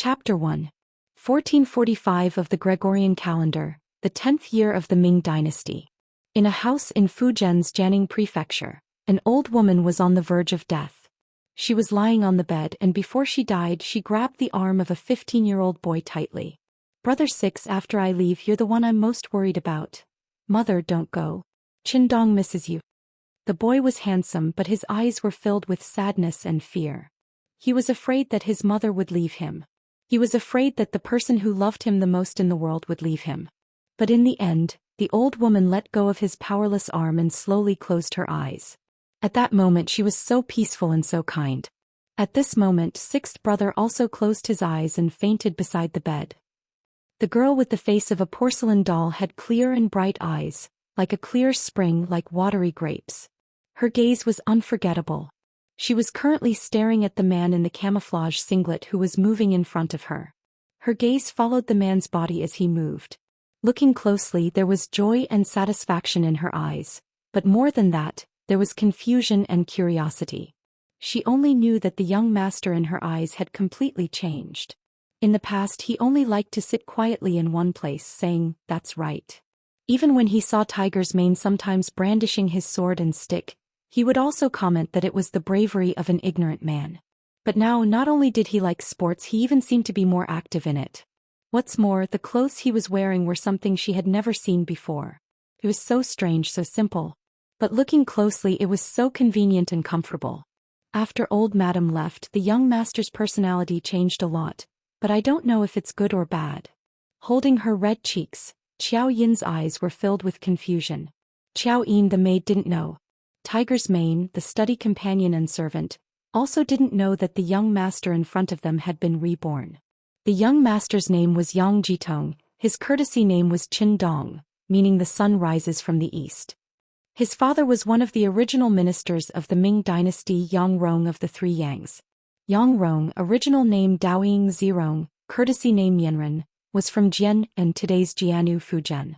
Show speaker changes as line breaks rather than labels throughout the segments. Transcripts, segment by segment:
Chapter 1. 1445 of the Gregorian calendar, the 10th year of the Ming dynasty. In a house in Fujian's Jianing prefecture, an old woman was on the verge of death. She was lying on the bed, and before she died she grabbed the arm of a 15-year-old boy tightly. "Brother 6, after I leave, you're the one I'm most worried about. Mother, don't go. Qindong misses you." The boy was handsome, but his eyes were filled with sadness and fear. He was afraid that his mother would leave him. He was afraid that the person who loved him the most in the world would leave him. But in the end, the old woman let go of his powerless arm and slowly closed her eyes. At that moment she was so peaceful and so kind. At this moment, sixth brother also closed his eyes and fainted beside the bed. The girl with the face of a porcelain doll had clear and bright eyes, like a clear spring, like watery grapes. Her gaze was unforgettable. She was currently staring at the man in the camouflage singlet who was moving in front of her. Her gaze followed the man's body as he moved. Looking closely, there was joy and satisfaction in her eyes, but more than that, there was confusion and curiosity. She only knew that the young master in her eyes had completely changed. In the past he only liked to sit quietly in one place saying, "That's right." Even when he saw Tiger's Mane sometimes brandishing his sword and stick, he would also comment that it was the bravery of an ignorant man. But now not only did he like sports, he even seemed to be more active in it. What's more, the clothes he was wearing were something she had never seen before. It was so strange, so simple. But looking closely, it was so convenient and comfortable. After old Madam left, the young master's personality changed a lot, but I don't know if it's good or bad. Holding her red cheeks, Qiao Yin's eyes were filled with confusion. Qiao Yin, the maid, didn't know. Tiger's Mane, the study companion and servant, also didn't know that the young master in front of them had been reborn. The young master's name was Yang Jitong, his courtesy name was Qin Dong, meaning the sun rises from the east. His father was one of the original ministers of the Ming dynasty, Yang Rong of the Three Yangs. Yang Rong, original name Daoying Zirong, courtesy name Yanren, was from Jian and today's Jianu, Fujian.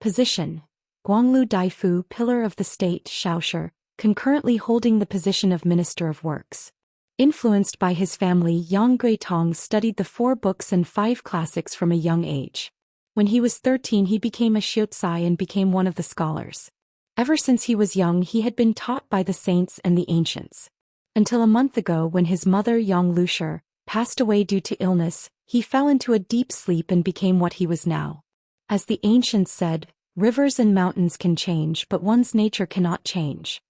Position: Guanglu Daifu, pillar of the state, Xiaoxia, concurrently holding the position of Minister of Works. Influenced by his family, Yang Guitong studied the 4 books and 5 classics from a young age. When he was 13 he became a Xiuzai and became one of the scholars. Ever since he was young he had been taught by the saints and the ancients. Until a month ago, when his mother Yang Lushi passed away due to illness, he fell into a deep sleep and became what he was now. As the ancients said, rivers and mountains can change, but one's nature cannot change.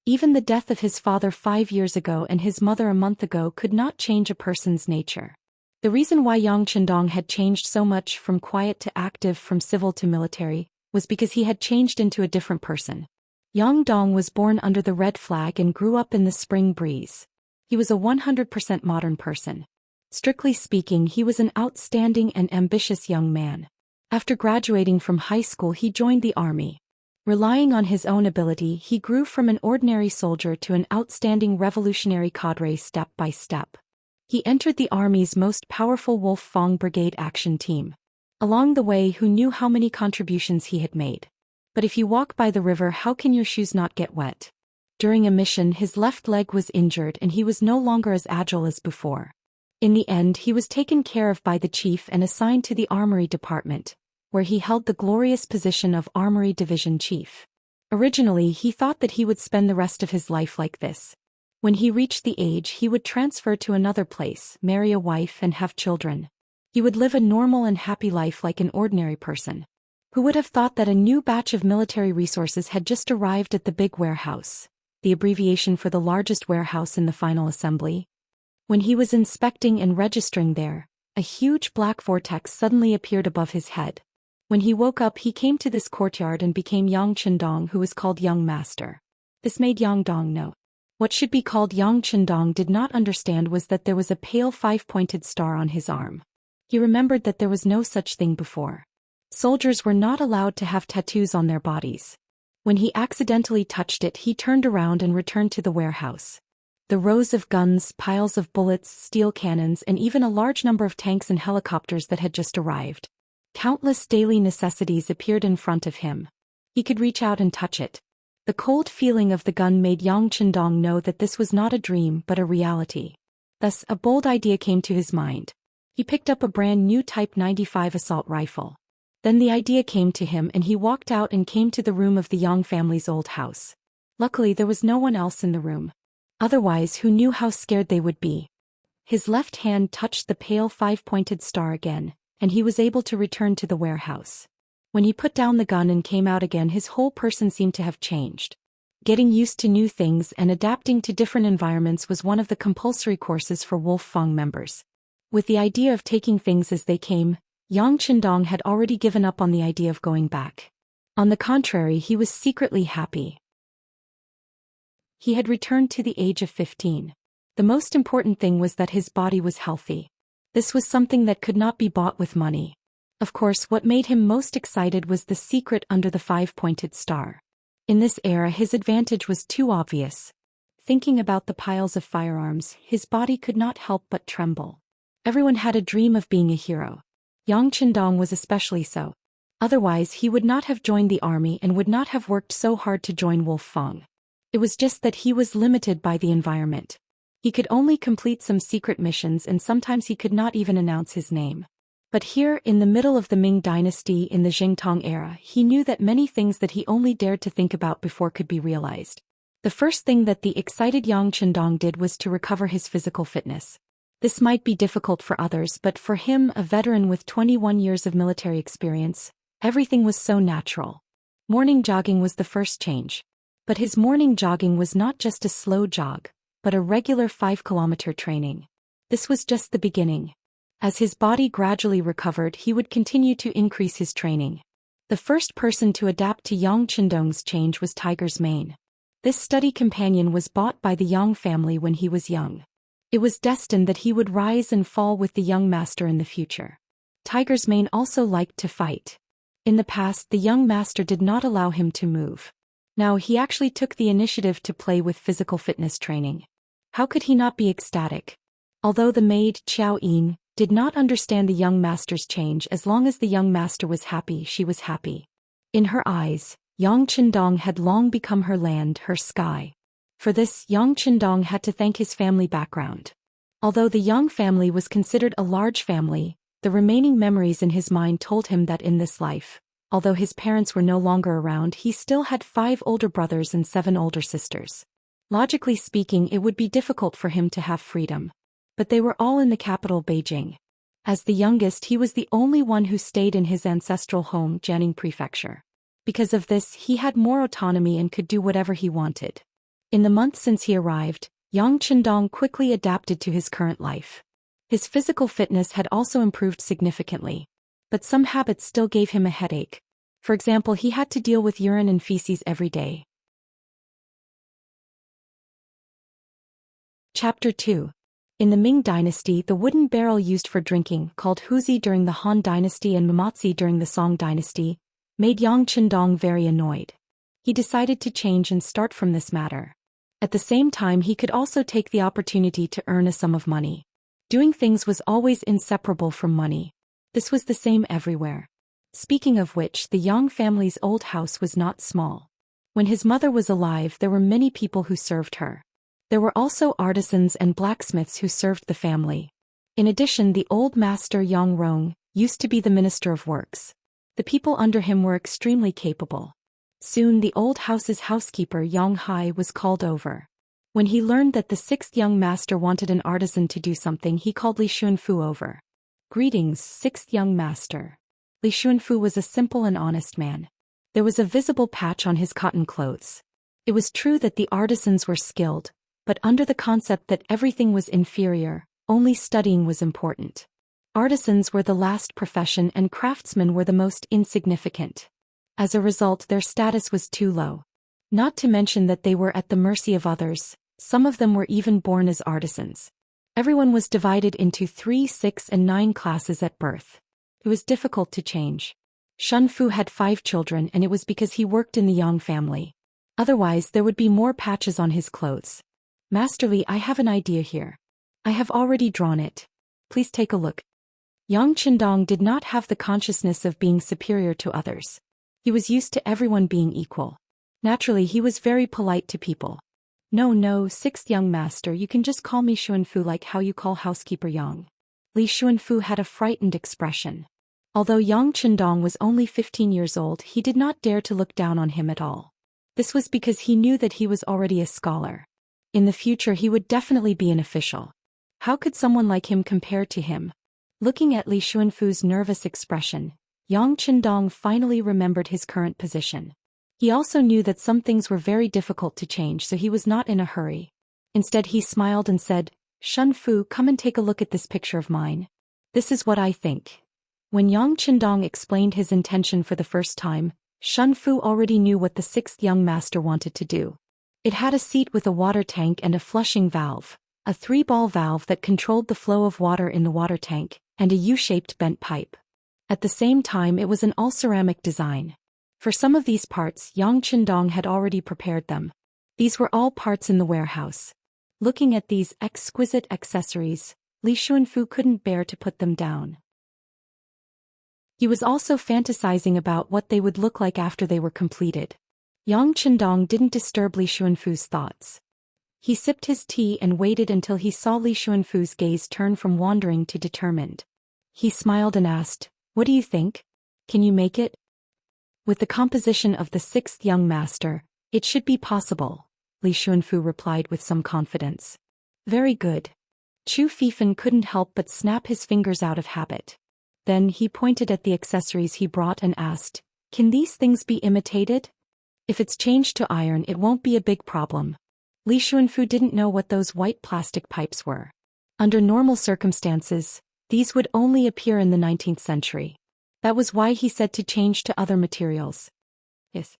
Even the death of his father 5 years ago and his mother a month ago could not change a person's nature. The reason why Yang Qindong had changed so much, from quiet to active, from civil to military, was because he had changed into a different person. Yang Dong was born under the red flag and grew up in the spring breeze. He was a 100% modern person. Strictly speaking, he was an outstanding and ambitious young man. After graduating from high school he joined the army. Relying on his own ability, he grew from an ordinary soldier to an outstanding revolutionary cadre step by step. He entered the army's most powerful Wolf Fong Brigade action team. Along the way, who knew how many contributions he had made? But if you walk by the river, how can your shoes not get wet? During a mission, his left leg was injured and he was no longer as agile as before. In the end, he was taken care of by the chief and assigned to the armory department, where he held the glorious position of Armory Division Chief. Originally, he thought that he would spend the rest of his life like this. When he reached the age, he would transfer to another place, marry a wife and have children. He would live a normal and happy life like an ordinary person. Who would have thought that a new batch of military resources had just arrived at the big warehouse, the abbreviation for the largest warehouse in the final assembly? When he was inspecting and registering there, a huge black vortex suddenly appeared above his head. When he woke up, he came to this courtyard and became Yang Qindong, who was called Young Master. This made Yang Dong know. What should be called Yang Qindong did not understand was that there was a pale 5-pointed star on his arm. He remembered that there was no such thing before. Soldiers were not allowed to have tattoos on their bodies. When he accidentally touched it, he turned around and returned to the warehouse. The rows of guns, piles of bullets, steel cannons, and even a large number of tanks and helicopters that had just arrived. Countless daily necessities appeared in front of him. He could reach out and touch it. The cold feeling of the gun made Yang Qindong know that this was not a dream but a reality. Thus, a bold idea came to his mind. He picked up a brand new Type 95 assault rifle. Then the idea came to him and he walked out and came to the room of the Yang family's old house. Luckily there was no one else in the room. Otherwise, who knew how scared they would be? His left hand touched the pale five-pointed star again, and he was able to return to the warehouse. When he put down the gun and came out again, his whole person seemed to have changed. Getting used to new things and adapting to different environments was one of the compulsory courses for Wolf Fang members. With the idea of taking things as they came, Yang Qindong had already given up on the idea of going back. On the contrary, he was secretly happy. He had returned to the age of 15. The most important thing was that his body was healthy. This was something that could not be bought with money. Of course, what made him most excited was the secret under the five-pointed star. In this era, his advantage was too obvious. Thinking about the piles of firearms, his body could not help but tremble. Everyone had a dream of being a hero. Yang Qindong was especially so. Otherwise, he would not have joined the army and would not have worked so hard to join Wolf Fang. It was just that he was limited by the environment. He could only complete some secret missions and sometimes he could not even announce his name. But here, in the middle of the Ming dynasty in the Jingtong era, he knew that many things that he only dared to think about before could be realized. The first thing that the excited Yang Qindong did was to recover his physical fitness. This might be difficult for others, but for him, a veteran with 21 years of military experience, everything was so natural. Morning jogging was the first change. But his morning jogging was not just a slow jog, but a regular 5-kilometer training. This was just the beginning. As his body gradually recovered, he would continue to increase his training. The first person to adapt to Yang Qindong's change was Tiger's Mane. This study companion was bought by the Yang family when he was young. It was destined that he would rise and fall with the young master in the future. Tiger's Mane also liked to fight. In the past, the young master did not allow him to move. Now he actually took the initiative to play with physical fitness training. How could he not be ecstatic? Although the maid, Xiao Yin, did not understand the young master's change, as long as the young master was happy, she was happy. In her eyes, Yang Qindong had long become her land, her sky. For this, Yang Qindong had to thank his family background. Although the Yang family was considered a large family, the remaining memories in his mind told him that in this life, although his parents were no longer around, he still had 5 older brothers and 7 older sisters. Logically speaking, it would be difficult for him to have freedom. But they were all in the capital, Beijing. As the youngest, he was the only one who stayed in his ancestral home, Jianing Prefecture. Because of this, he had more autonomy and could do whatever he wanted. In the month since he arrived, Yang Qindong quickly adapted to his current life. His physical fitness had also improved significantly. But some habits still gave him a headache. For example, he had to deal with urine and feces every day. Chapter 2. In the Ming dynasty, the wooden barrel used for drinking, called huzi during the Han dynasty and mamatzi during the Song dynasty, made Yang Qindong very annoyed. He decided to change and start from this matter. At the same time, he could also take the opportunity to earn a sum of money. Doing things was always inseparable from money. This was the same everywhere. Speaking of which, the Yang family's old house was not small. When his mother was alive, there were many people who served her. There were also artisans and blacksmiths who served the family. In addition, the old master Yang Rong used to be the minister of works. The people under him were extremely capable. Soon the old house's housekeeper Yang Hai was called over. When he learned that the 6th young master wanted an artisan to do something, he called Li Xuanfu over. Greetings, 6th young master. Li Xuanfu was a simple and honest man. There was a visible patch on his cotton clothes. It was true that the artisans were skilled, but under the concept that everything was inferior, only studying was important. Artisans were the last profession and craftsmen were the most insignificant. As a result, their status was too low. Not to mention that they were at the mercy of others, some of them were even born as artisans. Everyone was divided into 3, 6, and 9 classes at birth. It was difficult to change. Shunfu had 5 children and it was because he worked in the Yang family. Otherwise, there would be more patches on his clothes. Master Li, I have an idea here. I have already drawn it. Please take a look. Yang Qindong did not have the consciousness of being superior to others. He was used to everyone being equal. Naturally, he was very polite to people. No, sixth young master, you can just call me Xuanfu like how you call housekeeper Yang. Li Xuanfu had a frightened expression. Although Yang Chendong was only 15 years old, he did not dare to look down on him at all. This was because he knew that he was already a scholar. In the future he would definitely be an official. How could someone like him compare to him? Looking at Li Xuanfu's nervous expression, Yang Chendong finally remembered his current position. He also knew that some things were very difficult to change, so he was not in a hurry. Instead he smiled and said, "Shunfu, come and take a look at this picture of mine. This is what I think." When Yang Chendong explained his intention for the first time, Shunfu already knew what the sixth young master wanted to do. It had a seat with a water tank and a flushing valve, a 3-ball valve that controlled the flow of water in the water tank, and a U-shaped bent pipe. At the same time it was an all-ceramic design. For some of these parts, Yang Chendong had already prepared them. These were all parts in the warehouse. Looking at these exquisite accessories, Li Xuanfu couldn't bear to put them down. He was also fantasizing about what they would look like after they were completed. Yang Chendong didn't disturb Li Xuanfu's thoughts. He sipped his tea and waited until he saw Li Xuanfu's gaze turn from wandering to determined. He smiled and asked, "What do you think? Can you make it?" "With the composition of the sixth young master, it should be possible," Li Xuanfu replied with some confidence. "Very good." Chu Fifan couldn't help but snap his fingers out of habit. Then he pointed at the accessories he brought and asked, "Can these things be imitated? If it's changed to iron, it won't be a big problem." Li Xuanfu didn't know what those white plastic pipes were. Under normal circumstances, these would only appear in the 19th century. That was why he said to change to other materials. Yes.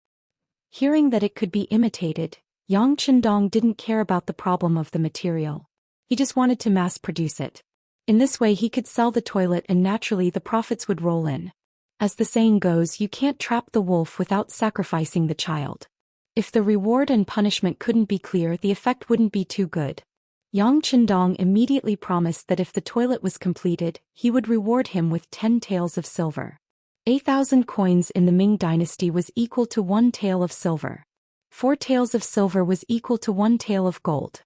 Hearing that it could be imitated, Yang Chendong didn't care about the problem of the material. He just wanted to mass-produce it. In this way he could sell the toilet and naturally the profits would roll in. As the saying goes, you can't trap the wolf without sacrificing the child. If the reward and punishment couldn't be clear, the effect wouldn't be too good. Yang Chendong immediately promised that if the toilet was completed, he would reward him with 10 taels of silver. 8,000 coins in the Ming dynasty was equal to 1 tael of silver. 4 taels of silver was equal to 1 tael of gold.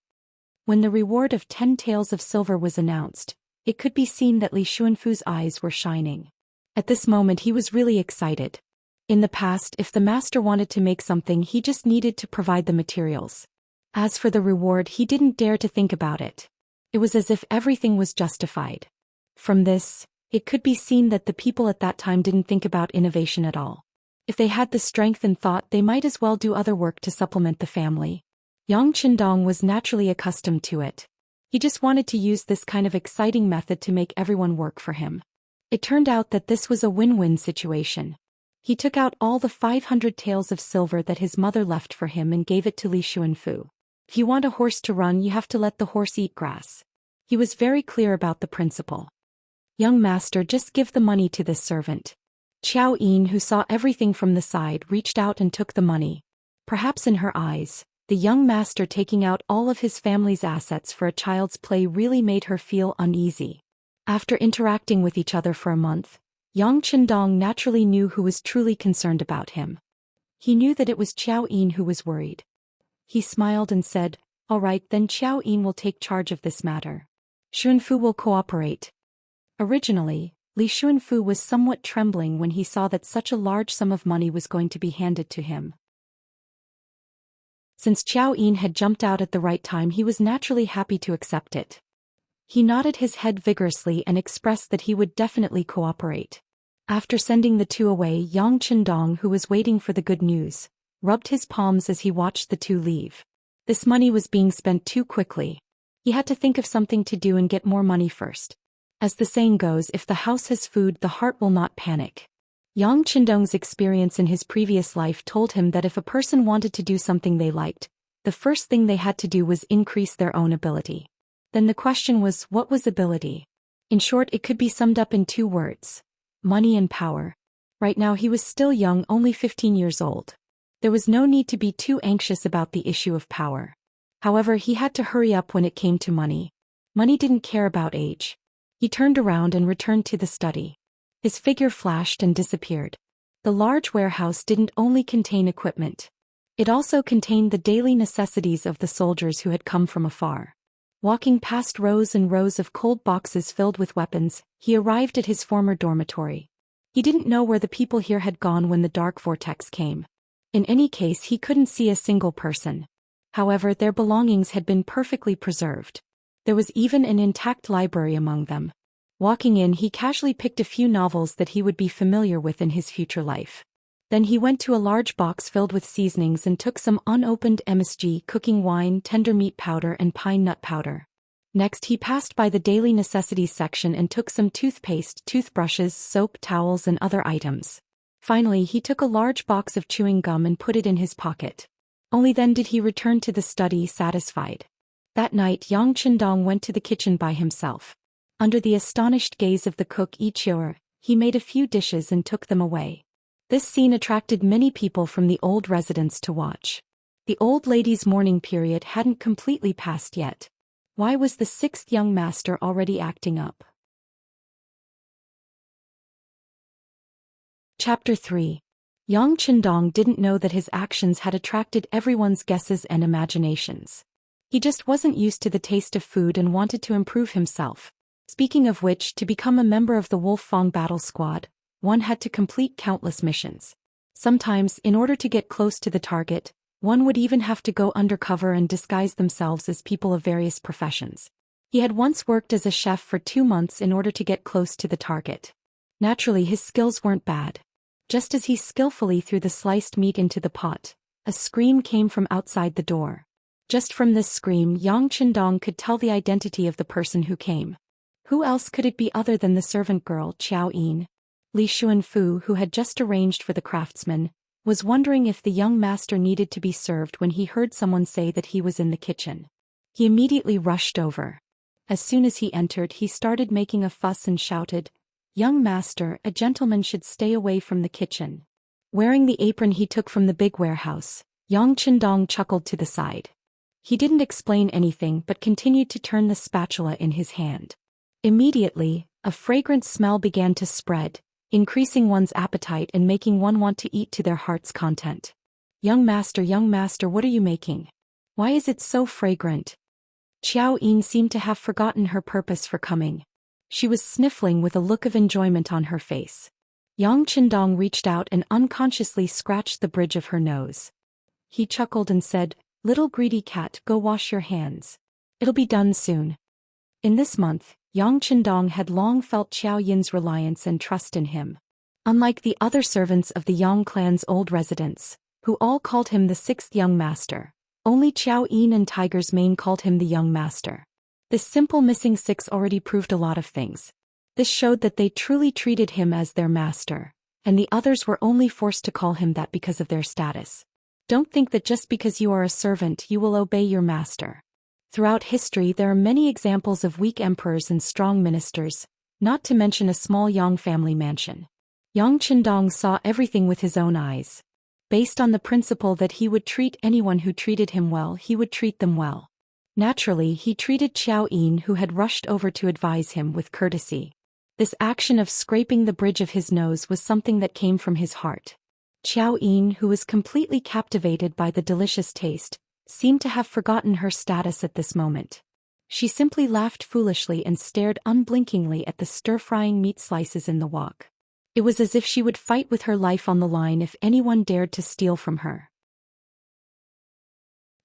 When the reward of 10 taels of silver was announced, it could be seen that Li Xuanfu's eyes were shining. At this moment he was really excited. In the past, if the master wanted to make something, he just needed to provide the materials. As for the reward, he didn't dare to think about it. It was as if everything was justified. From this, it could be seen that the people at that time didn't think about innovation at all. If they had the strength and thought, they might as well do other work to supplement the family. Yang Chendong was naturally accustomed to it. He just wanted to use this kind of exciting method to make everyone work for him. It turned out that this was a win-win situation. He took out all the 500 taels of silver that his mother left for him and gave it to Li Xuanfu. If you want a horse to run, you have to let the horse eat grass. He was very clear about the principle. "Young master, just give the money to this servant." Qiao Yin, who saw everything from the side, reached out and took the money. Perhaps in her eyes, the young master taking out all of his family's assets for a child's play really made her feel uneasy. After interacting with each other for a month, Yang Chendong naturally knew who was truly concerned about him. He knew that it was Qiao Yin who was worried. He smiled and said, "All right, then Qiao Yin will take charge of this matter. Xuanfu will cooperate." Originally, Li Xuanfu was somewhat trembling when he saw that such a large sum of money was going to be handed to him. Since Qiao Yin had jumped out at the right time, he was naturally happy to accept it. He nodded his head vigorously and expressed that he would definitely cooperate. After sending the two away, Yang Chendong, who was waiting for the good news, rubbed his palms as he watched the two leave. This money was being spent too quickly. He had to think of something to do and get more money first. As the saying goes, if the house has food, the heart will not panic. Yang Chendong's experience in his previous life told him that if a person wanted to do something they liked, the first thing they had to do was increase their own ability. Then the question was, what was ability? In short, it could be summed up in 2 words: money and power. Right now he was still young, only 15 years old. There was no need to be too anxious about the issue of power. However, he had to hurry up when it came to money. Money didn't care about age. He turned around and returned to the study. His figure flashed and disappeared. The large warehouse didn't only contain equipment. It also contained the daily necessities of the soldiers who had come from afar. Walking past rows and rows of cold boxes filled with weapons, he arrived at his former dormitory. He didn't know where the people here had gone when the dark vortex came. In any case, he couldn't see a single person. However, their belongings had been perfectly preserved. There was even an intact library among them. Walking in, he casually picked a few novels that he would be familiar with in his future life. Then he went to a large box filled with seasonings and took some unopened MSG cooking wine, tender meat powder and pine nut powder. Next he passed by the daily necessities section and took some toothpaste, toothbrushes, soap, towels and other items. Finally he took a large box of chewing gum and put it in his pocket. Only then did he return to the study satisfied. That night Yang Qindong went to the kitchen by himself. Under the astonished gaze of the cook Ichioer, he made a few dishes and took them away. This scene attracted many people from the old residence to watch. The old lady's mourning period hadn't completely passed yet. Why was the sixth young master already acting up? Chapter 3. Yang Qindong didn't know that his actions had attracted everyone's guesses and imaginations. He just wasn't used to the taste of food and wanted to improve himself. Speaking of which, to become a member of the Wolf Fang battle squad, one had to complete countless missions. Sometimes, in order to get close to the target, one would even have to go undercover and disguise themselves as people of various professions. He had once worked as a chef for 2 months in order to get close to the target. Naturally, his skills weren't bad. Just as he skillfully threw the sliced meat into the pot, a scream came from outside the door. Just from this scream, Yang Qindong could tell the identity of the person who came. Who else could it be other than the servant girl, Xiao Yin? Li Xuanfu, who had just arranged for the craftsman, was wondering if the young master needed to be served when he heard someone say that he was in the kitchen. He immediately rushed over. As soon as he entered, he started making a fuss and shouted, "Young master, a gentleman should stay away from the kitchen." Wearing the apron he took from the big warehouse, Yang Qindong chuckled to the side. He didn't explain anything but continued to turn the spatula in his hand. Immediately, a fragrant smell began to spread, increasing one's appetite and making one want to eat to their heart's content. Young master, what are you making? Why is it so fragrant?" Xiao Yin seemed to have forgotten her purpose for coming. She was sniffling with a look of enjoyment on her face. Yang Qindong reached out and unconsciously scratched the bridge of her nose. He chuckled and said, "Little greedy cat, go wash your hands. It'll be done soon." In this month, Yang Qindong had long felt Xiao Yin's reliance and trust in him. Unlike the other servants of the Yang clan's old residence, who all called him the sixth young master, only Xiao Yin and Tiger's Mane called him the young master. This simple missing six already proved a lot of things. This showed that they truly treated him as their master, and the others were only forced to call him that because of their status. Don't think that just because you are a servant you will obey your master. Throughout history there are many examples of weak emperors and strong ministers, not to mention a small Yang family mansion. Yang Qindong saw everything with his own eyes. Based on the principle that he would treat anyone who treated him well, he would treat them well. Naturally, he treated Xiao Yin, who had rushed over to advise him, with courtesy. This action of scraping the bridge of his nose was something that came from his heart. Xiao Yin, who was completely captivated by the delicious taste, seemed to have forgotten her status at this moment. She simply laughed foolishly and stared unblinkingly at the stir-frying meat slices in the wok. It was as if she would fight with her life on the line if anyone dared to steal from her.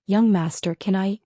"Young master, can I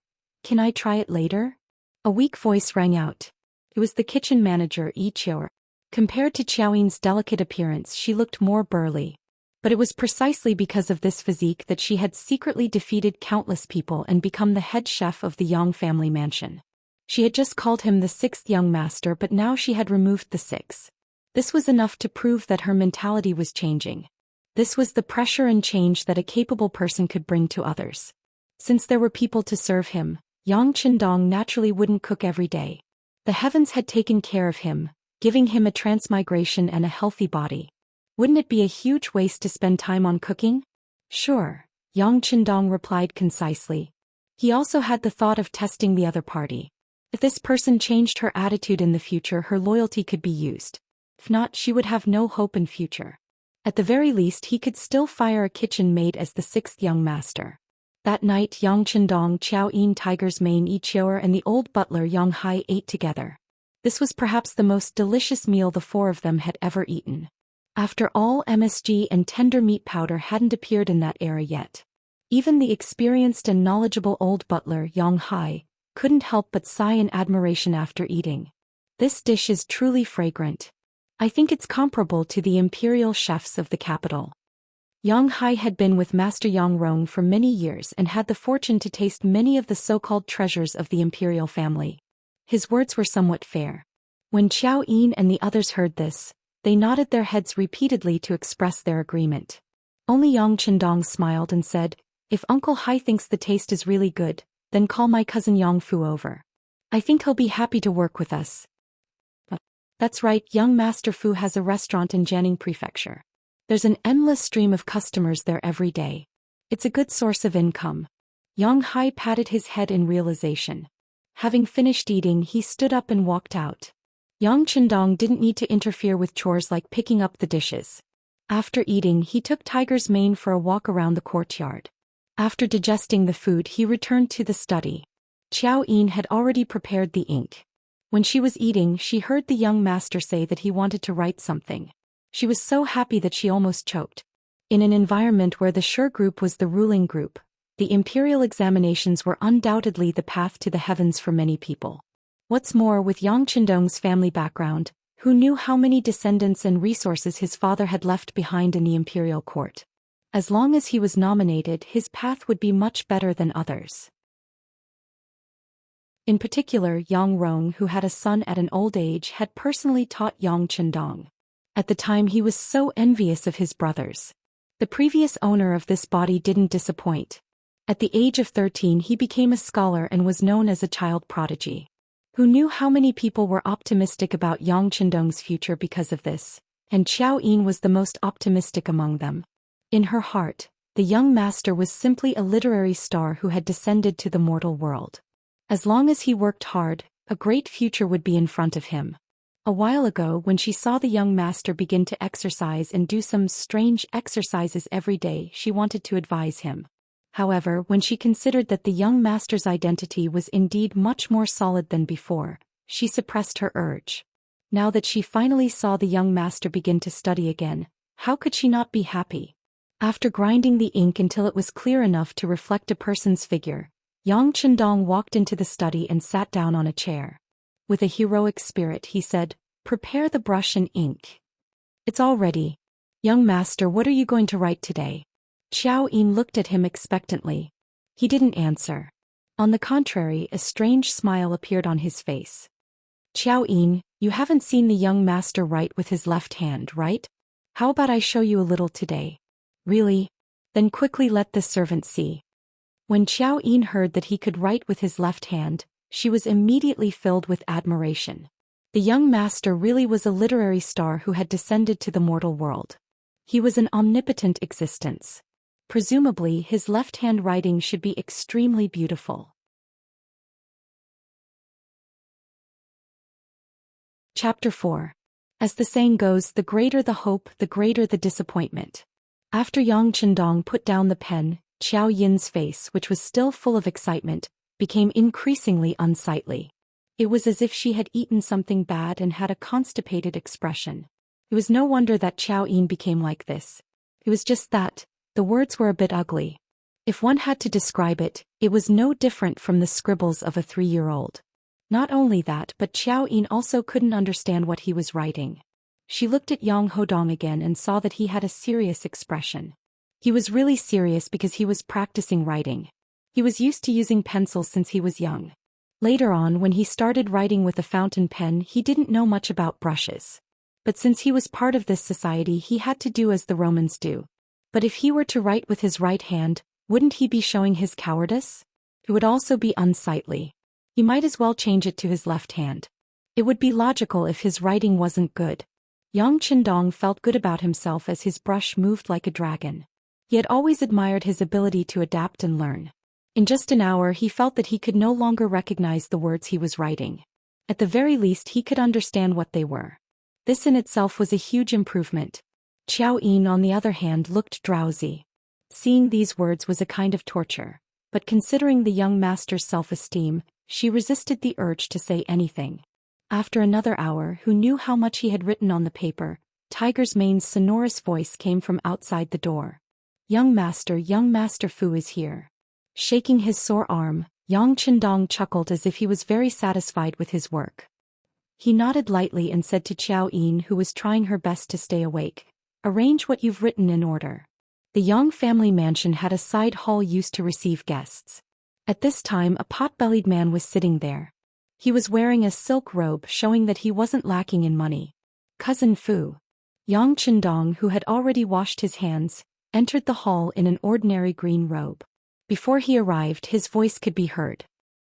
try it later?" A weak voice rang out. It was the kitchen manager, Ichioer. Compared to Xiao Yin's delicate appearance, she looked more burly. But it was precisely because of this physique that she had secretly defeated countless people and become the head chef of the Yang family mansion. She had just called him the sixth young master, but now she had removed the six. This was enough to prove that her mentality was changing. This was the pressure and change that a capable person could bring to others. Since there were people to serve him, Yang Qindong naturally wouldn't cook every day. The heavens had taken care of him, giving him a transmigration and a healthy body. Wouldn't it be a huge waste to spend time on cooking? Sure, Yang Qindong replied concisely. He also had the thought of testing the other party. If this person changed her attitude in the future, her loyalty could be used. If not, she would have no hope in future. At the very least he could still fire a kitchen maid as the sixth young master. That night Yang Chendong, Qiao Yin, Tiger's Mane, Yi Qiuer and the old butler Yang Hai ate together. This was perhaps the most delicious meal the four of them had ever eaten. After all, MSG and tender meat powder hadn't appeared in that era yet. Even the experienced and knowledgeable old butler Yang Hai couldn't help but sigh in admiration after eating. This dish is truly fragrant. I think it's comparable to the imperial chefs of the capital. Yang Hai had been with Master Yang Rong for many years and had the fortune to taste many of the so-called treasures of the imperial family. His words were somewhat fair. When Qiao Yin and the others heard this, they nodded their heads repeatedly to express their agreement. Only Yang Chendong smiled and said, "If Uncle Hai thinks the taste is really good, then call my cousin Yang Fu over. I think he'll be happy to work with us." That's right, young Master Fu has a restaurant in Jiangning Prefecture. There's an endless stream of customers there every day. It's a good source of income. Yang Hai patted his head in realization. Having finished eating, he stood up and walked out. Yang Chendong didn't need to interfere with chores like picking up the dishes. After eating, he took Tiger's Mane for a walk around the courtyard. After digesting the food, he returned to the study. Qiao Yin had already prepared the ink. When she was eating, she heard the young master say that he wanted to write something. She was so happy that she almost choked. In an environment where the Sure group was the ruling group, the imperial examinations were undoubtedly the path to the heavens for many people. What's more, with Yang Chendong's family background, who knew how many descendants and resources his father had left behind in the imperial court? As long as he was nominated, his path would be much better than others. In particular, Yang Rong, who had a son at an old age, had personally taught Yang Chendong. At the time he was so envious of his brothers. The previous owner of this body didn't disappoint. At the age of 13 he became a scholar and was known as a child prodigy. Who knew how many people were optimistic about Yang Chendong's future because of this, and Qiao Yin was the most optimistic among them. In her heart, the young master was simply a literary star who had descended to the mortal world. As long as he worked hard, a great future would be in front of him. A while ago, when she saw the young master begin to exercise and do some strange exercises every day, she wanted to advise him. However, when she considered that the young master's identity was indeed much more solid than before, she suppressed her urge. Now that she finally saw the young master begin to study again, how could she not be happy? After grinding the ink until it was clear enough to reflect a person's figure, Yang Chendong walked into the study and sat down on a chair. With a heroic spirit he said, "Prepare the brush and ink." "It's all ready. Young master, what are you going to write today?" Qiao Yin looked at him expectantly. He didn't answer. On the contrary, a strange smile appeared on his face. "Qiao Yin, you haven't seen the young master write with his left hand, right? How about I show you a little today?" "Really? Then quickly let the servant see." When Qiao Yin heard that he could write with his left hand, she was immediately filled with admiration. The young master really was a literary star who had descended to the mortal world. He was an omnipotent existence. Presumably, his left-hand writing should be extremely beautiful. Chapter 4. As the saying goes, the greater the hope, the greater the disappointment. After Yang Chendong put down the pen, Qiao Yin's face, which was still full of excitement, became increasingly unsightly. It was as if she had eaten something bad and had a constipated expression. It was no wonder that Qiao Yin became like this. It was just that the words were a bit ugly. If one had to describe it, it was no different from the scribbles of a 3-year-old. Not only that, but Qiao Yin also couldn't understand what he was writing. She looked at Yang Hodong again and saw that he had a serious expression. He was really serious because he was practicing writing. He was used to using pencils since he was young. Later on, when he started writing with a fountain pen, he didn't know much about brushes. But since he was part of this society, he had to do as the Romans do. But if he were to write with his right hand, wouldn't he be showing his cowardice? It would also be unsightly. He might as well change it to his left hand. It would be logical if his writing wasn't good. Yang Chendong felt good about himself as his brush moved like a dragon. He had always admired his ability to adapt and learn. In just an hour he felt that he could no longer recognize the words he was writing. At the very least he could understand what they were. This in itself was a huge improvement. Xiao Yin, on the other hand, looked drowsy. Seeing these words was a kind of torture, but considering the young master's self-esteem, she resisted the urge to say anything. After another hour, who knew how much he had written on the paper, Tiger's Mane's sonorous voice came from outside the door. Young Master Fu is here. Shaking his sore arm, Yang Qindong chuckled as if he was very satisfied with his work. He nodded lightly and said to Xiao Yin, who was trying her best to stay awake, "Arrange what you've written in order." The Yang family mansion had a side hall used to receive guests. At this time, a pot-bellied man was sitting there. He was wearing a silk robe showing that he wasn't lacking in money. Cousin Fu. Yang Qindong, who had already washed his hands, entered the hall in an ordinary green robe. Before he arrived, his voice could be heard.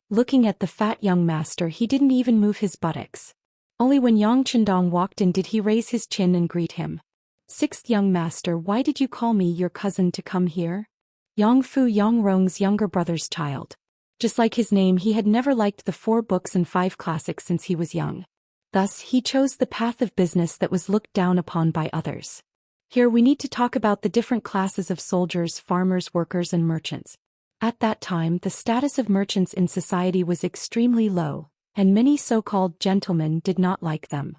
Looking at the fat young master, he didn't even move his buttocks. Only when Yang Qindong walked in did he raise his chin and greet him. "Sixth young master, why did you call me your cousin to come here?" Yang Fu, Yang Rong's younger brother's child. Just like his name, he had never liked the 4 books and 5 classics since he was young. Thus, he chose the path of business that was looked down upon by others. Here we need to talk about the different classes of soldiers, farmers, workers, and merchants. At that time, the status of merchants in society was extremely low, and many so-called gentlemen did not like them.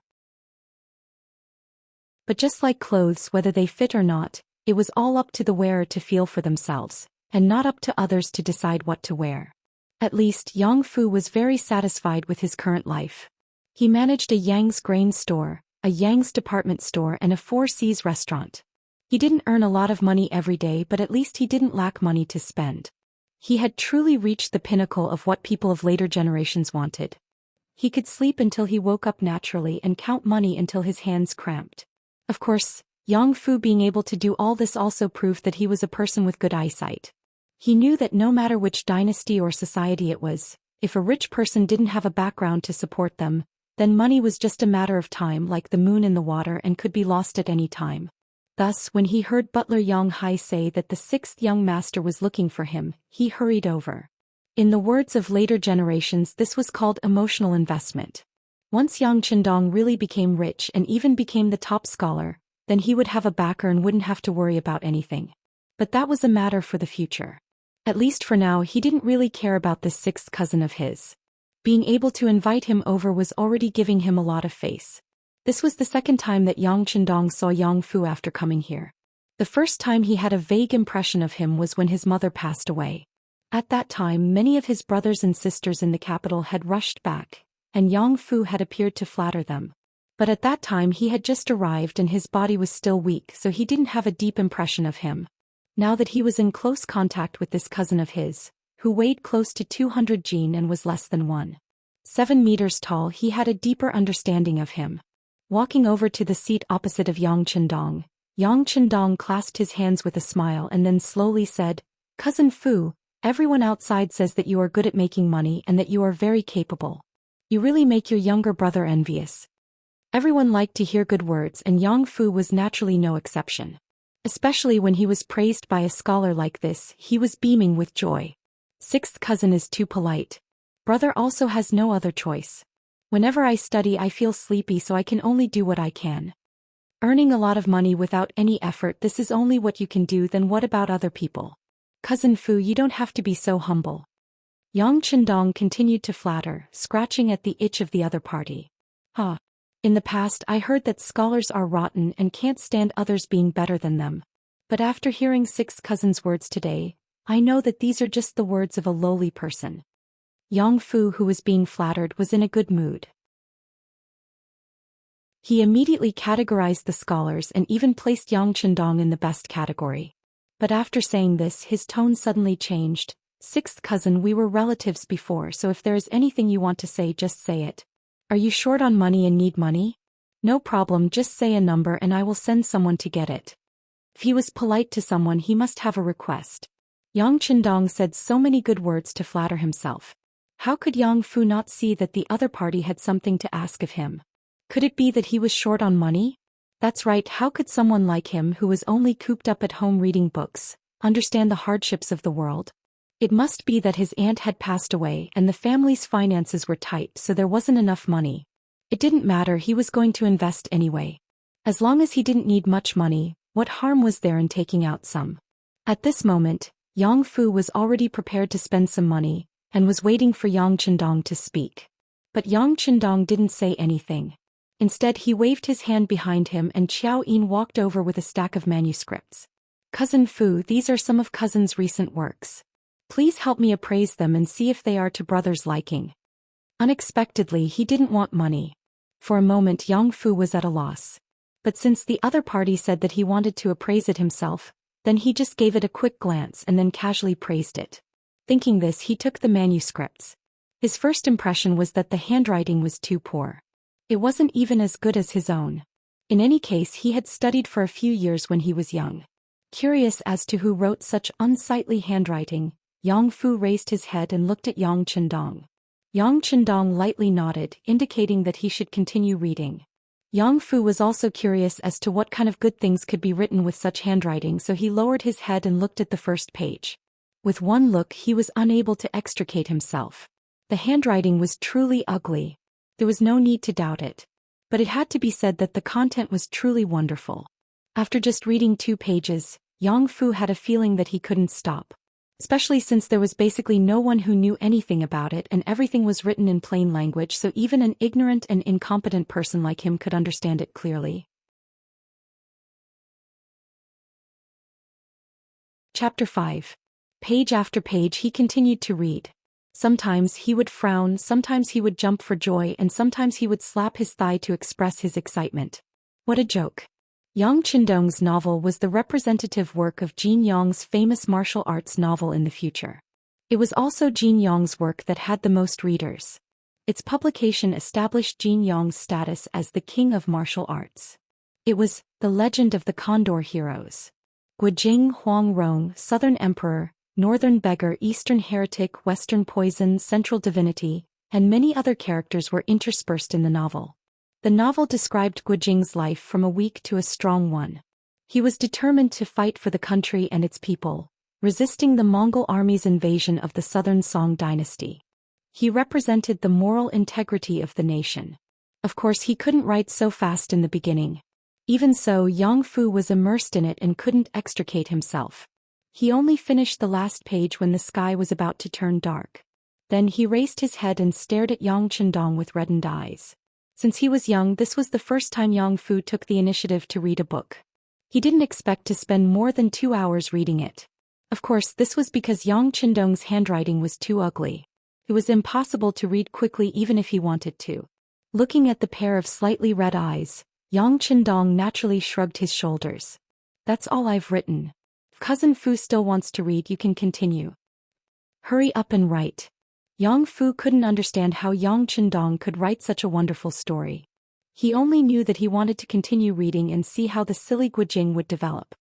But just like clothes, whether they fit or not, it was all up to the wearer to feel for themselves, and not up to others to decide what to wear. At least, Yang Fu was very satisfied with his current life. He managed a Yang's grain store, a Yang's department store, and a 4 Seas restaurant. He didn't earn a lot of money every day, but at least he didn't lack money to spend. He had truly reached the pinnacle of what people of later generations wanted. He could sleep until he woke up naturally and count money until his hands cramped. Of course, Yang Fu being able to do all this also proved that he was a person with good eyesight. He knew that no matter which dynasty or society it was, if a rich person didn't have a background to support them, then money was just a matter of time, like the moon in the water, and could be lost at any time. Thus, when he heard butler Yang Hai say that the 6th young master was looking for him, he hurried over. In the words of later generations, this was called emotional investment. Once Yang Qindong really became rich and even became the top scholar, then he would have a backer and wouldn't have to worry about anything. But that was a matter for the future. At least for now, he didn't really care about this 6th cousin of his. Being able to invite him over was already giving him a lot of face. This was the 2nd time that Yang Qindong saw Yang Fu after coming here. The first time he had a vague impression of him was when his mother passed away. At that time, many of his brothers and sisters in the capital had rushed back, and Yang Fu had appeared to flatter them. But at that time he had just arrived and his body was still weak, so he didn't have a deep impression of him. Now that he was in close contact with this cousin of his, who weighed close to 200 jin and was less than 1.7 meters tall, he had a deeper understanding of him. Walking over to the seat opposite of Yang Qindong clasped his hands with a smile and then slowly said, "Cousin Fu, everyone outside says that you are good at making money and that you are very capable. You really make your younger brother envious." Everyone liked to hear good words, and Yang Fu was naturally no exception. Especially when he was praised by a scholar like this, he was beaming with joy. 6th cousin is too polite. Brother also has no other choice. Whenever I study, I feel sleepy, so I can only do what I can. Earning a lot of money without any effort, this is only what you can do, then what about other people? Cousin Fu, you don't have to be so humble. Yang Qindong continued to flatter, scratching at the itch of the other party. "Huh. In the past, I heard that scholars are rotten and can't stand others being better than them. But after hearing 6th cousin's words today, I know that these are just the words of a lowly person." Yang Fu, who was being flattered, was in a good mood. He immediately categorized the scholars and even placed Yang Qindong in the best category. But after saying this, his tone suddenly changed. "6th cousin, we were relatives before, so if there is anything you want to say, just say it. Are you short on money and need money? No problem, just say a number and I will send someone to get it." If he was polite to someone, he must have a request. Yang Qindong said so many good words to flatter himself. How could Yang Fu not see that the other party had something to ask of him? Could it be that he was short on money? That's right, how could someone like him, who was only cooped up at home reading books, understand the hardships of the world? It must be that his aunt had passed away and the family's finances were tight, so there wasn't enough money. It didn't matter, he was going to invest anyway. As long as he didn't need much money, what harm was there in taking out some? At this moment, Yang Fu was already prepared to spend some money, and was waiting for Yang Qindong to speak. But Yang Qindong didn't say anything. Instead he waved his hand behind him and Xiao Yin walked over with a stack of manuscripts. "Cousin Fu, these are some of cousin's recent works. Please help me appraise them and see if they are to brother's liking." Unexpectedly he didn't want money. For a moment Yang Fu was at a loss. But since the other party said that he wanted to appraise it himself, then he just gave it a quick glance and then casually praised it. Thinking this he took the manuscripts. His first impression was that the handwriting was too poor. It wasn't even as good as his own. In any case he had studied for a few years when he was young. Curious as to who wrote such unsightly handwriting, Yang Fu raised his head and looked at Yang Qindong. Yang Qindong lightly nodded, indicating that he should continue reading. Yang Fu was also curious as to what kind of good things could be written with such handwriting, so he lowered his head and looked at the first page. With one look he was unable to extricate himself. The handwriting was truly ugly. There was no need to doubt it. But it had to be said that the content was truly wonderful. After just reading 2 pages, Yang Fu had a feeling that he couldn't stop. Especially since there was basically no one who knew anything about it and everything was written in plain language, so even an ignorant and incompetent person like him could understand it clearly. Chapter 5. Page after page he continued to read. Sometimes he would frown, sometimes he would jump for joy, and sometimes he would slap his thigh to express his excitement. What a joke. Yang Qindong's novel was the representative work of Jin Yang's famous martial arts novel in the future. It was also Jin Yang's work that had the most readers. Its publication established Jin Yang's status as the king of martial arts. It was The Legend of the Condor Heroes. Guijing Huangrong, Southern Emperor, Northern Beggar, Eastern Heretic, Western Poison, Central Divinity, and many other characters were interspersed in the novel. The novel described Guijing's life from a weak to a strong one. He was determined to fight for the country and its people, resisting the Mongol army's invasion of the southern Song dynasty. He represented the moral integrity of the nation. Of course he couldn't write so fast in the beginning. Even so, Yang Fu was immersed in it and couldn't extricate himself. He only finished the last page when the sky was about to turn dark. Then he raised his head and stared at Yang Qindong with reddened eyes. Since he was young, this was the first time Yang Fu took the initiative to read a book. He didn't expect to spend more than 2 hours reading it. Of course, this was because Yang Qindong's handwriting was too ugly. It was impossible to read quickly even if he wanted to. Looking at the pair of slightly red eyes, Yang Qindong naturally shrugged his shoulders. "That's all I've written. If Cousin Fu still wants to read, you can continue. Hurry up and write." Yang Fu couldn't understand how Yang Qindong could write such a wonderful story. He only knew that he wanted to continue reading and see how the silly Guijing would develop.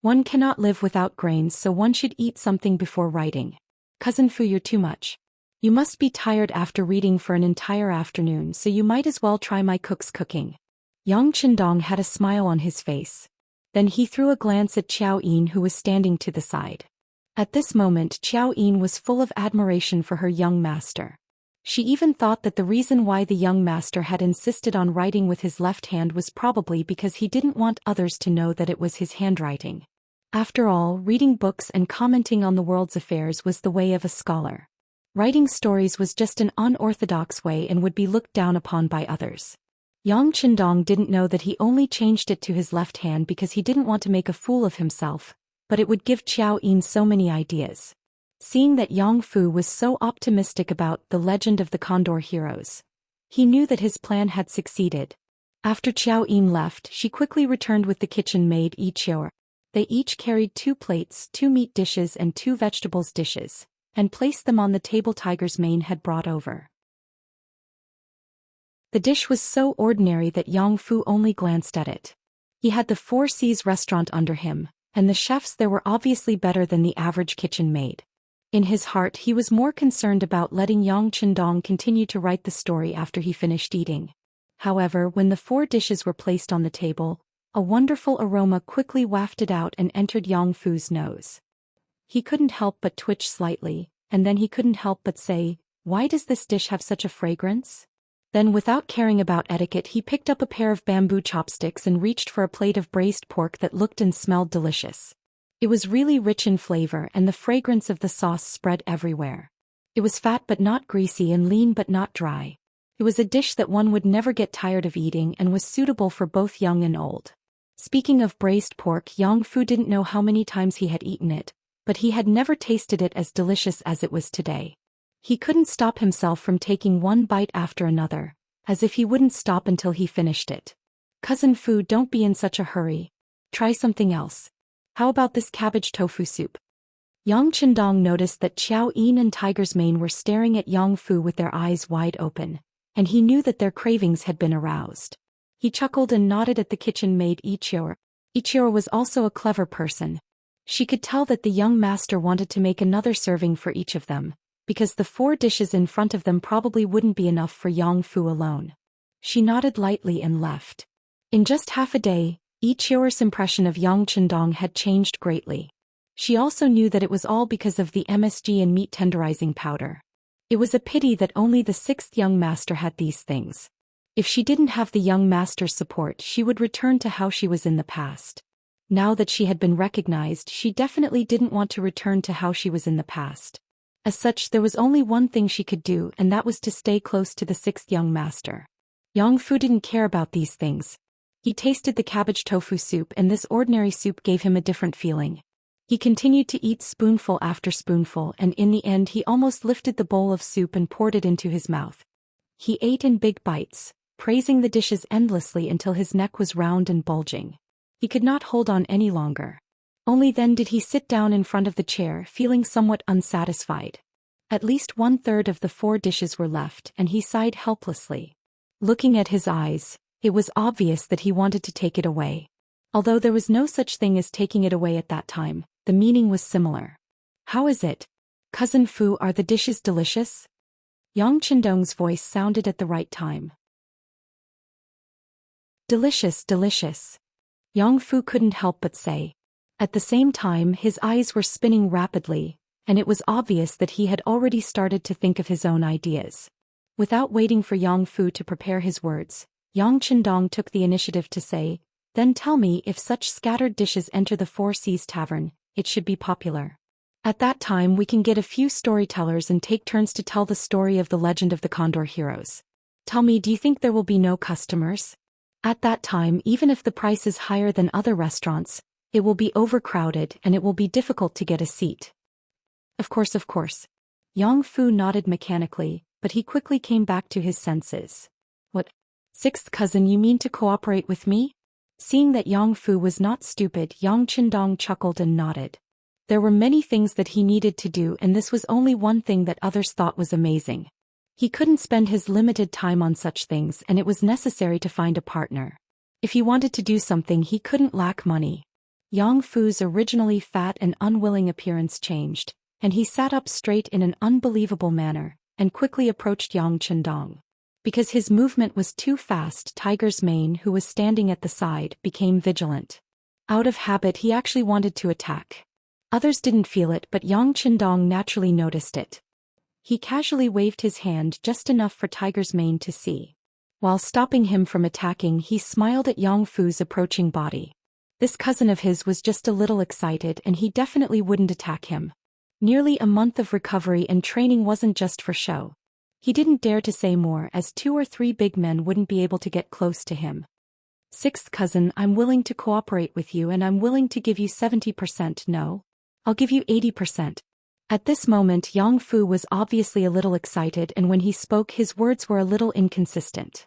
One cannot live without grains, so one should eat something before writing. "Cousin Fu, you're too much. You must be tired after reading for an entire afternoon, so you might as well try my cook's cooking." Yang Qindong had a smile on his face. Then he threw a glance at Xiao Yin, who was standing to the side. At this moment Xiao Yin was full of admiration for her young master. She even thought that the reason why the young master had insisted on writing with his left hand was probably because he didn't want others to know that it was his handwriting. After all, reading books and commenting on the world's affairs was the way of a scholar. Writing stories was just an unorthodox way and would be looked down upon by others. Yang Qindong didn't know that he only changed it to his left hand because he didn't want to make a fool of himself, but it would give Xiao Yin so many ideas. Seeing that Yang Fu was so optimistic about The Legend of the Condor Heroes, he knew that his plan had succeeded. After Xiao Yin left, she quickly returned with the kitchen maid Ichior. They each carried 2 plates, 2 meat dishes and 2 vegetables dishes, and placed them on the table Tiger's mane had brought over. The dish was so ordinary that Yang Fu only glanced at it. He had the Four Seas restaurant under him, and the chefs there were obviously better than the average kitchen maid. In his heart he was more concerned about letting Yang Qindong continue to write the story after he finished eating. However, when the 4 dishes were placed on the table, a wonderful aroma quickly wafted out and entered Yang Fu's nose. He couldn't help but twitch slightly, and then he couldn't help but say, "Why does this dish have such a fragrance?" Then without caring about etiquette he picked up a pair of bamboo chopsticks and reached for a plate of braised pork that looked and smelled delicious. It was really rich in flavor and the fragrance of the sauce spread everywhere. It was fat but not greasy and lean but not dry. It was a dish that one would never get tired of eating and was suitable for both young and old. Speaking of braised pork, Yang Fu didn't know how many times he had eaten it, but he had never tasted it as delicious as it was today. He couldn't stop himself from taking one bite after another, as if he wouldn't stop until he finished it. Cousin Fu, don't be in such a hurry. Try something else. How about this cabbage tofu soup? Yang Chendong noticed that Qiao Yin and Tiger's Mane were staring at Yang Fu with their eyes wide open, and he knew that their cravings had been aroused. He chuckled and nodded at the kitchen maid Ichior. Ichior was also a clever person. She could tell that the young master wanted to make another serving for each of them, because the 4 dishes in front of them probably wouldn't be enough for Yang Fu alone. She nodded lightly and left. In just half a day, Ichior's impression of Yang Chendong had changed greatly. She also knew that it was all because of the MSG and meat tenderizing powder. It was a pity that only the 6th young master had these things. If she didn't have the young master's support, she would return to how she was in the past. Now that she had been recognized, she definitely didn't want to return to how she was in the past. As such, there was only one thing she could do, and that was to stay close to the 6th young master. Yang Fu didn't care about these things. He tasted the cabbage tofu soup, and this ordinary soup gave him a different feeling. He continued to eat spoonful after spoonful, and in the end he almost lifted the bowl of soup and poured it into his mouth. He ate in big bites, praising the dishes endlessly until his neck was round and bulging. He could not hold on any longer. Only then did he sit down in front of the chair, feeling somewhat unsatisfied. At least 1/3 of the 4 dishes were left, and he sighed helplessly. Looking at his eyes, it was obvious that he wanted to take it away. Although there was no such thing as taking it away at that time, the meaning was similar. How is it? Cousin Fu, are the dishes delicious? Yang Chendong's voice sounded at the right time. Delicious, delicious. Yang Fu couldn't help but say. At the same time, his eyes were spinning rapidly, and it was obvious that he had already started to think of his own ideas. Without waiting for Yang Fu to prepare his words, Yang Chendong took the initiative to say, "Then tell me, if such scattered dishes enter the Four Seas Tavern, it should be popular. At that time we can get a few storytellers and take turns to tell the story of the legend of the Condor heroes. Tell me, do you think there will be no customers? At that time, even if the price is higher than other restaurants, it will be overcrowded and it will be difficult to get a seat." Of course, of course. Yang Fu nodded mechanically, but he quickly came back to his senses. What? 6th cousin, you mean to cooperate with me? Seeing that Yang Fu was not stupid, Yang Chendong chuckled and nodded. There were many things that he needed to do, and this was only one thing that others thought was amazing. He couldn't spend his limited time on such things, and it was necessary to find a partner. If he wanted to do something, he couldn't lack money. Yang Fu's originally fat and unwilling appearance changed, and he sat up straight in an unbelievable manner, and quickly approached Yang Chendong. Because his movement was too fast, Tiger's Mane, who was standing at the side, became vigilant. Out of habit, he actually wanted to attack. Others didn't feel it, but Yang Chendong naturally noticed it. He casually waved his hand just enough for Tiger's Mane to see. While stopping him from attacking, he smiled at Yang Fu's approaching body. This cousin of his was just a little excited, and he definitely wouldn't attack him. Nearly a month of recovery and training wasn't just for show. He didn't dare to say more, as 2 or 3 big men wouldn't be able to get close to him. 6th cousin, I'm willing to cooperate with you, and I'm willing to give you 70%. No? I'll give you 80%. At this moment, Yang Fu was obviously a little excited, and when he spoke, his words were a little inconsistent.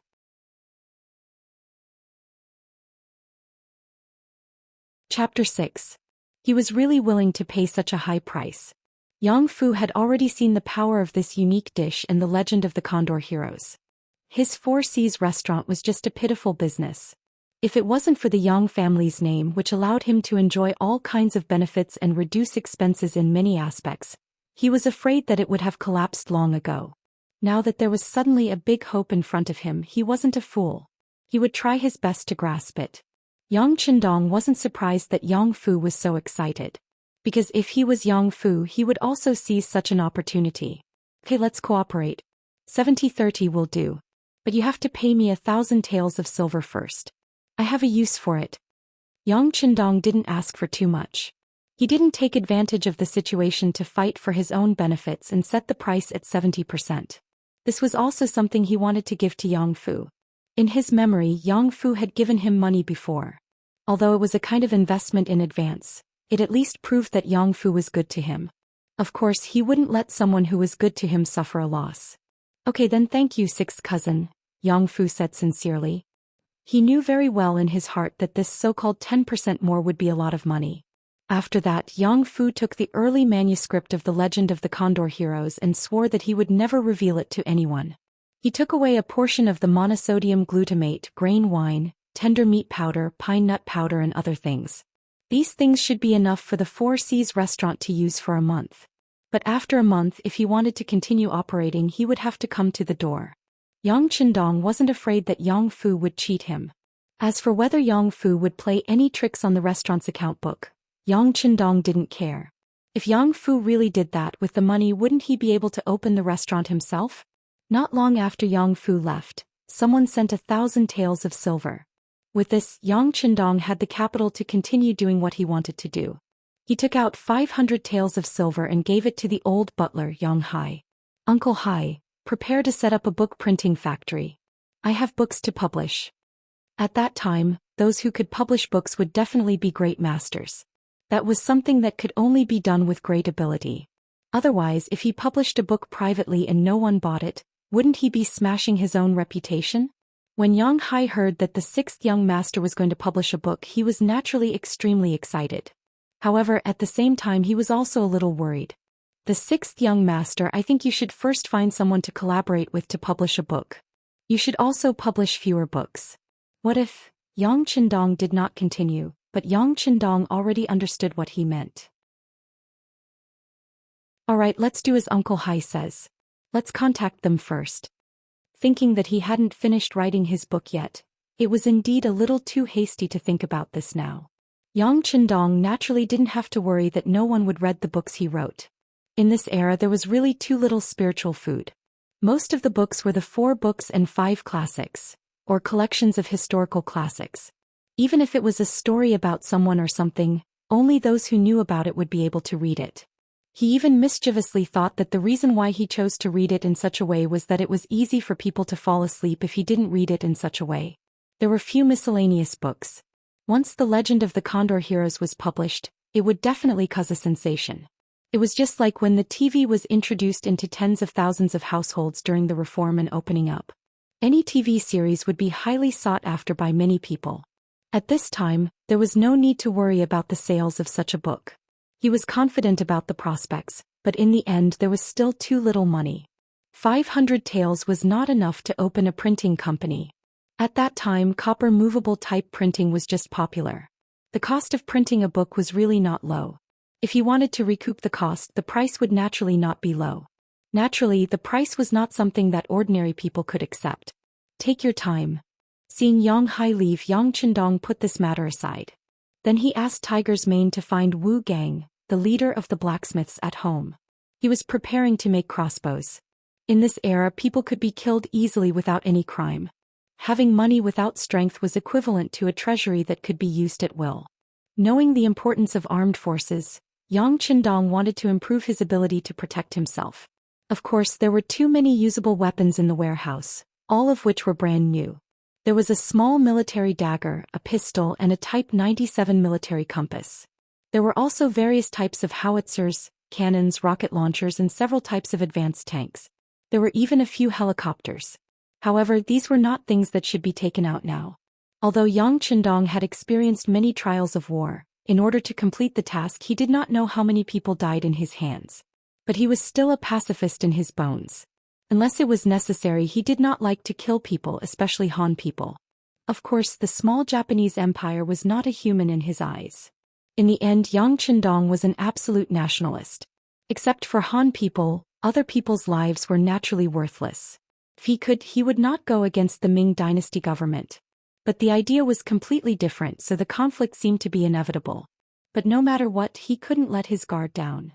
Chapter 6. He was really willing to pay such a high price. Yang Fu had already seen the power of this unique dish in the legend of the Condor heroes. His Four Seas restaurant was just a pitiful business. If it wasn't for the Yang family's name, which allowed him to enjoy all kinds of benefits and reduce expenses in many aspects, he was afraid that it would have collapsed long ago. Now that there was suddenly a big hope in front of him, he wasn't a fool. He would try his best to grasp it. Yang Chendong wasn't surprised that Yang Fu was so excited. Because if he was Yang Fu, he would also seize such an opportunity. Okay, let's cooperate. 70-30 will do. But you have to pay me 1,000 taels of silver first. I have a use for it. Yang Qindong didn't ask for too much. He didn't take advantage of the situation to fight for his own benefits and set the price at 70%. This was also something he wanted to give to Yang Fu. In his memory, Yang Fu had given him money before. Although it was a kind of investment in advance, it at least proved that Yang Fu was good to him. Of course, he wouldn't let someone who was good to him suffer a loss. Okay then, thank you, sixth cousin, Yang Fu said sincerely. He knew very well in his heart that this so-called 10% more would be a lot of money. After that, Yang Fu took the early manuscript of the Legend of the Condor Heroes and swore that he would never reveal it to anyone. He took away a portion of the monosodium glutamate, grain wine, tender meat powder, pine nut powder and other things. These things should be enough for the Four Seas restaurant to use for a month. But after a month, if he wanted to continue operating, he would have to come to the door. Yang Qindong wasn't afraid that Yang Fu would cheat him. As for whether Yang Fu would play any tricks on the restaurant's account book, Yang Qindong didn't care. If Yang Fu really did that with the money, wouldn't he be able to open the restaurant himself? Not long after Yang Fu left, someone sent 1,000 taels of silver. With this, Yang Qindong had the capital to continue doing what he wanted to do. He took out 500 taels of silver and gave it to the old butler, Yang Hai. Uncle Hai, prepare to set up a book printing factory. I have books to publish. At that time, those who could publish books would definitely be great masters. That was something that could only be done with great ability. Otherwise, if he published a book privately and no one bought it, wouldn't he be smashing his own reputation? When Yang Hai heard that the sixth young master was going to publish a book, he was naturally extremely excited. However, at the same time he was also a little worried. The sixth young master, I think you should first find someone to collaborate with to publish a book. You should also publish fewer books. What if? Yang Qindong did not continue, but Yang Qindong already understood what he meant. Alright, let's do as Uncle Hai says. Let's contact them first. Thinking that he hadn't finished writing his book yet, it was indeed a little too hasty to think about this now. Yang Qindong naturally didn't have to worry that no one would read the books he wrote. In this era there was really too little spiritual food. Most of the books were the 4 books and 5 classics, or collections of historical classics. Even if it was a story about someone or something, only those who knew about it would be able to read it. He even mischievously thought that the reason why he chose to read it in such a way was that it was easy for people to fall asleep if he didn't read it in such a way. There were few miscellaneous books. Once the Legend of the Condor Heroes was published, it would definitely cause a sensation. It was just like when the TV was introduced into tens of thousands of households during the reform and opening up. Any TV series would be highly sought after by many people. At this time, there was no need to worry about the sales of such a book. He was confident about the prospects, but in the end there was still too little money. 500 taels was not enough to open a printing company. At that time, copper movable type printing was just popular. The cost of printing a book was really not low. If he wanted to recoup the cost, the price would naturally not be low. Naturally, the price was not something that ordinary people could accept. Take your time. Seeing Yang Hai leave, Yang Qindong put this matter aside. Then he asked Tiger's Mane to find Wu Gang, the leader of the blacksmiths, at home. He was preparing to make crossbows. In this era, people could be killed easily without any crime. Having money without strength was equivalent to a treasury that could be used at will. Knowing the importance of armed forces, Yang Qindong wanted to improve his ability to protect himself. Of course, there were too many usable weapons in the warehouse, all of which were brand new. There was a small military dagger, a pistol, and a Type 97 military compass. There were also various types of howitzers, cannons, rocket launchers, and several types of advanced tanks. There were even a few helicopters. However, these were not things that should be taken out now. Although Yang Qindong had experienced many trials of war, in order to complete the task he did not know how many people died in his hands. But he was still a pacifist in his bones. Unless it was necessary, he did not like to kill people, especially Han people. Of course, the small Japanese empire was not a human in his eyes. In the end, Yang Qindong was an absolute nationalist. Except for Han people, other people's lives were naturally worthless. If he could, he would not go against the Ming dynasty government. But the idea was completely different, so the conflict seemed to be inevitable. But no matter what, he couldn't let his guard down.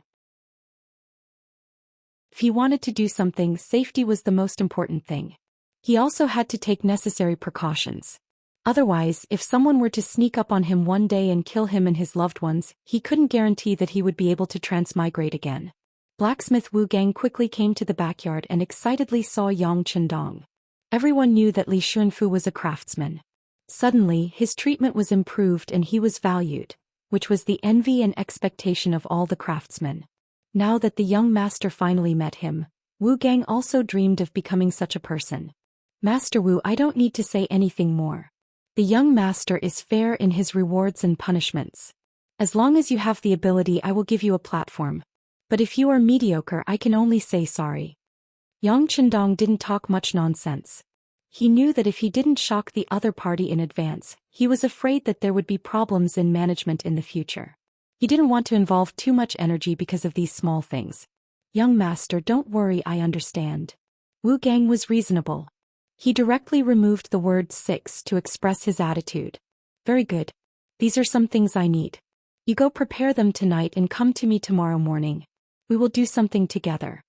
If he wanted to do something, safety was the most important thing. He also had to take necessary precautions. Otherwise, if someone were to sneak up on him one day and kill him and his loved ones, he couldn't guarantee that he would be able to transmigrate again. Blacksmith Wu Gang quickly came to the backyard and excitedly saw Yang Qindong. Everyone knew that Li Xuanfu was a craftsman. Suddenly, his treatment was improved and he was valued, which was the envy and expectation of all the craftsmen. Now that the young master finally met him, Wu Gang also dreamed of becoming such a person. Master Wu, I don't need to say anything more. The young master is fair in his rewards and punishments. As long as you have the ability, I will give you a platform. But if you are mediocre, I can only say sorry. Yang Qindong didn't talk much nonsense. He knew that if he didn't shock the other party in advance, he was afraid that there would be problems in management in the future. He didn't want to involve too much energy because of these small things. Young master, don't worry, I understand. Wu Gang was reasonable. He directly removed the word 6 to express his attitude. Very good. These are some things I need. You go prepare them tonight and come to me tomorrow morning. We will do something together.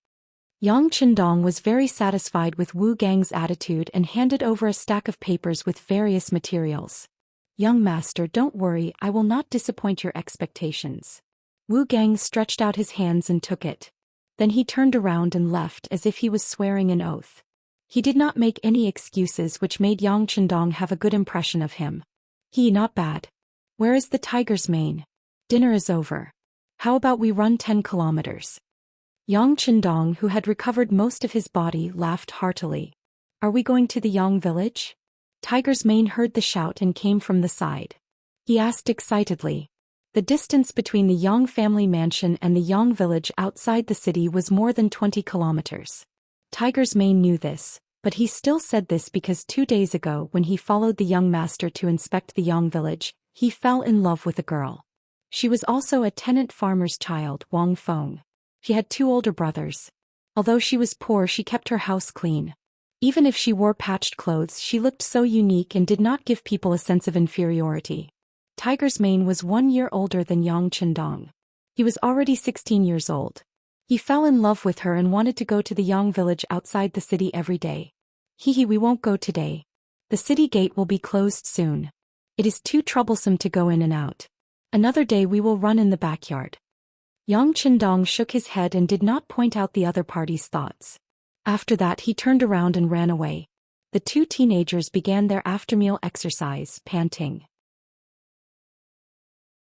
Yang Qindong was very satisfied with Wu Gang's attitude and handed over a stack of papers with various materials. Young master, don't worry, I will not disappoint your expectations. Wu Gang stretched out his hands and took it. Then he turned around and left as if he was swearing an oath. He did not make any excuses, which made Yang Qindong have a good impression of him. Not bad. Where is the tiger's mane? Dinner is over. How about we run 10 kilometers? Yang Qindong, who had recovered most of his body, laughed heartily. Are we going to the Yang village? Tiger's mane heard the shout and came from the side. He asked excitedly. The distance between the Yang family mansion and the Yang village outside the city was more than 20 kilometers. Tiger's mane knew this, but he still said this because 2 days ago when he followed the young master to inspect the Yang village, he fell in love with a girl. She was also a tenant farmer's child, Wang Feng. She had 2 older brothers. Although she was poor, she kept her house clean. Even if she wore patched clothes, she looked so unique and did not give people a sense of inferiority. Tiger's mane was 1 year older than Yang Qindong. He was already 16 years old. He fell in love with her and wanted to go to the Yang village outside the city every day. We won't go today. The city gate will be closed soon. It is too troublesome to go in and out. Another day we will run in the backyard. Yang Qindong shook his head and did not point out the other party's thoughts. After that he turned around and ran away. The 2 teenagers began their after-meal exercise, panting.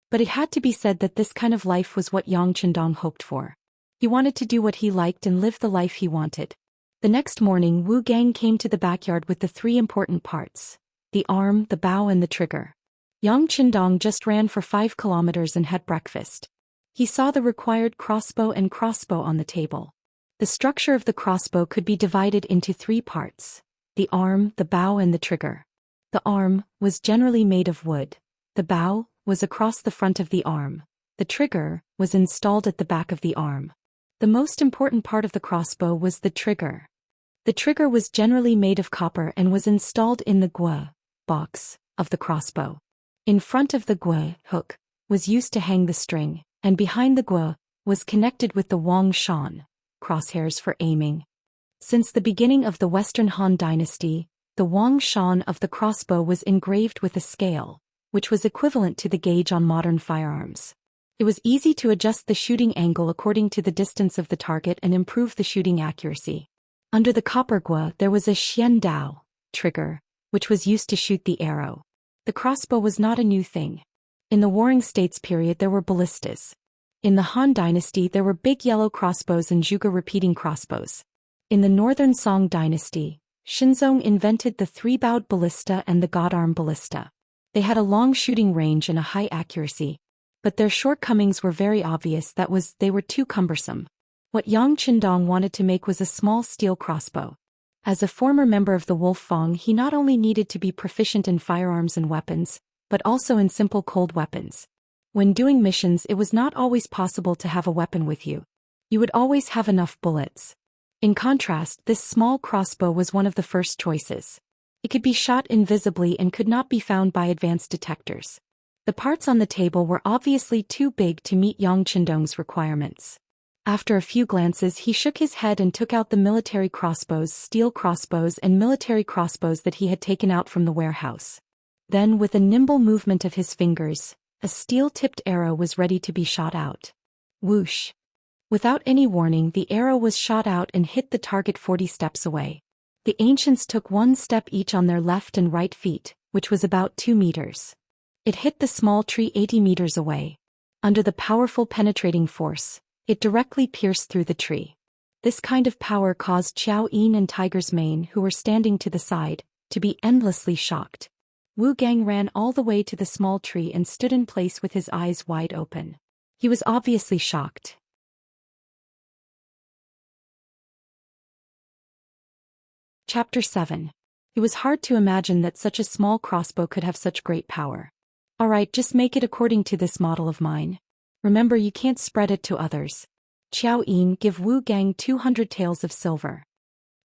But it had to be said that this kind of life was what Yang Qindong hoped for. He wanted to do what he liked and live the life he wanted. The next morning Wu Gang came to the backyard with the 3 important parts: the arm, the bow and the trigger. Yang Qindong just ran for 5 kilometers and had breakfast. He saw the required crossbow and crossbow on the table. The structure of the crossbow could be divided into 3 parts: the arm, the bow and the trigger. The arm was generally made of wood. The bow was across the front of the arm. The trigger was installed at the back of the arm. The most important part of the crossbow was the trigger. The trigger was generally made of copper and was installed in the guo box of the crossbow. In front of the guo hook was used to hang the string, and behind the guo was connected with the Wang Shan crosshairs for aiming. Since the beginning of the Western Han dynasty, the Wang Shan of the crossbow was engraved with a scale, which was equivalent to the gauge on modern firearms. It was easy to adjust the shooting angle according to the distance of the target and improve the shooting accuracy. Under the copper guo there was a Xian Dao trigger, which was used to shoot the arrow. The crossbow was not a new thing. In the Warring States period there were ballistas. In the Han dynasty there were big yellow crossbows and Zhuge repeating crossbows. In the Northern Song dynasty, Xinzong invented the 3-bowed ballista and the godarm ballista. They had a long shooting range and a high accuracy. But their shortcomings were very obvious, they were too cumbersome. What Yang Qindong wanted to make was a small steel crossbow. As a former member of the Wolf Fang, he not only needed to be proficient in firearms and weapons, but also in simple cold weapons. When doing missions, it was not always possible to have a weapon with you. You would always have enough bullets. In contrast, this small crossbow was one of the first choices. It could be shot invisibly and could not be found by advanced detectors. The parts on the table were obviously too big to meet Yang Qindong's requirements. After a few glances he shook his head and took out the military crossbows, steel crossbows and military crossbows that he had taken out from the warehouse. Then with a nimble movement of his fingers, a steel-tipped arrow was ready to be shot out. Whoosh! Without any warning the arrow was shot out and hit the target 40 steps away. The ancients took one step each on their left and right feet, which was about 2 meters. It hit the small tree 80 meters away. Under the powerful penetrating force, it directly pierced through the tree. This kind of power caused Xiao Yin and Tiger's Mane, who were standing to the side, to be endlessly shocked. Wu Gang ran all the way to the small tree and stood in place with his eyes wide open. He was obviously shocked. Chapter 7. It was hard to imagine that such a small crossbow could have such great power. Alright, just make it according to this model of mine. Remember, you can't spread it to others. Xiao Yin, give Wu Gang 200 taels of silver.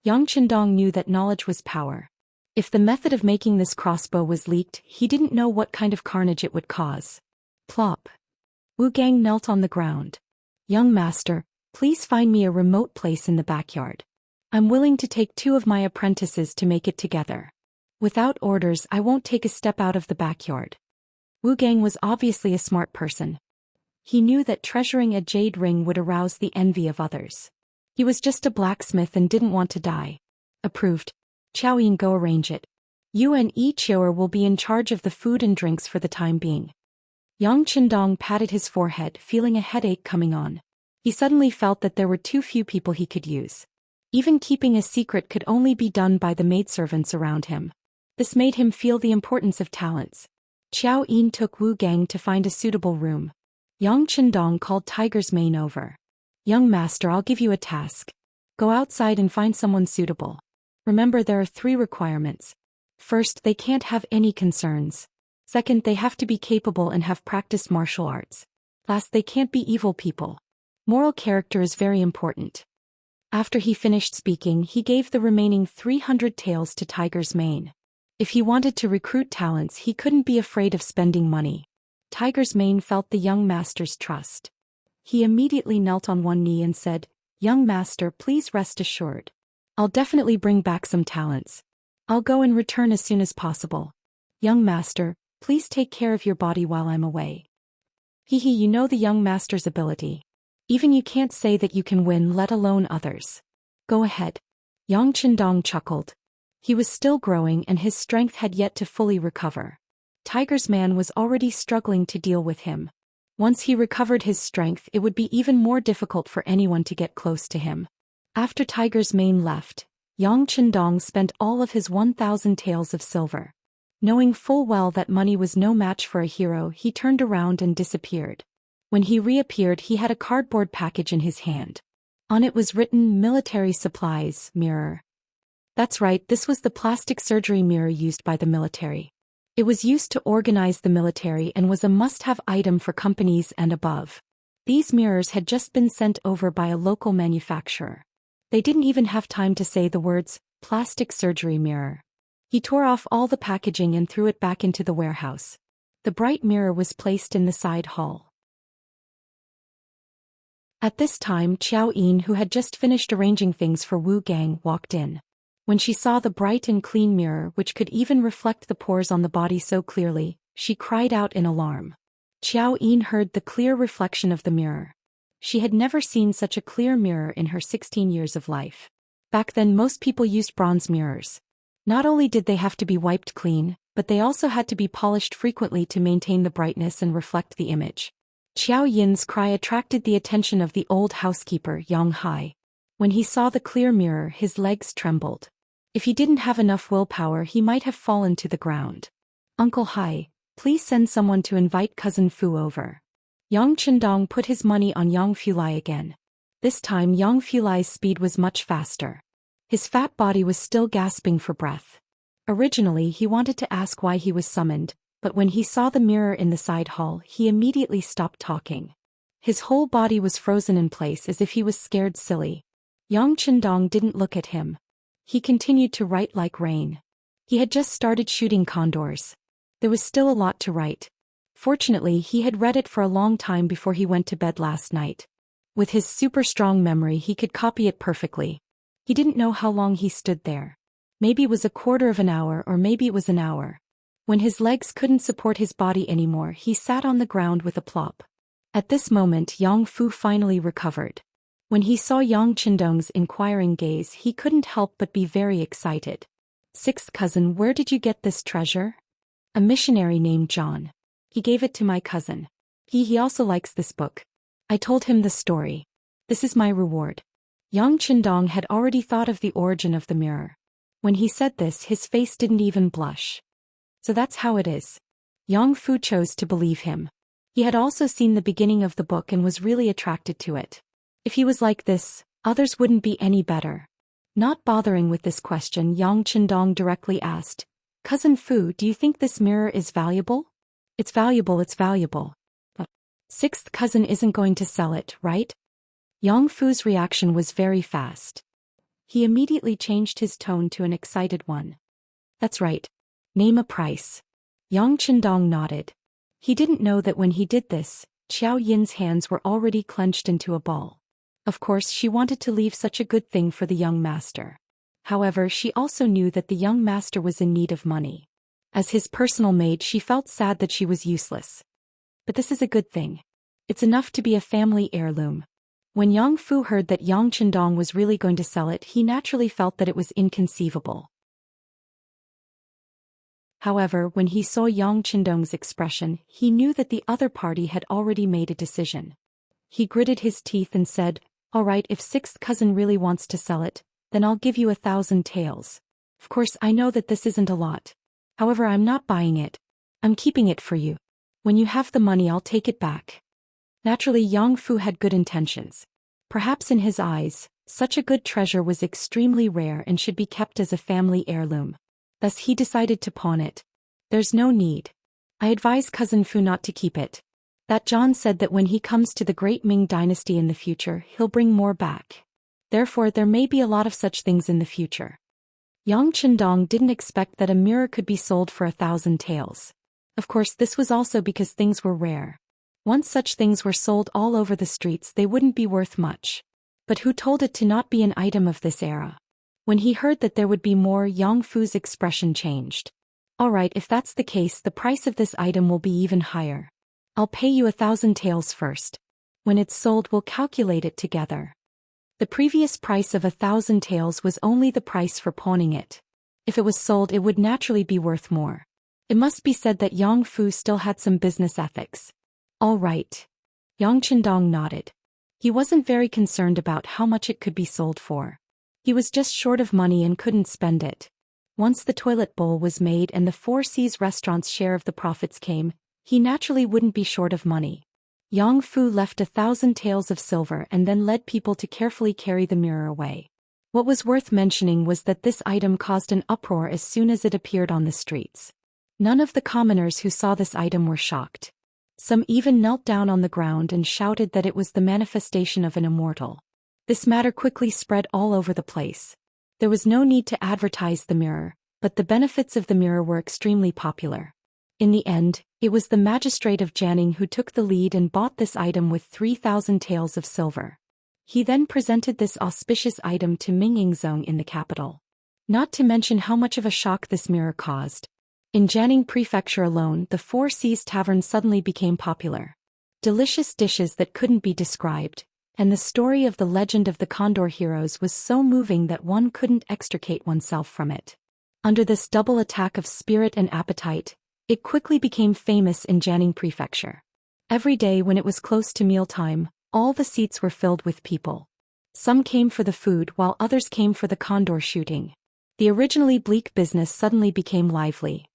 Yang Qindong knew that knowledge was power. If the method of making this crossbow was leaked, he didn't know what kind of carnage it would cause. Plop. Wu Gang knelt on the ground. Young master, please find me a remote place in the backyard. I'm willing to take 2 of my apprentices to make it together. Without orders, I won't take a step out of the backyard. Wu Gang was obviously a smart person. He knew that treasuring a jade ring would arouse the envy of others. He was just a blacksmith and didn't want to die. Approved. Xiao Yin, go arrange it. You and Yi Qiuer will be in charge of the food and drinks for the time being. Yang Qindong patted his forehead, feeling a headache coming on. He suddenly felt that there were too few people he could use. Even keeping a secret could only be done by the maidservants around him. This made him feel the importance of talents. Xiao Yin took Wu Gang to find a suitable room. Yang Qindong called Tiger's Mane over. Young master, I'll give you a task. Go outside and find someone suitable. Remember, there are 3 requirements. First, they can't have any concerns. Second, they have to be capable and have practiced martial arts. Last, they can't be evil people. Moral character is very important. After he finished speaking, he gave the remaining 300 taels to Tiger's Mane. If he wanted to recruit talents, he couldn't be afraid of spending money. Tiger's Mane felt the young master's trust. He immediately knelt on one knee and said, Young master, please rest assured. I'll definitely bring back some talents. I'll go and return as soon as possible. Young master, please take care of your body while I'm away. Hehe, you know the young master's ability. Even you can't say that you can win, let alone others. Go ahead. Yang Qindong chuckled. He was still growing and his strength had yet to fully recover. Tiger's Man was already struggling to deal with him. Once he recovered his strength, it would be even more difficult for anyone to get close to him. After Tiger's Mane left, Yang Qindong spent all of his 1,000 taels of silver. Knowing full well that money was no match for a hero, he turned around and disappeared. When he reappeared, he had a cardboard package in his hand. On it was written, Military Supplies, Mirror. That's right, this was the plastic surgery mirror used by the military. It was used to organize the military and was a must-have item for companies and above. These mirrors had just been sent over by a local manufacturer. They didn't even have time to say the words, plastic surgery mirror. He tore off all the packaging and threw it back into the warehouse. The bright mirror was placed in the side hall. At this time, Xiao Yin, who had just finished arranging things for Wu Gang, walked in. When she saw the bright and clean mirror, which could even reflect the pores on the body so clearly, she cried out in alarm. Xiao Yin heard the clear reflection of the mirror. She had never seen such a clear mirror in her 16 years of life. Back then, most people used bronze mirrors. Not only did they have to be wiped clean, but they also had to be polished frequently to maintain the brightness and reflect the image. Xiao Yin's cry attracted the attention of the old housekeeper, Yang Hai. When he saw the clear mirror, his legs trembled. If he didn't have enough willpower, he might have fallen to the ground. Uncle Hai, please send someone to invite Cousin Fu over. Yang Qindong put his money on Yang Fulai again. This time Yang Fulai's speed was much faster. His fat body was still gasping for breath. Originally he wanted to ask why he was summoned, but when he saw the mirror in the side hall, he immediately stopped talking. His whole body was frozen in place as if he was scared silly. Yang Qindong didn't look at him. He continued to write like rain. He had just started shooting condors. There was still a lot to write. Fortunately, he had read it for a long time before he went to bed last night. With his super strong memory, he could copy it perfectly. He didn't know how long he stood there. Maybe it was a quarter of an hour, or maybe it was an hour. When his legs couldn't support his body anymore, he sat on the ground with a plop. At this moment, Yang Fu finally recovered. When he saw Yang Qindong's inquiring gaze, he couldn't help but be very excited. Sixth cousin, where did you get this treasure? A missionary named John. He gave it to my cousin. He also likes this book. I told him the story. This is my reward. Yang Qindong had already thought of the origin of the mirror. When he said this, his face didn't even blush. So that's how it is. Yang Fu chose to believe him. He had also seen the beginning of the book and was really attracted to it. If he was like this, others wouldn't be any better. Not bothering with this question, Yang Qindong directly asked, Cousin Fu, do you think this mirror is valuable? It's valuable, it's valuable. But sixth cousin isn't going to sell it, right? Yang Fu's reaction was very fast. He immediately changed his tone to an excited one. That's right. Name a price. Yang Qindong nodded. He didn't know that when he did this, Xiao Yin's hands were already clenched into a ball. Of course, she wanted to leave such a good thing for the young master. However, she also knew that the young master was in need of money. As his personal maid, she felt sad that she was useless. But this is a good thing. It's enough to be a family heirloom. When Yang Fu heard that Yang Qindong was really going to sell it, he naturally felt that it was inconceivable. However, when he saw Yang Qindong's expression, he knew that the other party had already made a decision. He gritted his teeth and said, All right, if sixth cousin really wants to sell it, then I'll give you 1,000 taels. Of course, I know that this isn't a lot. However, I'm not buying it. I'm keeping it for you. When you have the money, I'll take it back. Naturally, Yang Fu had good intentions. Perhaps in his eyes, such a good treasure was extremely rare and should be kept as a family heirloom. Thus he decided to pawn it. There's no need. I advise Cousin Fu not to keep it. That John said that when he comes to the great Ming dynasty in the future, he'll bring more back. Therefore, there may be a lot of such things in the future. Yang Qindong didn't expect that a mirror could be sold for 1,000 taels. Of course, this was also because things were rare. Once such things were sold all over the streets, they wouldn't be worth much. But who told it to not be an item of this era? When he heard that there would be more, Yang Fu's expression changed. All right, if that's the case, the price of this item will be even higher. I'll pay you 1,000 taels first. When it's sold, we'll calculate it together. The previous price of 1,000 taels was only the price for pawning it. If it was sold, it would naturally be worth more. It must be said that Yang Fu still had some business ethics. All right. Yang Qindong nodded. He wasn't very concerned about how much it could be sold for. He was just short of money and couldn't spend it. Once the toilet bowl was made and the Four Seas restaurant's share of the profits came, he naturally wouldn't be short of money. Yang Fu left 1,000 taels of silver and then led people to carefully carry the mirror away. What was worth mentioning was that this item caused an uproar as soon as it appeared on the streets. None of the commoners who saw this item were shocked. Some even knelt down on the ground and shouted that it was the manifestation of an immortal. This matter quickly spread all over the place. There was no need to advertise the mirror, but the benefits of the mirror were extremely popular. In the end, it was the magistrate of Jianing who took the lead and bought this item with 3,000 taels of silver. He then presented this auspicious item to Mingyingzong in the capital. Not to mention how much of a shock this mirror caused. In Jianing Prefecture alone, the Four Seas Tavern suddenly became popular. Delicious dishes that couldn't be described, and the story of the legend of the Condor heroes was so moving that one couldn't extricate oneself from it. Under this double attack of spirit and appetite, it quickly became famous in Jianing Prefecture. Every day when it was close to mealtime, all the seats were filled with people. Some came for the food while others came for the condor shooting. The originally bleak business suddenly became lively.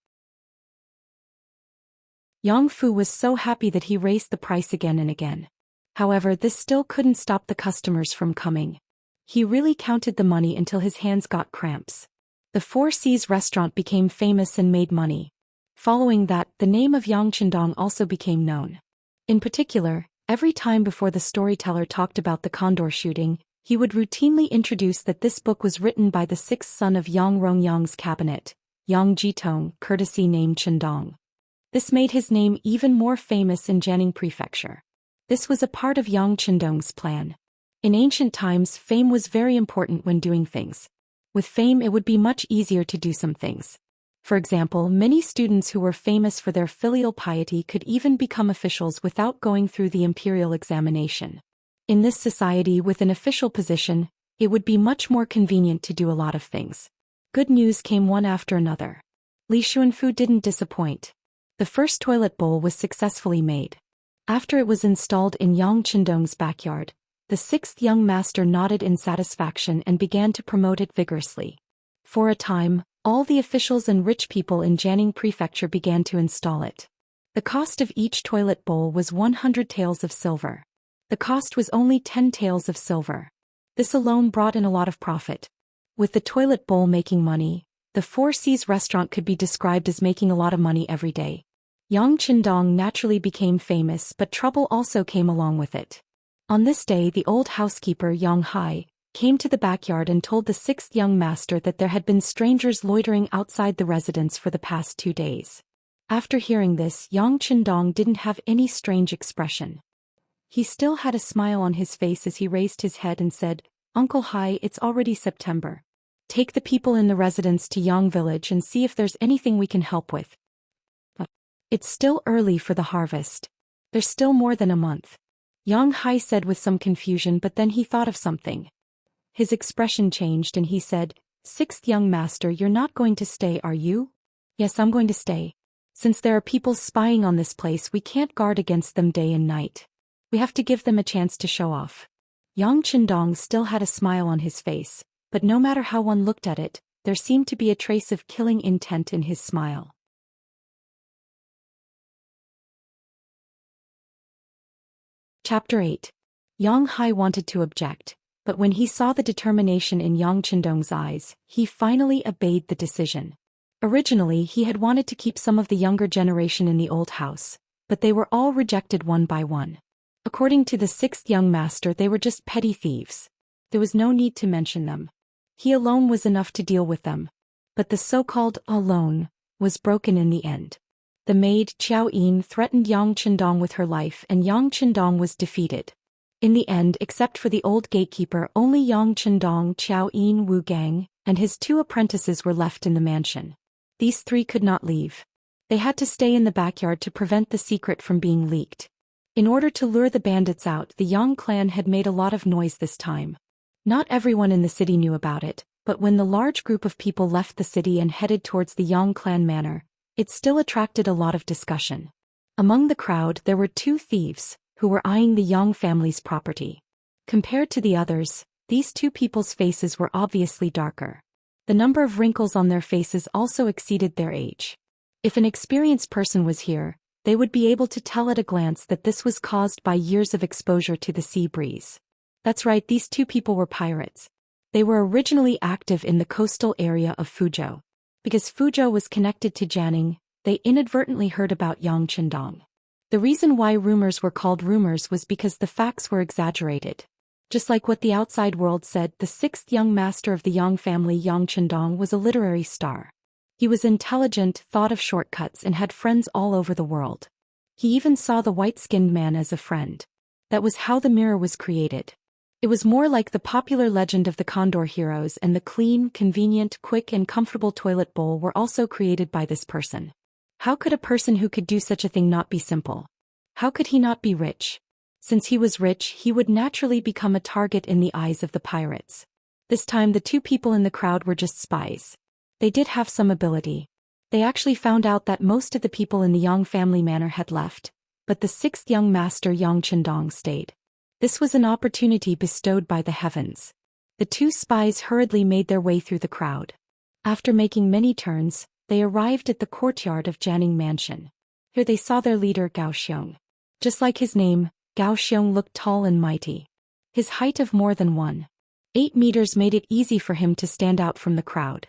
Yang Fu was so happy that he raised the price again and again. However, this still couldn't stop the customers from coming. He really counted the money until his hands got cramps. The Four Seas restaurant became famous and made money. Following that, the name of Yang Qindong also became known. In particular, every time before the storyteller talked about the condor shooting, he would routinely introduce that this book was written by the sixth son of Yang Rongyang's cabinet, Yang Jitong, courtesy named Qindong. This made his name even more famous in Jianing Prefecture. This was a part of Yang Qindong's plan. In ancient times, fame was very important when doing things. With fame, it would be much easier to do some things. For example, many students who were famous for their filial piety could even become officials without going through the imperial examination. In this society with an official position, it would be much more convenient to do a lot of things. Good news came one after another. Li Xuanfu didn't disappoint. The first toilet bowl was successfully made. After it was installed in Yang Qindong's backyard, the sixth young master nodded in satisfaction and began to promote it vigorously. For a time, all the officials and rich people in Jiangning Prefecture began to install it. The cost of each toilet bowl was 100 taels of silver. The cost was only 10 taels of silver. This alone brought in a lot of profit. With the toilet bowl making money, the Four Seas restaurant could be described as making a lot of money every day. Yang Qindong naturally became famous, but trouble also came along with it. On this day, the old housekeeper Yang Hai came to the backyard and told the sixth young master that there had been strangers loitering outside the residence for the past 2 days. After hearing this, Yang Qindong didn't have any strange expression. He still had a smile on his face as he raised his head and said, "Uncle Hai, it's already September. Take the people in the residence to Yang village and see if there's anything we can help with. It's still early for the harvest. There's still more than a month." Yang Hai said with some confusion, but then he thought of something. His expression changed and he said, "Sixth young master, you're not going to stay, are you?" "Yes, I'm going to stay. Since there are people spying on this place, we can't guard against them day and night. We have to give them a chance to show off." Yang Qindong still had a smile on his face, but no matter how one looked at it, there seemed to be a trace of killing intent in his smile. Chapter 8. Yang Hai wanted to object, but when he saw the determination in Yang Qindong's eyes, he finally obeyed the decision. Originally, he had wanted to keep some of the younger generation in the old house, but they were all rejected one by one. According to the sixth young master, they were just petty thieves. There was no need to mention them. He alone was enough to deal with them. But the so-called alone was broken in the end. The maid, Qiao Yin, threatened Yang Qindong with her life and Yang Qindong was defeated. In the end, except for the old gatekeeper, only Yang Qindong, Qiao Yin, Wu Gang, and his 2 apprentices were left in the mansion. These 3 could not leave. They had to stay in the backyard to prevent the secret from being leaked. In order to lure the bandits out, the Yang clan had made a lot of noise this time. Not everyone in the city knew about it, but when the large group of people left the city and headed towards the Yang clan manor, it still attracted a lot of discussion. Among the crowd, there were 2 thieves, who were eyeing the Yang family's property. Compared to the others, these 2 people's faces were obviously darker. The number of wrinkles on their faces also exceeded their age. If an experienced person was here, they would be able to tell at a glance that this was caused by years of exposure to the sea breeze. That's right, these 2 people were pirates. They were originally active in the coastal area of Fuzhou. Because Fuzhou was connected to Jiangning, they inadvertently heard about Yang Qindong. The reason why rumors were called rumors was because the facts were exaggerated. Just like what the outside world said, the 6th young master of the Yang family, Yang Qindong, was a literary star. He was intelligent, thought of shortcuts, and had friends all over the world. He even saw the white-skinned man as a friend. That was how the mirror was created. It was more like the popular legend of the Condor heroes, and the clean, convenient, quick and comfortable toilet bowl were also created by this person. How could a person who could do such a thing not be simple? How could he not be rich? Since he was rich, he would naturally become a target in the eyes of the pirates. This time the 2 people in the crowd were just spies. They did have some ability. They actually found out that most of the people in the Yang family manor had left, but the 6th young master Yang Qindong stayed. This was an opportunity bestowed by the heavens. The 2 spies hurriedly made their way through the crowd. After making many turns, they arrived at the courtyard of Jiangning Mansion. Here they saw their leader Gao Xiong. Just like his name, Gao Xiong looked tall and mighty. His height of more than 1.8 meters made it easy for him to stand out from the crowd.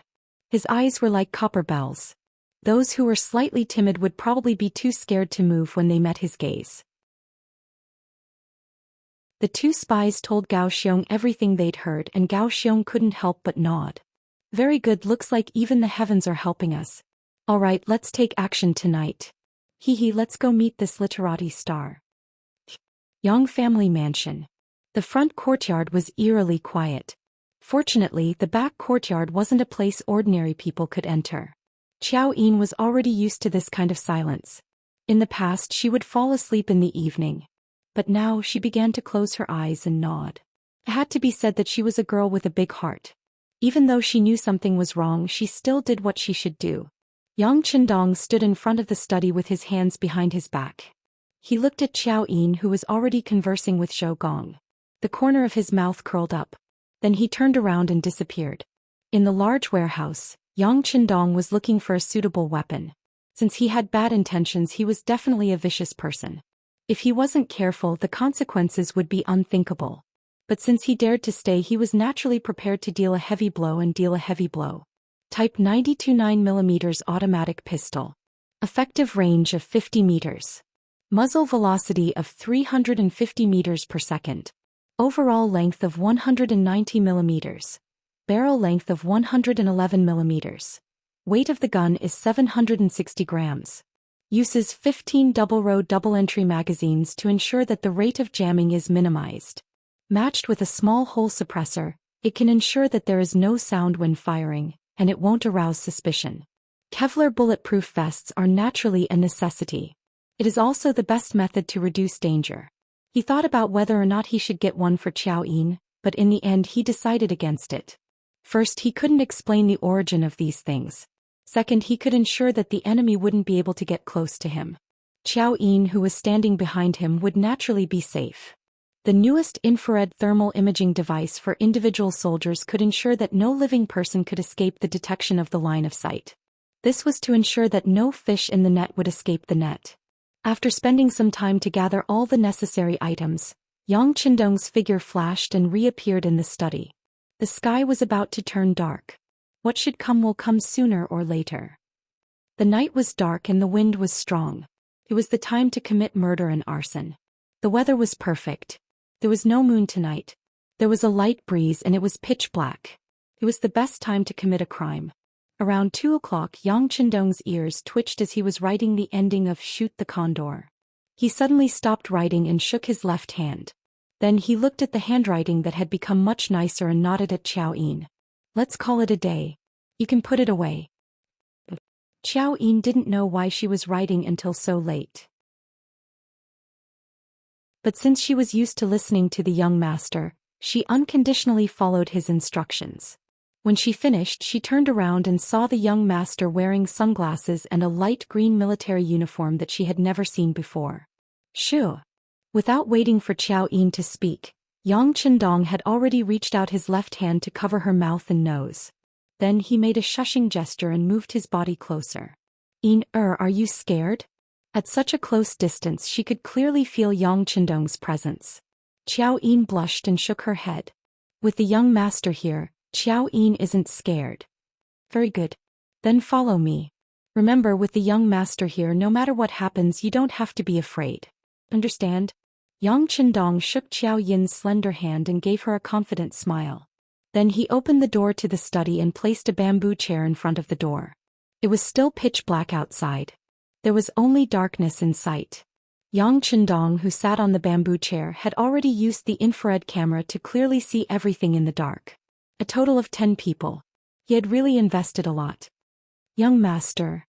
His eyes were like copper bells. Those who were slightly timid would probably be too scared to move when they met his gaze. The 2 spies told Gao Xiong everything they'd heard, and Gao Xiong couldn't help but nod. "Very good, looks like even the heavens are helping us. Alright, let's take action tonight. Let's go meet this literati star." Yang family mansion. The front courtyard was eerily quiet. Fortunately, the back courtyard wasn't a place ordinary people could enter. Xiao Yin was already used to this kind of silence. In the past she would fall asleep in the evening. But now she began to close her eyes and nod. It had to be said that she was a girl with a big heart. Even though she knew something was wrong, she still did what she should do. Yang Qindong stood in front of the study with his hands behind his back. He looked at Xiao Yin, who was already conversing with Zhou Gong. The corner of his mouth curled up. Then he turned around and disappeared. In the large warehouse, Yang Qindong was looking for a suitable weapon. Since he had bad intentions, he was definitely a vicious person. If he wasn't careful, the consequences would be unthinkable. But since he dared to stay, he was naturally prepared to deal a heavy blow and deal a heavy blow. Type 92 9mm automatic pistol. Effective range of 50 meters. Muzzle velocity of 350 meters per second. Overall length of 190 millimeters. Barrel length of 111 millimeters. Weight of the gun is 760 grams. Uses 15 double-row double-entry magazines to ensure that the rate of jamming is minimized. Matched with a small hole suppressor, it can ensure that there is no sound when firing, and it won't arouse suspicion. Kevlar bulletproof vests are naturally a necessity. It is also the best method to reduce danger. He thought about whether or not he should get one for Xiao Yin, but in the end he decided against it. First, he couldn't explain the origin of these things. Second, he could ensure that the enemy wouldn't be able to get close to him. Xiao Yin, who was standing behind him, would naturally be safe. The newest infrared thermal imaging device for individual soldiers could ensure that no living person could escape the detection of the line of sight. This was to ensure that no fish in the net would escape the net. After spending some time to gather all the necessary items, Yang Qindong's figure flashed and reappeared in the study. The sky was about to turn dark. What should come will come sooner or later. The night was dark and the wind was strong. It was the time to commit murder and arson. The weather was perfect. There was no moon tonight. There was a light breeze and it was pitch black. It was the best time to commit a crime. Around 2 o'clock, Yang Qindong's ears twitched as he was writing the ending of Shoot the Condor. He suddenly stopped writing and shook his left hand. Then he looked at the handwriting that had become much nicer and nodded at Xiao Yin. Let's call it a day. You can put it away. Xiao Yin didn't know why she was writing until so late. But since she was used to listening to the young master, she unconditionally followed his instructions. When she finished, she turned around and saw the young master wearing sunglasses and a light green military uniform that she had never seen before. Shoo! Without waiting for Xiao Yin to speak, Yang Qindong had already reached out his left hand to cover her mouth and nose. Then he made a shushing gesture and moved his body closer. Yin, are you scared? At such a close distance she could clearly feel Yang Qindong's presence. Xiao Yin blushed and shook her head. With the young master here, Xiao Yin isn't scared. Very good. Then follow me. Remember, with the young master here, no matter what happens, you don't have to be afraid. Understand? Yang Qindong shook Xiao Yin's slender hand and gave her a confident smile. Then he opened the door to the study and placed a bamboo chair in front of the door. It was still pitch black outside. There was only darkness in sight. Yang Qindong, who sat on the bamboo chair, had already used the infrared camera to clearly see everything in the dark. A total of 10 people. He had really invested a lot. Young master.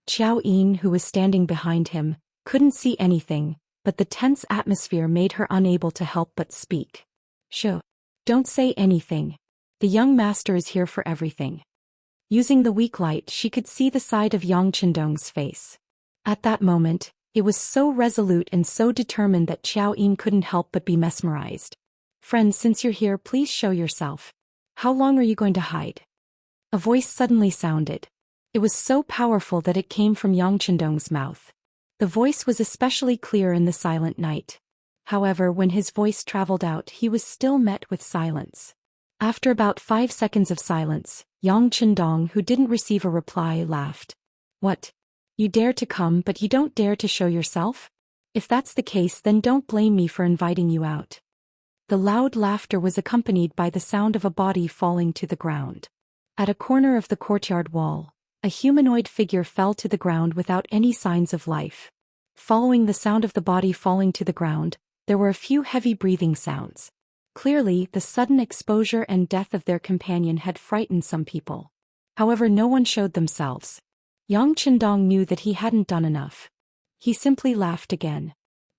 Xiao Yin, who was standing behind him, couldn't see anything, but the tense atmosphere made her unable to help but speak. Shoo. Don't say anything. The young master is here for everything. Using the weak light, she could see the side of Yang Qindong's face. At that moment, it was so resolute and so determined that Xiao Yin couldn't help but be mesmerized. Friend, since you're here, please show yourself. How long are you going to hide? A voice suddenly sounded. It was so powerful that it came from Yang Qindong's mouth. The voice was especially clear in the silent night. However, when his voice traveled out, he was still met with silence. After about 5 seconds of silence, Yang Qindong, who didn't receive a reply, laughed. What? You dare to come, but you don't dare to show yourself? If that's the case, then don't blame me for inviting you out. The loud laughter was accompanied by the sound of a body falling to the ground. At a corner of the courtyard wall, a humanoid figure fell to the ground without any signs of life. Following the sound of the body falling to the ground, There were a few heavy breathing sounds. Clearly, the sudden exposure and death of their companion had frightened some people. However, no one showed themselves. Yang Qindong knew that he hadn't done enough. He simply laughed again.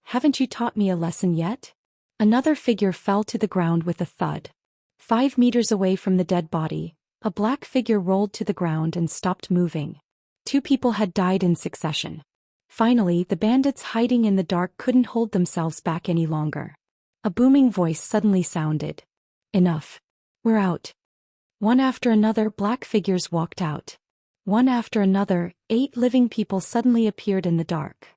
"Haven't you taught me a lesson yet?" Another figure fell to the ground with a thud. 5 meters away from the dead body, a black figure rolled to the ground and stopped moving. 2 people had died in succession. Finally, the bandits hiding in the dark couldn't hold themselves back any longer. A booming voice suddenly sounded. "Enough. We're out." One after another, black figures walked out. One after another, 8 living people suddenly appeared in the dark.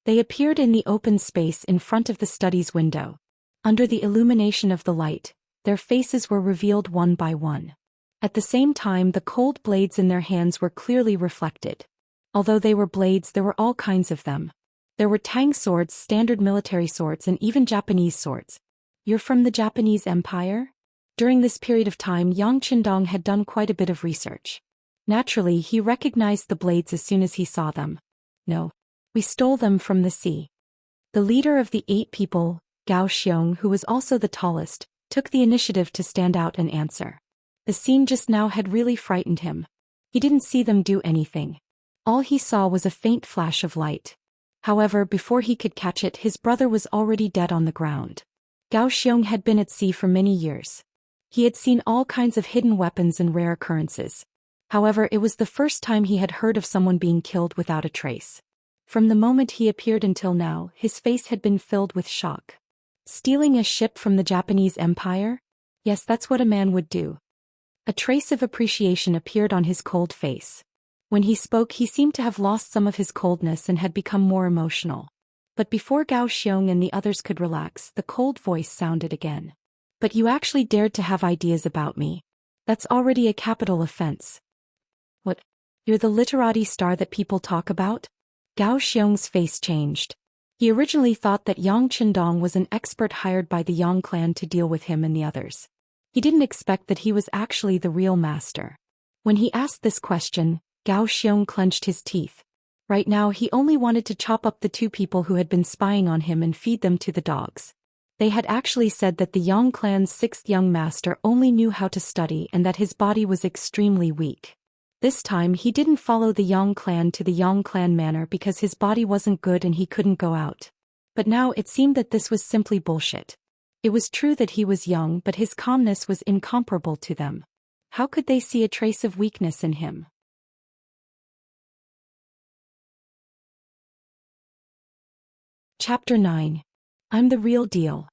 They appeared in the open space in front of the study's window. Under the illumination of the light, their faces were revealed one by one. At the same time, the cold blades in their hands were clearly reflected. Although they were blades, there were all kinds of them. There were Tang swords, standard military swords, and even Japanese swords. "You're from the Japanese Empire?" During this period of time, Yang Qindong had done quite a bit of research. Naturally, he recognized the blades as soon as he saw them. "No. We stole them from the sea." The leader of the 8 people, Gao Xiong, who was also the tallest, took the initiative to stand out and answer. The scene just now had really frightened him. He didn't see them do anything. All he saw was a faint flash of light. However, before he could catch it, his brother was already dead on the ground. Gao Xiong had been at sea for many years. He had seen all kinds of hidden weapons and rare occurrences. However, it was the first time he had heard of someone being killed without a trace. From the moment he appeared until now, his face had been filled with shock. Stealing a ship from the Japanese Empire? Yes, that's what a man would do. A trace of appreciation appeared on his cold face. When he spoke, he seemed to have lost some of his coldness and had become more emotional. But before Gao Xiong and the others could relax, the cold voice sounded again. "But you actually dared to have ideas about me. That's already a capital offense." "What? You're the literati star that people talk about?" Gao Xiong's face changed. He originally thought that Yang Qindong was an expert hired by the Yang clan to deal with him and the others. He didn't expect that he was actually the real master. When he asked this question, Gao Xiong clenched his teeth. Right now he only wanted to chop up the 2 people who had been spying on him and feed them to the dogs. They had actually said that the Yang clan's 6th young master only knew how to study and that his body was extremely weak. This time he didn't follow the Yang clan to the Yang clan manor because his body wasn't good and he couldn't go out. But now it seemed that this was simply bullshit. It was true that he was young, but his calmness was incomparable to them. How could they see a trace of weakness in him? Chapter 9. I'm the real deal.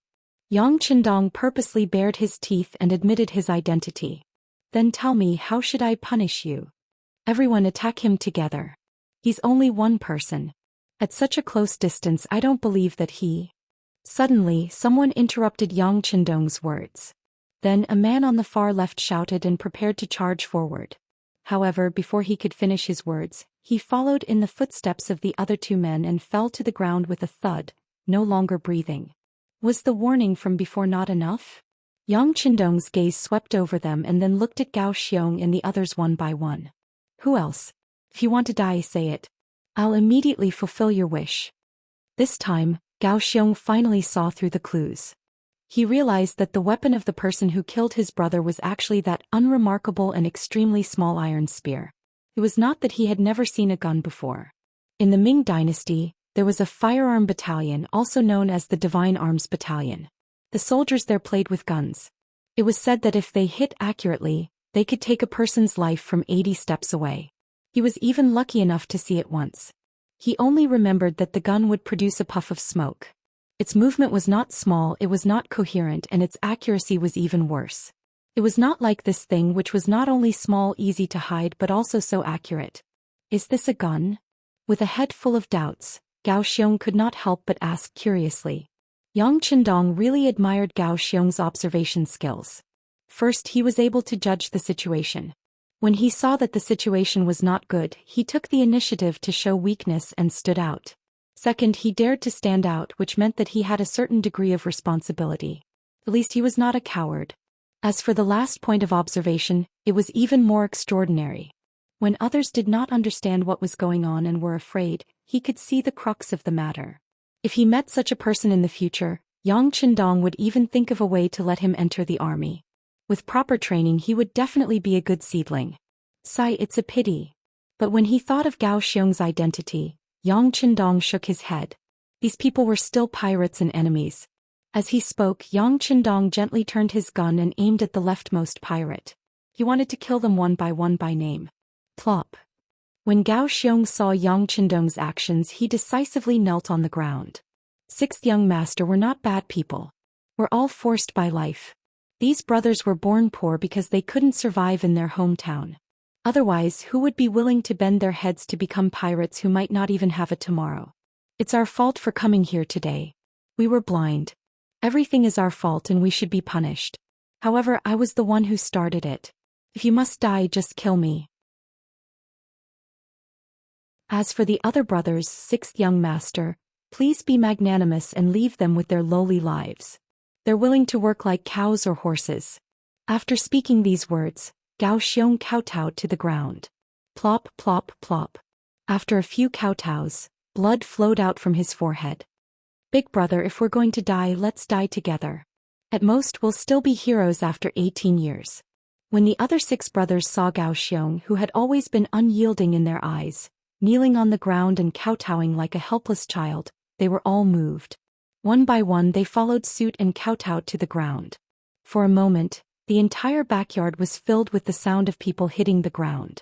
Yang Qindong purposely bared his teeth and admitted his identity. "Then tell me, how should I punish you?" "Everyone attack him together. He's only one person. At such a close distance, I don't believe that he..." Suddenly, someone interrupted Yang Qindong's words. Then a man on the far left shouted and prepared to charge forward. However, before he could finish his words, he followed in the footsteps of the other 2 men and fell to the ground with a thud, no longer breathing. Was the warning from before not enough? Yang Qindong's gaze swept over them and then looked at Gao Xiong and the others one by one. "Who else? If you want to die, say it. I'll immediately fulfill your wish." This time, Gao Xiong finally saw through the clues. He realized that the weapon of the person who killed his brother was actually that unremarkable and extremely small iron spear. It was not that he had never seen a gun before. In the Ming Dynasty, there was a firearm battalion also known as the Divine Arms Battalion. The soldiers there played with guns. It was said that if they hit accurately, they could take a person's life from 80 steps away. He was even lucky enough to see it once. He only remembered that the gun would produce a puff of smoke. Its movement was not small, it was not coherent, and its accuracy was even worse. It was not like this thing, which was not only small, easy to hide, but also so accurate. "Is this a gun?" With a head full of doubts, Gao Xiong could not help but ask curiously. Yang Qindong really admired Gao Xiong's observation skills. First, he was able to judge the situation. When he saw that the situation was not good, he took the initiative to show weakness and stood out. Second, he dared to stand out, which meant that he had a certain degree of responsibility. At least he was not a coward. As for the last point of observation, it was even more extraordinary. When others did not understand what was going on and were afraid, he could see the crux of the matter. If he met such a person in the future, Yang Qindong would even think of a way to let him enter the army. With proper training he would definitely be a good seedling. Sigh, it's a pity. But when he thought of Gao Xiong's identity, Yang Qindong shook his head. These people were still pirates and enemies. As he spoke, Yang Qindong gently turned his gun and aimed at the leftmost pirate. He wanted to kill them one by name. Plop. When Gao Xiong saw Yang Qindong's actions, he decisively knelt on the ground. Sixth young master were not bad people. We're all forced by life. These brothers were born poor because they couldn't survive in their hometown. Otherwise, who would be willing to bend their heads to become pirates who might not even have a tomorrow? It's our fault for coming here today. We were blind. Everything is our fault and we should be punished. However, I was the one who started it. If you must die, just kill me. As for the other brothers, sixth young master, please be magnanimous and leave them with their lowly lives. They're willing to work like cows or horses. After speaking these words, Gao Xiong kowtowed to the ground. Plop, plop, plop. After a few kowtows, blood flowed out from his forehead. Big brother, if we're going to die, let's die together. At most, we'll still be heroes after 18 years. When the other six brothers saw Gao Xiong, who had always been unyielding in their eyes, kneeling on the ground and kowtowing like a helpless child, they were all moved. One by one they followed suit and kowtowed to the ground. For a moment, the entire backyard was filled with the sound of people hitting the ground.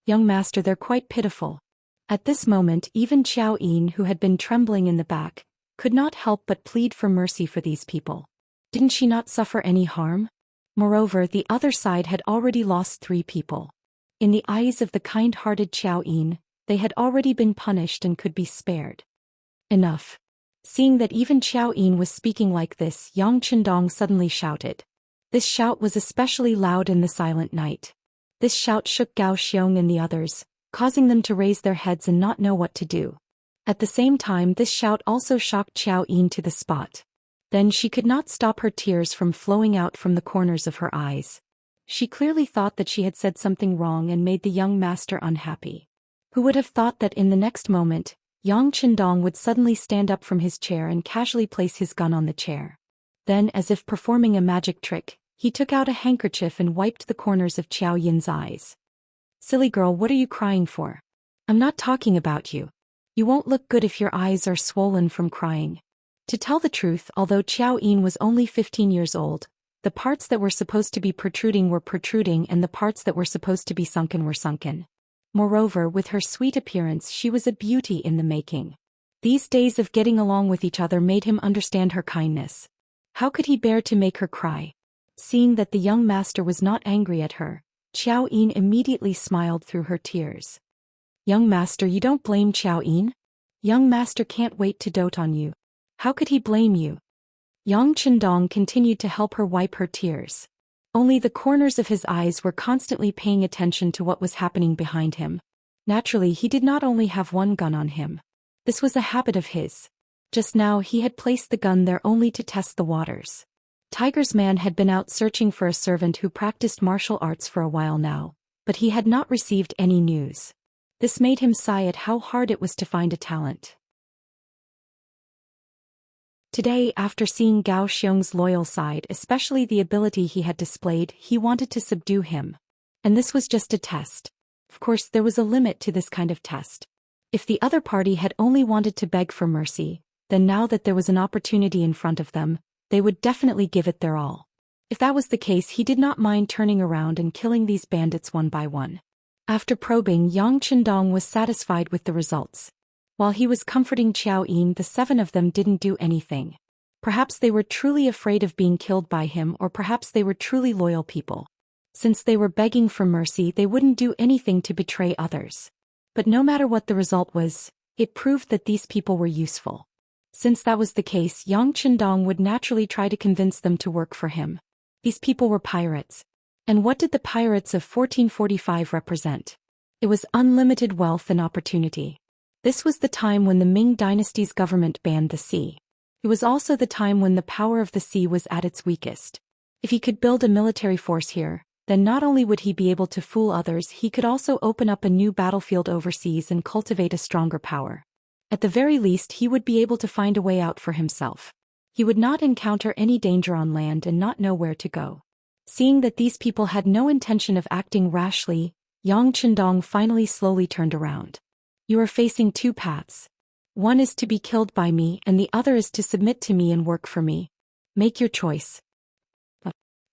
Young master, they're quite pitiful. At this moment even Xiao Yin, who had been trembling in the back, could not help but plead for mercy for these people. Didn't she not suffer any harm? Moreover, the other side had already lost 3 people. In the eyes of the kind-hearted Xiao Yin, they had already been punished and could be spared. Enough. Seeing that even Xiao Yin was speaking like this, Yang Qindong suddenly shouted. This shout was especially loud in the silent night. This shout shook Gao Xiong and the others, causing them to raise their heads and not know what to do. At the same time, this shout also shocked Xiao Yin to the spot. Then she could not stop her tears from flowing out from the corners of her eyes. She clearly thought that she had said something wrong and made the young master unhappy. Who would have thought that in the next moment, Yang Qindong would suddenly stand up from his chair and casually place his gun on the chair. Then, as if performing a magic trick, he took out a handkerchief and wiped the corners of Xiao Yin's eyes. Silly girl, what are you crying for? I'm not talking about you. You won't look good if your eyes are swollen from crying. To tell the truth, although Xiao Yin was only 15 years old, the parts that were supposed to be protruding were protruding and the parts that were supposed to be sunken were sunken. Moreover, with her sweet appearance, she was a beauty in the making. These days of getting along with each other made him understand her kindness. How could he bear to make her cry? Seeing that the young master was not angry at her, Xiao Yin immediately smiled through her tears. Young master, you don't blame Xiao Yin? Young master can't wait to dote on you. How could he blame you? Yang Qindong continued to help her wipe her tears. Only the corners of his eyes were constantly paying attention to what was happening behind him. Naturally, he did not only have one gun on him. This was a habit of his. Just now he had placed the gun there only to test the waters. Tiger's man had been out searching for a servant who practiced martial arts for a while now, but he had not received any news. This made him sigh at how hard it was to find a talent. Today, after seeing Gao Xiong's loyal side, especially the ability he had displayed, he wanted to subdue him. And this was just a test. Of course, there was a limit to this kind of test. If the other party had only wanted to beg for mercy, then now that there was an opportunity in front of them, they would definitely give it their all. If that was the case, he did not mind turning around and killing these bandits one by one. After probing, Yang Qindong was satisfied with the results. While he was comforting Xiao Yin, the 7 of them didn't do anything. Perhaps they were truly afraid of being killed by him, or perhaps they were truly loyal people. Since they were begging for mercy, they wouldn't do anything to betray others. But no matter what the result was, it proved that these people were useful. Since that was the case, Yang Qindong would naturally try to convince them to work for him. These people were pirates. And what did the pirates of 1445 represent? It was unlimited wealth and opportunity. This was the time when the Ming dynasty's government banned the sea. It was also the time when the power of the sea was at its weakest. If he could build a military force here, then not only would he be able to fool others, he could also open up a new battlefield overseas and cultivate a stronger power. At the very least he would be able to find a way out for himself. He would not encounter any danger on land and not know where to go. Seeing that these people had no intention of acting rashly, Yang Qindong finally slowly turned around. You are facing two paths. One is to be killed by me and the other is to submit to me and work for me. Make your choice.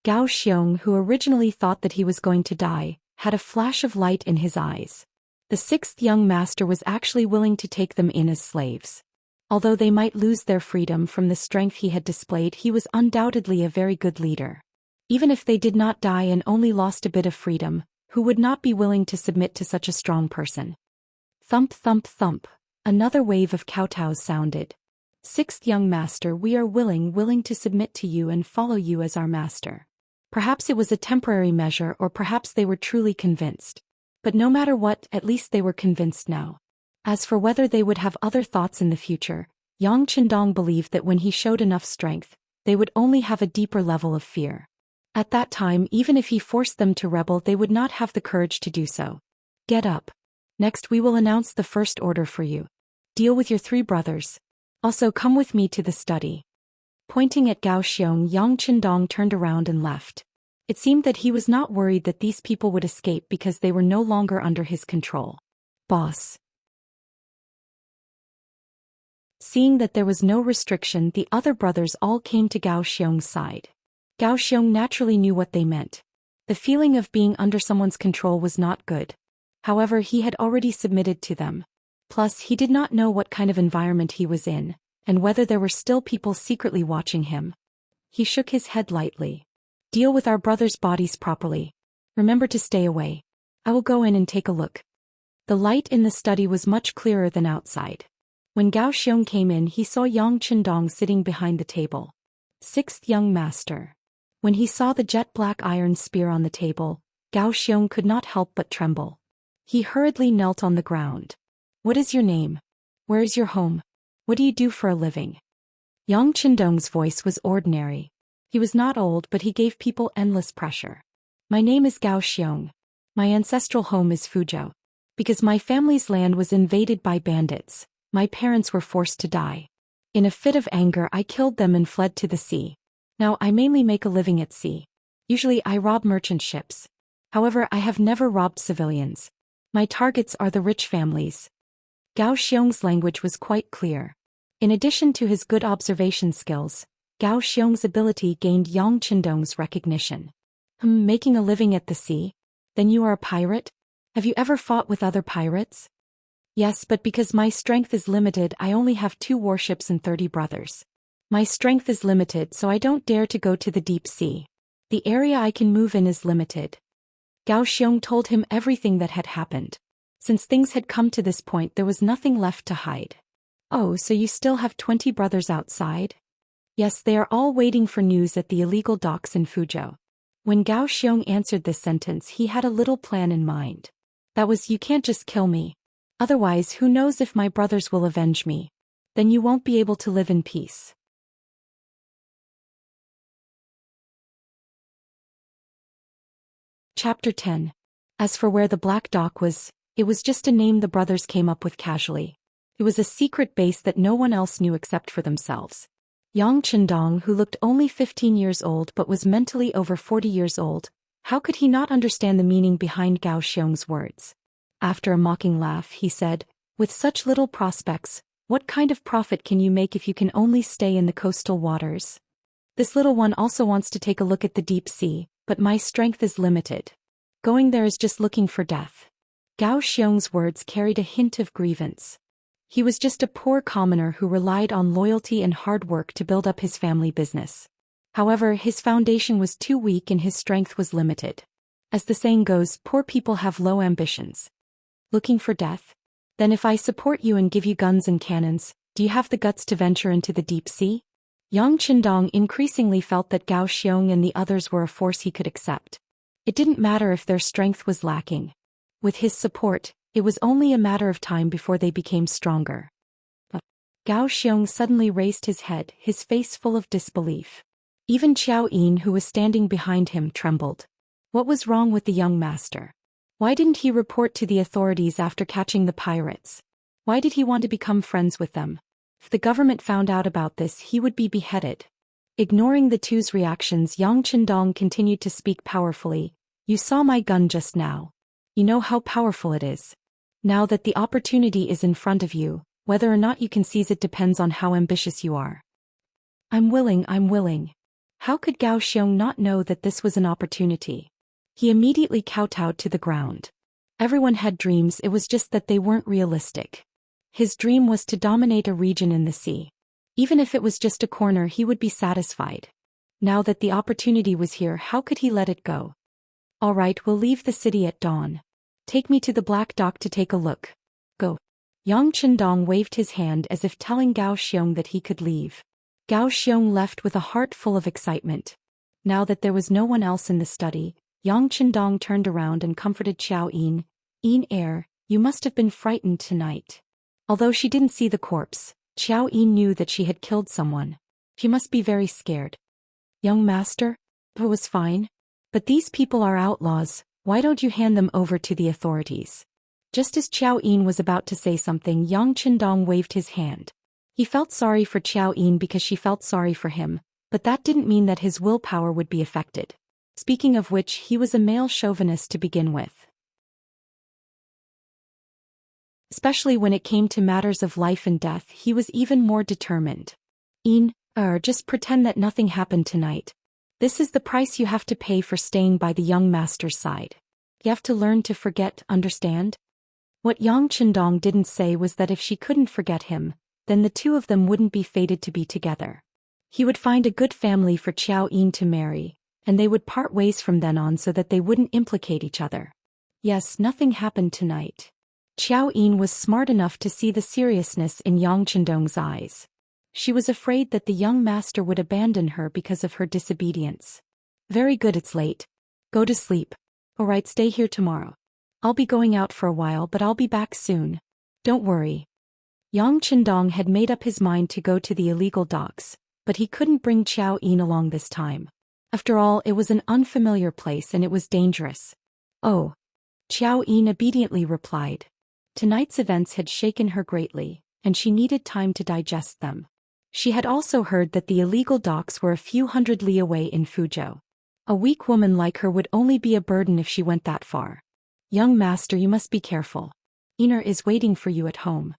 Gao Xiong, who originally thought that he was going to die, had a flash of light in his eyes. The sixth young master was actually willing to take them in as slaves. Although they might lose their freedom from the strength he had displayed, he was undoubtedly a very good leader. Even if they did not die and only lost a bit of freedom, who would not be willing to submit to such a strong person? Thump thump thump. Another wave of kowtows sounded. Sixth young master, we are willing to submit to you and follow you as our master. Perhaps it was a temporary measure or perhaps they were truly convinced. But no matter what, at least they were convinced now. As for whether they would have other thoughts in the future, Yang Qindong believed that when he showed enough strength, they would only have a deeper level of fear. At that time, even if he forced them to rebel, they would not have the courage to do so. Get up. Next we will announce the first order for you. Deal with your 3 brothers. Also come with me to the study. Pointing at Gao Xiong, Yang Qindong turned around and left. It seemed that he was not worried that these people would escape because they were no longer under his control. Boss. Seeing that there was no restriction, the other brothers all came to Gao Xiong's side. Gao Xiong naturally knew what they meant. The feeling of being under someone's control was not good. However, he had already submitted to them. Plus, he did not know what kind of environment he was in, and whether there were still people secretly watching him. He shook his head lightly. Deal with our brothers' bodies properly. Remember to stay away. I will go in and take a look. The light in the study was much clearer than outside. When Gao Xiong came in, he saw Yang Qindong sitting behind the table. Sixth young master. When he saw the jet-black iron spear on the table, Gao Xiong could not help but tremble. He hurriedly knelt on the ground. What is your name? Where is your home? What do you do for a living? Yang Qindong's voice was ordinary. He was not old, but he gave people endless pressure. My name is Gao Xiong. My ancestral home is Fuzhou. Because my family's land was invaded by bandits, my parents were forced to die. In a fit of anger, I killed them and fled to the sea. Now I mainly make a living at sea. Usually I rob merchant ships. However, I have never robbed civilians. My targets are the rich families. Gao Xiong's language was quite clear. In addition to his good observation skills, Gao Xiong's ability gained Yang Qindong's recognition. Making a living at the sea? Then you are a pirate? Have you ever fought with other pirates? Yes, but because my strength is limited, I only have 2 warships and 30 brothers. My strength is limited, so I don't dare to go to the deep sea. The area I can move in is limited. Gao Xiong told him everything that had happened. Since things had come to this point, there was nothing left to hide. Oh, so you still have 20 brothers outside? Yes, they are all waiting for news at the illegal docks in Fuzhou. When Gao Xiong answered this sentence, he had a little plan in mind. That was, you can't just kill me. Otherwise, who knows if my brothers will avenge me. Then you won't be able to live in peace. Chapter 10. As for where the Black Dock was, it was just a name the brothers came up with casually. It was a secret base that no one else knew except for themselves. Yang Qindong, who looked only 15 years old but was mentally over 40 years old, how could he not understand the meaning behind Gao Xiong's words? After a mocking laugh, he said, with such little prospects, what kind of profit can you make if you can only stay in the coastal waters? This little one also wants to take a look at the deep sea, but my strength is limited. Going there is just looking for death. Gao Xiong's words carried a hint of grievance. He was just a poor commoner who relied on loyalty and hard work to build up his family business. However, his foundation was too weak and his strength was limited. As the saying goes, poor people have low ambitions. Looking for death? Then if I support you and give you guns and cannons, do you have the guts to venture into the deep sea? Yang Qindong increasingly felt that Gao Xiong and the others were a force he could accept. It didn't matter if their strength was lacking. With his support, it was only a matter of time before they became stronger. But Gao Xiong suddenly raised his head, his face full of disbelief. Even Qiao Yin, who was standing behind him, trembled. What was wrong with the young master? Why didn't he report to the authorities after catching the pirates? Why did he want to become friends with them? If the government found out about this, he would be beheaded. Ignoring the two's reactions, Yang Chendong continued to speak powerfully. You saw my gun just now. You know how powerful it is. Now that the opportunity is in front of you, whether or not you can seize it depends on how ambitious you are. I'm willing. How could Gao Xiong not know that this was an opportunity? He immediately kowtowed to the ground. Everyone had dreams, it was just that they weren't realistic. His dream was to dominate a region in the sea. Even if it was just a corner, he would be satisfied. Now that the opportunity was here, how could he let it go? All right, we'll leave the city at dawn. Take me to the Black Dock to take a look. Go. Yang Chendong waved his hand as if telling Gao Xiong that he could leave. Gao Xiong left with a heart full of excitement. Now that there was no one else in the study, Yang Chendong turned around and comforted Xiao Yin. Yin, you must have been frightened tonight. Although she didn't see the corpse, Xiao Yin knew that she had killed someone. She must be very scared. Young master? It was fine. But these people are outlaws, why don't you hand them over to the authorities? Just as Xiao Yin was about to say something, Yang Chendong waved his hand. He felt sorry for Xiao Yin because she felt sorry for him, but that didn't mean that his willpower would be affected. Speaking of which, he was a male chauvinist to begin with. Especially when it came to matters of life and death, he was even more determined. Just pretend that nothing happened tonight. This is the price you have to pay for staying by the young master's side. You have to learn to forget, understand? What Yang Chendong didn't say was that if she couldn't forget him, then the two of them wouldn't be fated to be together. He would find a good family for Xiao Yin to marry, and they would part ways from then on so that they wouldn't implicate each other. Yes, nothing happened tonight. Xiao Yin was smart enough to see the seriousness in Yang Chendong's eyes. She was afraid that the young master would abandon her because of her disobedience. Very good, it's late. Go to sleep. Alright, stay here tomorrow. I'll be going out for a while, but I'll be back soon. Don't worry. Yang Chendong had made up his mind to go to the illegal docks, but he couldn't bring Xiao Yin along this time. After all, it was an unfamiliar place and it was dangerous. Oh. Xiao Yin obediently replied. Tonight's events had shaken her greatly, and she needed time to digest them. She had also heard that the illegal docks were a few hundred li away in Fuzhou. A weak woman like her would only be a burden if she went that far. Young master, you must be careful. Iner is waiting for you at home.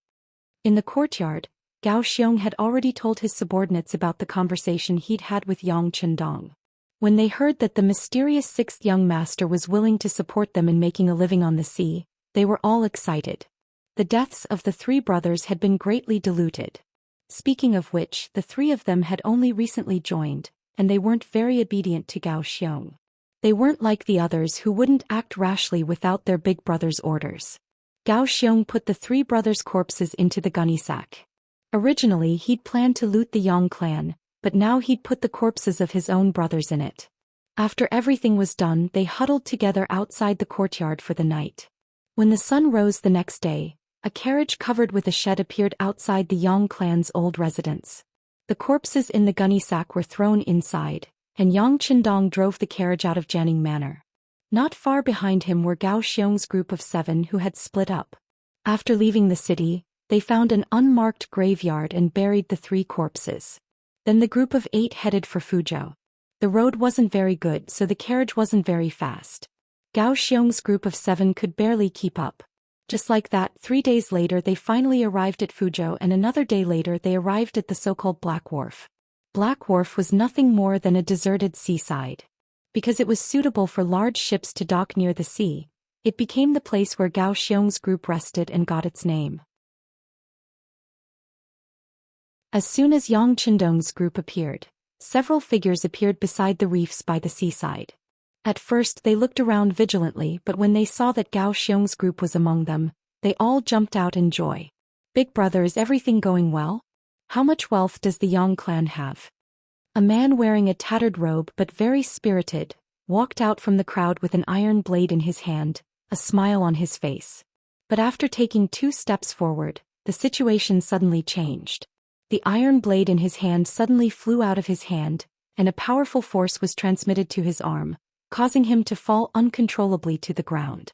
In the courtyard, Gao Xiong had already told his subordinates about the conversation he'd had with Yang Chendong. When they heard that the mysterious sixth young master was willing to support them in making a living on the sea, they were all excited. The deaths of the three brothers had been greatly diluted. Speaking of which, the three of them had only recently joined, and they weren't very obedient to Gao Xiong. They weren't like the others who wouldn't act rashly without their big brother's orders. Gao Xiong put the three brothers' corpses into the gunny sack. Originally he'd planned to loot the Yang clan, but now he'd put the corpses of his own brothers in it. After everything was done, they huddled together outside the courtyard for the night. When the sun rose the next day, a carriage covered with a shed appeared outside the Yang clan's old residence. The corpses in the gunny sack were thrown inside, and Yang Chendong drove the carriage out of Jianing Manor. Not far behind him were Gao Xiong's group of 7 who had split up. After leaving the city, they found an unmarked graveyard and buried the 3 corpses. Then the group of 8 headed for Fuzhou. The road wasn't very good, so the carriage wasn't very fast. Gao Xiong's group of 7 could barely keep up. Just like that, 3 days later they finally arrived at Fuzhou, and another day later they arrived at the so-called Black Wharf. Black Wharf was nothing more than a deserted seaside. Because it was suitable for large ships to dock near the sea, it became the place where Gao Xiong's group rested and got its name. As soon as Yang Chendong's group appeared, several figures appeared beside the reefs by the seaside. At first they looked around vigilantly, but when they saw that Gao Xiong's group was among them, they all jumped out in joy. Big brother, is everything going well? How much wealth does the Yang clan have? A man wearing a tattered robe but very spirited, walked out from the crowd with an iron blade in his hand, a smile on his face. But after taking 2 steps forward, the situation suddenly changed. The iron blade in his hand suddenly flew out of his hand, and a powerful force was transmitted to his arm, causing him to fall uncontrollably to the ground.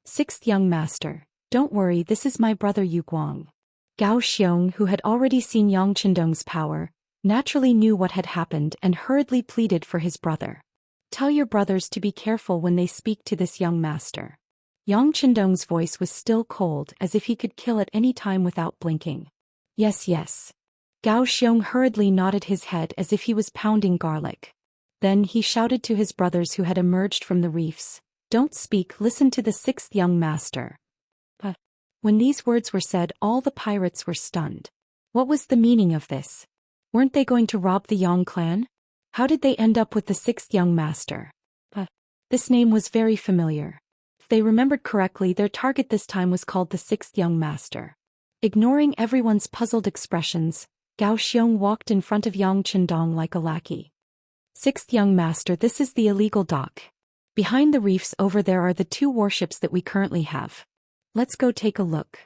6th young master, don't worry, this is my brother Yu Guang. Gao Xiong, who had already seen Yang Chendong's power, naturally knew what had happened and hurriedly pleaded for his brother. Tell your brothers to be careful when they speak to this young master. Yang Chendong's voice was still cold, as if he could kill at any time without blinking. Yes, yes. Gao Xiong hurriedly nodded his head as if he was pounding garlic. Then he shouted to his brothers who had emerged from the reefs, "Don't speak, listen to the sixth young master." But when these words were said, all the pirates were stunned. What was the meaning of this? Weren't they going to rob the Yang clan? How did they end up with the sixth young master? This name was very familiar. If they remembered correctly, their target this time was called the sixth young master. Ignoring everyone's puzzled expressions, Gao Xiong walked in front of Yang Chendong like a lackey. Sixth young master, this is the illegal dock. Behind the reefs over there are the 2 warships that we currently have. Let's go take a look.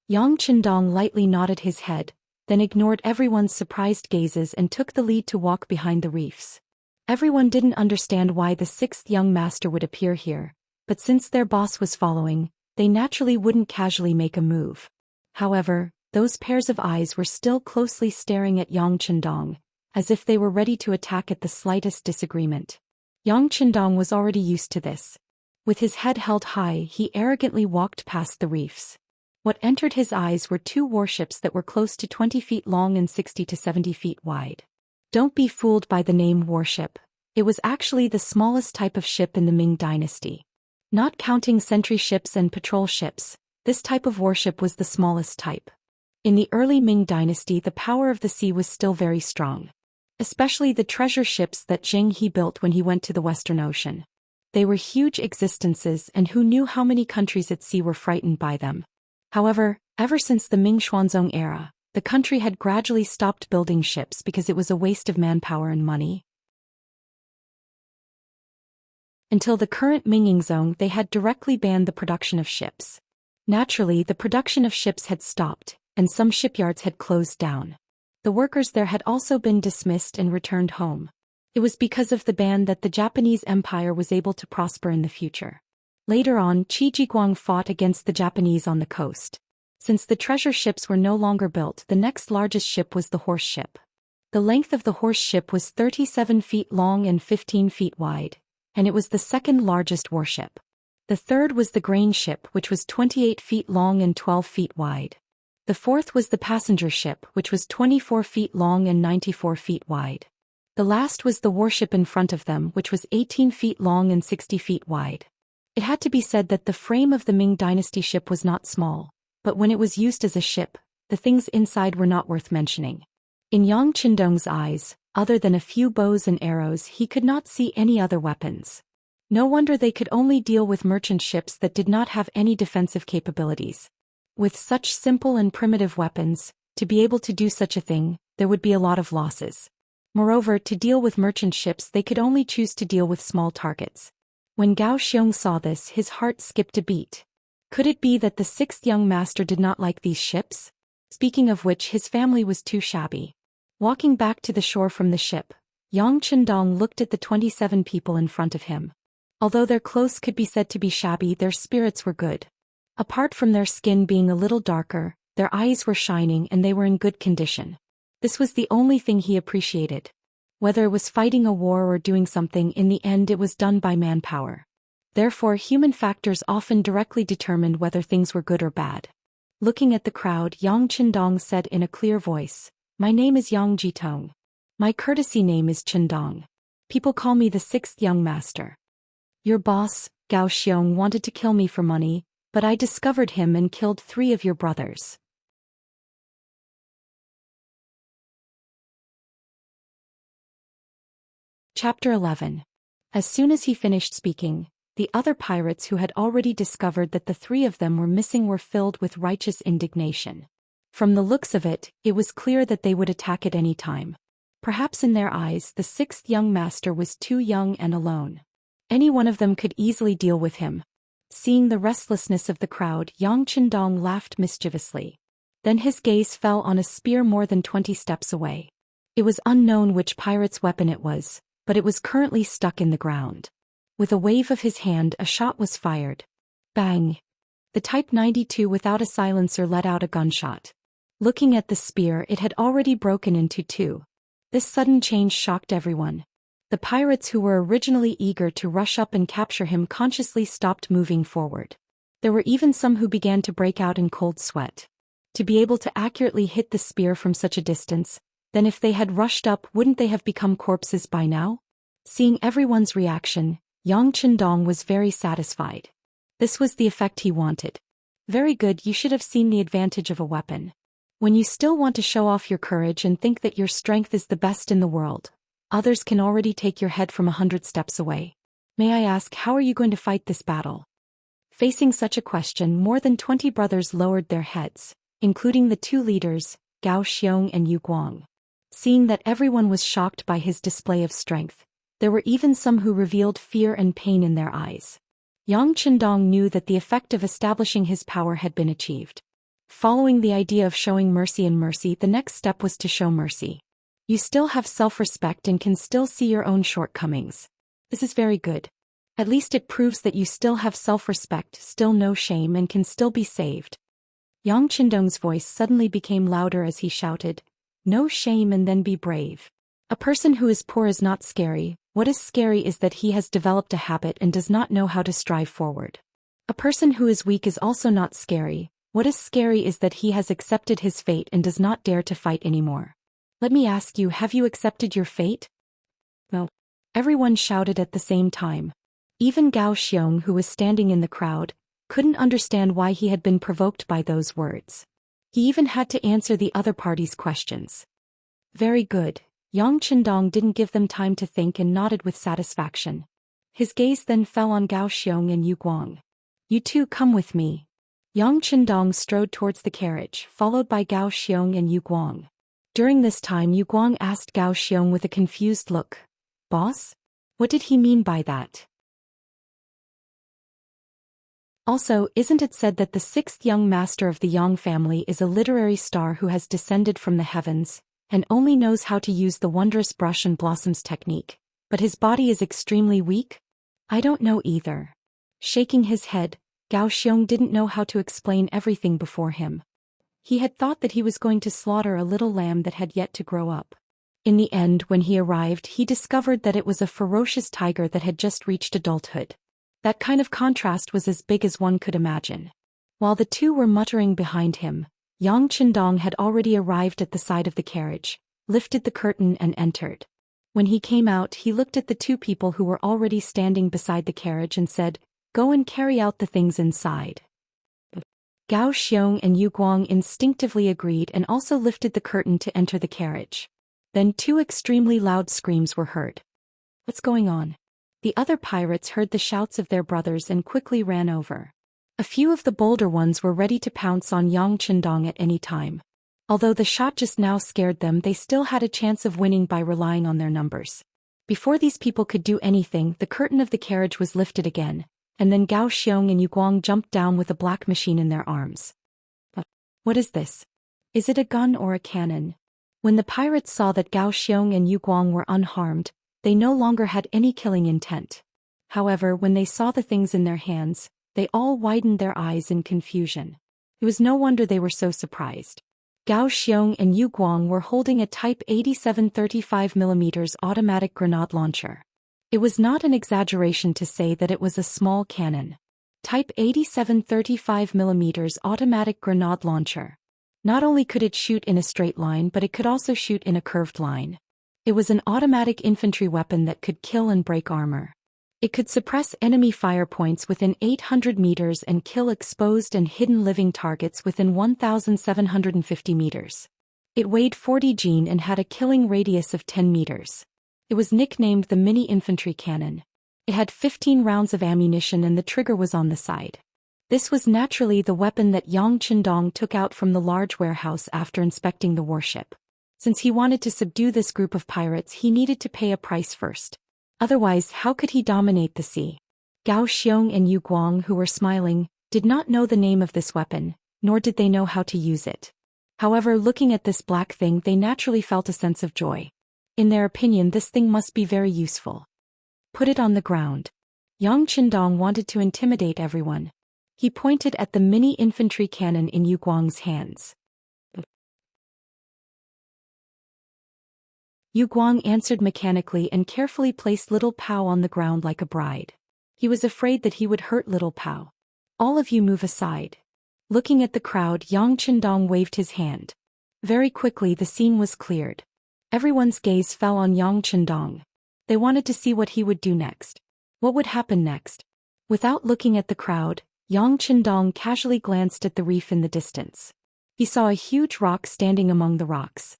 Yang Chendong lightly nodded his head, then ignored everyone's surprised gazes and took the lead to walk behind the reefs. Everyone didn't understand why the sixth young master would appear here, but since their boss was following, they naturally wouldn't casually make a move. However, those pairs of eyes were still closely staring at Yang Chendong, as if they were ready to attack at the slightest disagreement. Yang Chendong was already used to this. With his head held high, he arrogantly walked past the reefs. What entered his eyes were 2 warships that were close to 20 feet long and 60 to 70 feet wide. Don't be fooled by the name warship. It was actually the smallest type of ship in the Ming dynasty. Not counting sentry ships and patrol ships, this type of warship was the smallest type. In the early Ming dynasty, the power of the sea was still very strong. Especially the treasure ships that Zheng He built when he went to the Western Ocean. They were huge existences, and who knew how many countries at sea were frightened by them. However, ever since the Ming Xuanzong era, the country had gradually stopped building ships because it was a waste of manpower and money. Until the current Minging Zone, they had directly banned the production of ships. Naturally, the production of ships had stopped, and some shipyards had closed down. The workers there had also been dismissed and returned home. It was because of the ban that the Japanese Empire was able to prosper in the future. Later on, Qi Jiguang fought against the Japanese on the coast. Since the treasure ships were no longer built, the next largest ship was the horse ship. The length of the horse ship was 37 feet long and 15 feet wide, and it was the second largest warship. The third was the grain ship, which was 28 feet long and 12 feet wide. The fourth was the passenger ship, which was 24 feet long and 94 feet wide. The last was the warship in front of them, which was 18 feet long and 60 feet wide. It had to be said that the frame of the Ming dynasty ship was not small, but when it was used as a ship, the things inside were not worth mentioning. In Yang Chendong's eyes, other than a few bows and arrows, he could not see any other weapons. No wonder they could only deal with merchant ships that did not have any defensive capabilities. With such simple and primitive weapons, to be able to do such a thing, there would be a lot of losses. Moreover, to deal with merchant ships, they could only choose to deal with small targets. When Gao Xiong saw this, his heart skipped a beat. Could it be that the sixth young master did not like these ships? Speaking of which, his family was too shabby. Walking back to the shore from the ship, Yang Chendong looked at the 27 people in front of him. Although their clothes could be said to be shabby, their spirits were good. Apart from their skin being a little darker, their eyes were shining and they were in good condition. This was the only thing he appreciated. Whether it was fighting a war or doing something, in the end it was done by manpower. Therefore, human factors often directly determined whether things were good or bad. Looking at the crowd, Yang Chendong said in a clear voice, "My name is Yang Jitong. My courtesy name is Chendong. People call me the sixth young master. Your boss, Gao Xiong, wanted to kill me for money, but I discovered him and killed 3 of your brothers." Chapter 11. As soon as he finished speaking, the other pirates who had already discovered that the 3 of them were missing were filled with righteous indignation. From the looks of it, it was clear that they would attack at any time. Perhaps in their eyes, the sixth young master was too young and alone. Any one of them could easily deal with him. Seeing the restlessness of the crowd, Yang Chendong laughed mischievously. Then his gaze fell on a spear more than 20 steps away. It was unknown which pirate's weapon it was, but it was currently stuck in the ground. With a wave of his hand, a shot was fired. Bang! The Type 92 without a silencer let out a gunshot. Looking at the spear, it had already broken into two. This sudden change shocked everyone. The pirates who were originally eager to rush up and capture him consciously stopped moving forward. There were even some who began to break out in cold sweat. To be able to accurately hit the spear from such a distance, then if they had rushed up, wouldn't they have become corpses by now? Seeing everyone's reaction, Yang Chendong was very satisfied. This was the effect he wanted. Very good, you should have seen the advantage of a weapon. When you still want to show off your courage and think that your strength is the best in the world, others can already take your head from 100 steps away. May I ask, how are you going to fight this battle? Facing such a question, more than 20 brothers lowered their heads, including the two leaders, Zhou Xian and Yu Guang. Seeing that everyone was shocked by his display of strength, there were even some who revealed fear and pain in their eyes. Yang Chendong knew that the effect of establishing his power had been achieved. Following the idea of showing mercy and mercy, the next step was to show mercy. You still have self-respect and can still see your own shortcomings. This is very good. At least it proves that you still have self-respect, still no shame, and can still be saved. Yang Chendong's voice suddenly became louder as he shouted, "No shame and then be brave. A person who is poor is not scary. What is scary is that he has developed a habit and does not know how to strive forward. A person who is weak is also not scary. What is scary is that he has accepted his fate and does not dare to fight anymore. Let me ask you, have you accepted your fate?" No. Everyone shouted at the same time. Even Gao Xiong, who was standing in the crowd, couldn't understand why he had been provoked by those words. He even had to answer the other party's questions. Very good. Yang Chendong didn't give them time to think and nodded with satisfaction. His gaze then fell on Gao Xiong and Yu Guang. "You two come with me." Yang Chendong strode towards the carriage, followed by Gao Xiong and Yu Guang. During this time, Yu Guang asked Gao Xiong with a confused look, "Boss? What did he mean by that?" Also, isn't it said that the sixth young master of the Yang family is a literary star who has descended from the heavens, and only knows how to use the wondrous brush and blossoms technique, but his body is extremely weak? I don't know either. Shaking his head, Gao Xiong didn't know how to explain everything before him. He had thought that he was going to slaughter a little lamb that had yet to grow up. In the end, when he arrived, he discovered that it was a ferocious tiger that had just reached adulthood. That kind of contrast was as big as one could imagine. While the two were muttering behind him, Yang Chendong had already arrived at the side of the carriage, lifted the curtain and entered. When he came out, he looked at the two people who were already standing beside the carriage and said, "Go and carry out the things inside." Gao Xiong and Yu Guang instinctively agreed and also lifted the curtain to enter the carriage. Then two extremely loud screams were heard. "What's going on?" The other pirates heard the shouts of their brothers and quickly ran over. A few of the bolder ones were ready to pounce on Yang Chendong at any time. Although the shot just now scared them, they still had a chance of winning by relying on their numbers. Before these people could do anything, the curtain of the carriage was lifted again, and then Gao Xiong and Yu Guang jumped down with a black machine in their arms. What is this? Is it a gun or a cannon? When the pirates saw that Gao Xiong and Yu Guang were unharmed, they no longer had any killing intent. However, when they saw the things in their hands, they all widened their eyes in confusion. It was no wonder they were so surprised. Gao Xiong and Yu Guang were holding a Type 87 35mm automatic grenade launcher. It was not an exaggeration to say that it was a small cannon. Type 87 35mm automatic grenade launcher. Not only could it shoot in a straight line, but it could also shoot in a curved line. It was an automatic infantry weapon that could kill and break armor. It could suppress enemy fire points within 800 meters and kill exposed and hidden living targets within 1,750 meters. It weighed 40 jin and had a killing radius of 10 meters. It was nicknamed the mini infantry cannon. It had 15 rounds of ammunition and the trigger was on the side. This was naturally the weapon that Yang Chendong took out from the large warehouse after inspecting the warship. Since he wanted to subdue this group of pirates, he needed to pay a price first. Otherwise, how could he dominate the sea? Gao Xiong and Yu Guang, who were smiling, did not know the name of this weapon, nor did they know how to use it. However, looking at this black thing, they naturally felt a sense of joy. In their opinion, this thing must be very useful. Put it on the ground. Yang Chendong wanted to intimidate everyone. He pointed at the mini infantry cannon in Yu Guang's hands. Yu Guang answered mechanically and carefully placed Little Pao on the ground like a bride. He was afraid that he would hurt Little Pao. All of you move aside. Looking at the crowd, Yang Chendong waved his hand. Very quickly the scene was cleared. Everyone's gaze fell on Yang Chendong. They wanted to see what he would do next. What would happen next? Without looking at the crowd, Yang Chendong casually glanced at the reef in the distance. He saw a huge rock standing among the rocks.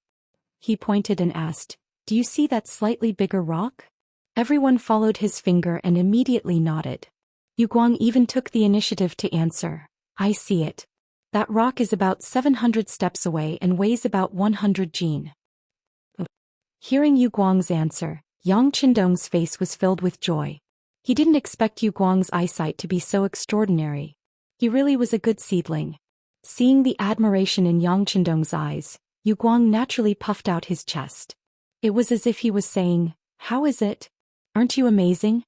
He pointed and asked, "Do you see that slightly bigger rock?" Everyone followed his finger and immediately nodded. Yu Guang even took the initiative to answer, "I see it. That rock is about 700 steps away and weighs about 100 jin." Hearing Yu Guang's answer, Yang Chendong's face was filled with joy. He didn't expect Yu Guang's eyesight to be so extraordinary. He really was a good seedling. Seeing the admiration in Yang Chendong's eyes, Yu Guang naturally puffed out his chest. It was as if he was saying, "How is it? Aren't you amazing?"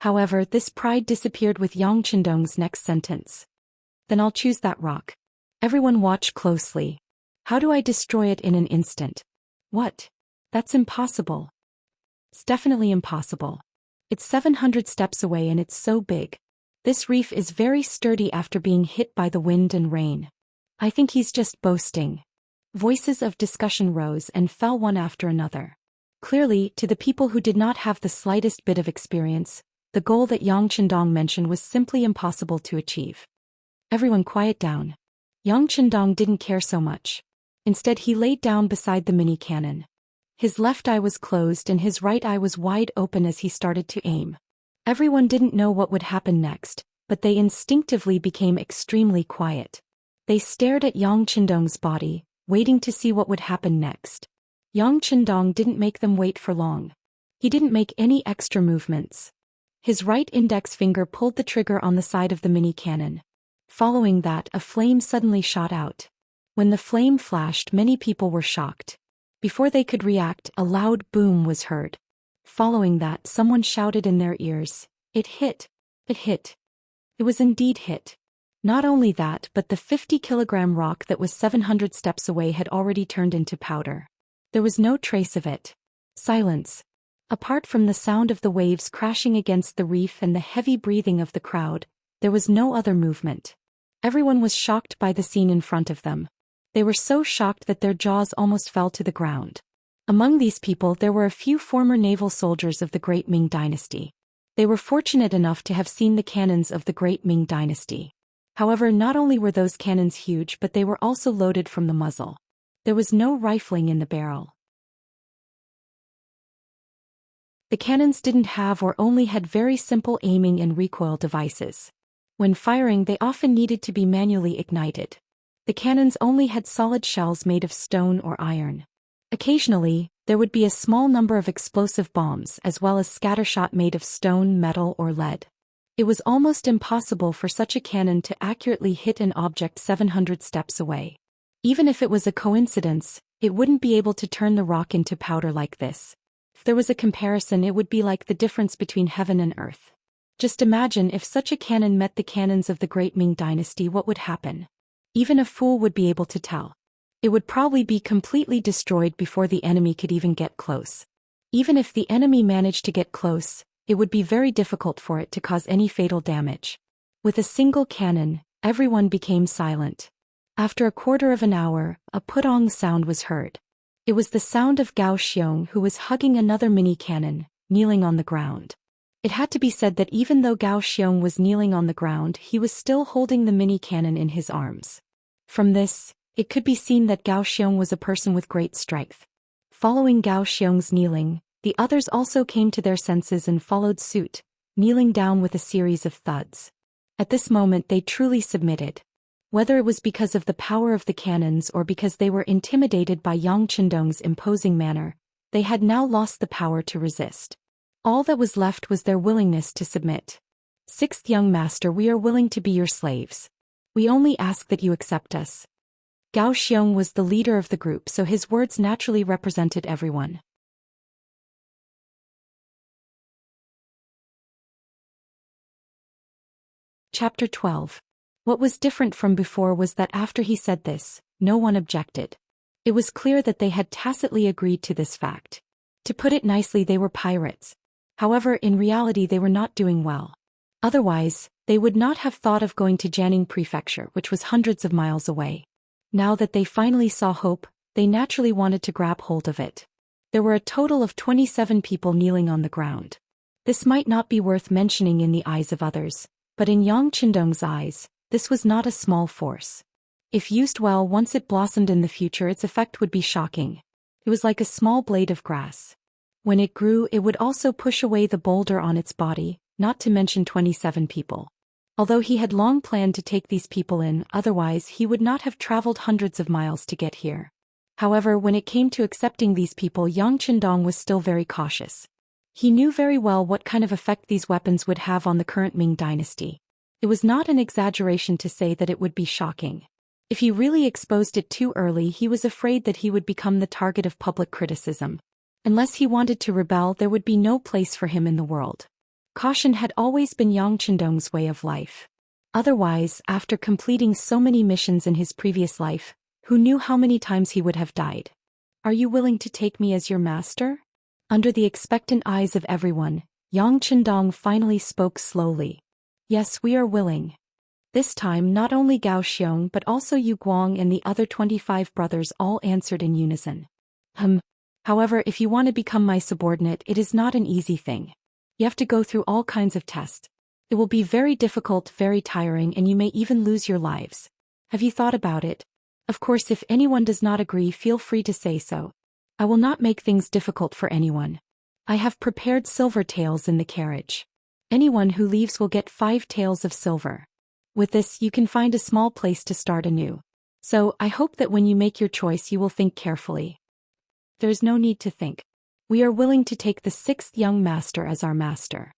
However, this pride disappeared with Yang Chendong's next sentence. "Then I'll choose that rock." Everyone watched closely. "How do I destroy it in an instant?" "What? That's impossible." "It's definitely impossible. It's 700 steps away and it's so big. This reef is very sturdy after being hit by the wind and rain. I think he's just boasting." Voices of discussion rose and fell one after another. Clearly, to the people who did not have the slightest bit of experience, the goal that Yang Chendong mentioned was simply impossible to achieve. Everyone quiet down. Yang Chendong didn't care so much. Instead he laid down beside the mini cannon. His left eye was closed and his right eye was wide open as he started to aim. Everyone didn't know what would happen next, but they instinctively became extremely quiet. They stared at Yang Chendong's body, waiting to see what would happen next. Yang Chendong didn't make them wait for long. He didn't make any extra movements. His right index finger pulled the trigger on the side of the mini cannon. Following that, a flame suddenly shot out. When the flame flashed, many people were shocked. Before they could react, a loud boom was heard. Following that, someone shouted in their ears, "It hit! It hit!" It was indeed hit. Not only that, but the 50-kilogram rock that was 700 steps away had already turned into powder. There was no trace of it. Silence. Apart from the sound of the waves crashing against the reef and the heavy breathing of the crowd, there was no other movement. Everyone was shocked by the scene in front of them. They were so shocked that their jaws almost fell to the ground. Among these people there were a few former naval soldiers of the Great Ming Dynasty. They were fortunate enough to have seen the cannons of the Great Ming Dynasty. However, not only were those cannons huge, but they were also loaded from the muzzle. There was no rifling in the barrel. The cannons didn't have or only had very simple aiming and recoil devices. When firing, they often needed to be manually ignited. The cannons only had solid shells made of stone or iron. Occasionally, there would be a small number of explosive bombs as well as scattershot made of stone, metal, or lead. It was almost impossible for such a cannon to accurately hit an object 700 steps away. Even if it was a coincidence, it wouldn't be able to turn the rock into powder like this. If there was a comparison, it would be like the difference between heaven and earth. Just imagine if such a cannon met the cannons of the Great Ming Dynasty, what would happen? Even a fool would be able to tell. It would probably be completely destroyed before the enemy could even get close. Even if the enemy managed to get close, it would be very difficult for it to cause any fatal damage. With a single cannon, everyone became silent. After a quarter of an hour, a putong sound was heard. It was the sound of Zhou Xian, who was hugging another mini cannon, kneeling on the ground. It had to be said that even though Zhou Xian was kneeling on the ground, he was still holding the mini cannon in his arms. From this, it could be seen that Zhou Xian was a person with great strength. Following Zhou Xian's kneeling, the others also came to their senses and followed suit, kneeling down with a series of thuds. At this moment they truly submitted. Whether it was because of the power of the cannons or because they were intimidated by Yang Chendong's imposing manner, they had now lost the power to resist. All that was left was their willingness to submit. "Sixth young master, we are willing to be your slaves. We only ask that you accept us." Zhou Xian was the leader of the group, so his words naturally represented everyone. Chapter 12. What was different from before was that after he said this, no one objected. It was clear that they had tacitly agreed to this fact. To put it nicely, they were pirates. However, in reality they were not doing well. Otherwise, they would not have thought of going to Jianing Prefecture, which was hundreds of miles away. Now that they finally saw hope, they naturally wanted to grab hold of it. There were a total of 27 people kneeling on the ground. This might not be worth mentioning in the eyes of others, but in Yang Qindong's eyes, this was not a small force. If used well, once it blossomed in the future, its effect would be shocking. It was like a small blade of grass. When it grew, it would also push away the boulder on its body, not to mention 27 people. Although he had long planned to take these people in, otherwise he would not have traveled hundreds of miles to get here. However, when it came to accepting these people, Yang Qindong was still very cautious. He knew very well what kind of effect these weapons would have on the current Ming dynasty. It was not an exaggeration to say that it would be shocking. If he really exposed it too early, he was afraid that he would become the target of public criticism. Unless he wanted to rebel, there would be no place for him in the world. Caution had always been Yang Qindong's way of life. Otherwise, after completing so many missions in his previous life, who knew how many times he would have died? Are you willing to take me as your master? Under the expectant eyes of everyone, Yang Qindong finally spoke slowly. Yes, we are willing. This time not only Gao Xiong but also Yu Guang and the other 25 brothers all answered in unison. However, if you want to become my subordinate, it is not an easy thing. You have to go through all kinds of tests. It will be very difficult, very tiring, and you may even lose your lives. Have you thought about it? Of course, if anyone does not agree, feel free to say so. I will not make things difficult for anyone. I have prepared silver taels in the carriage. Anyone who leaves will get 5 taels of silver. With this, you can find a small place to start anew. So, I hope that when you make your choice, you will think carefully. There's no need to think. We are willing to take the 6th young master as our master.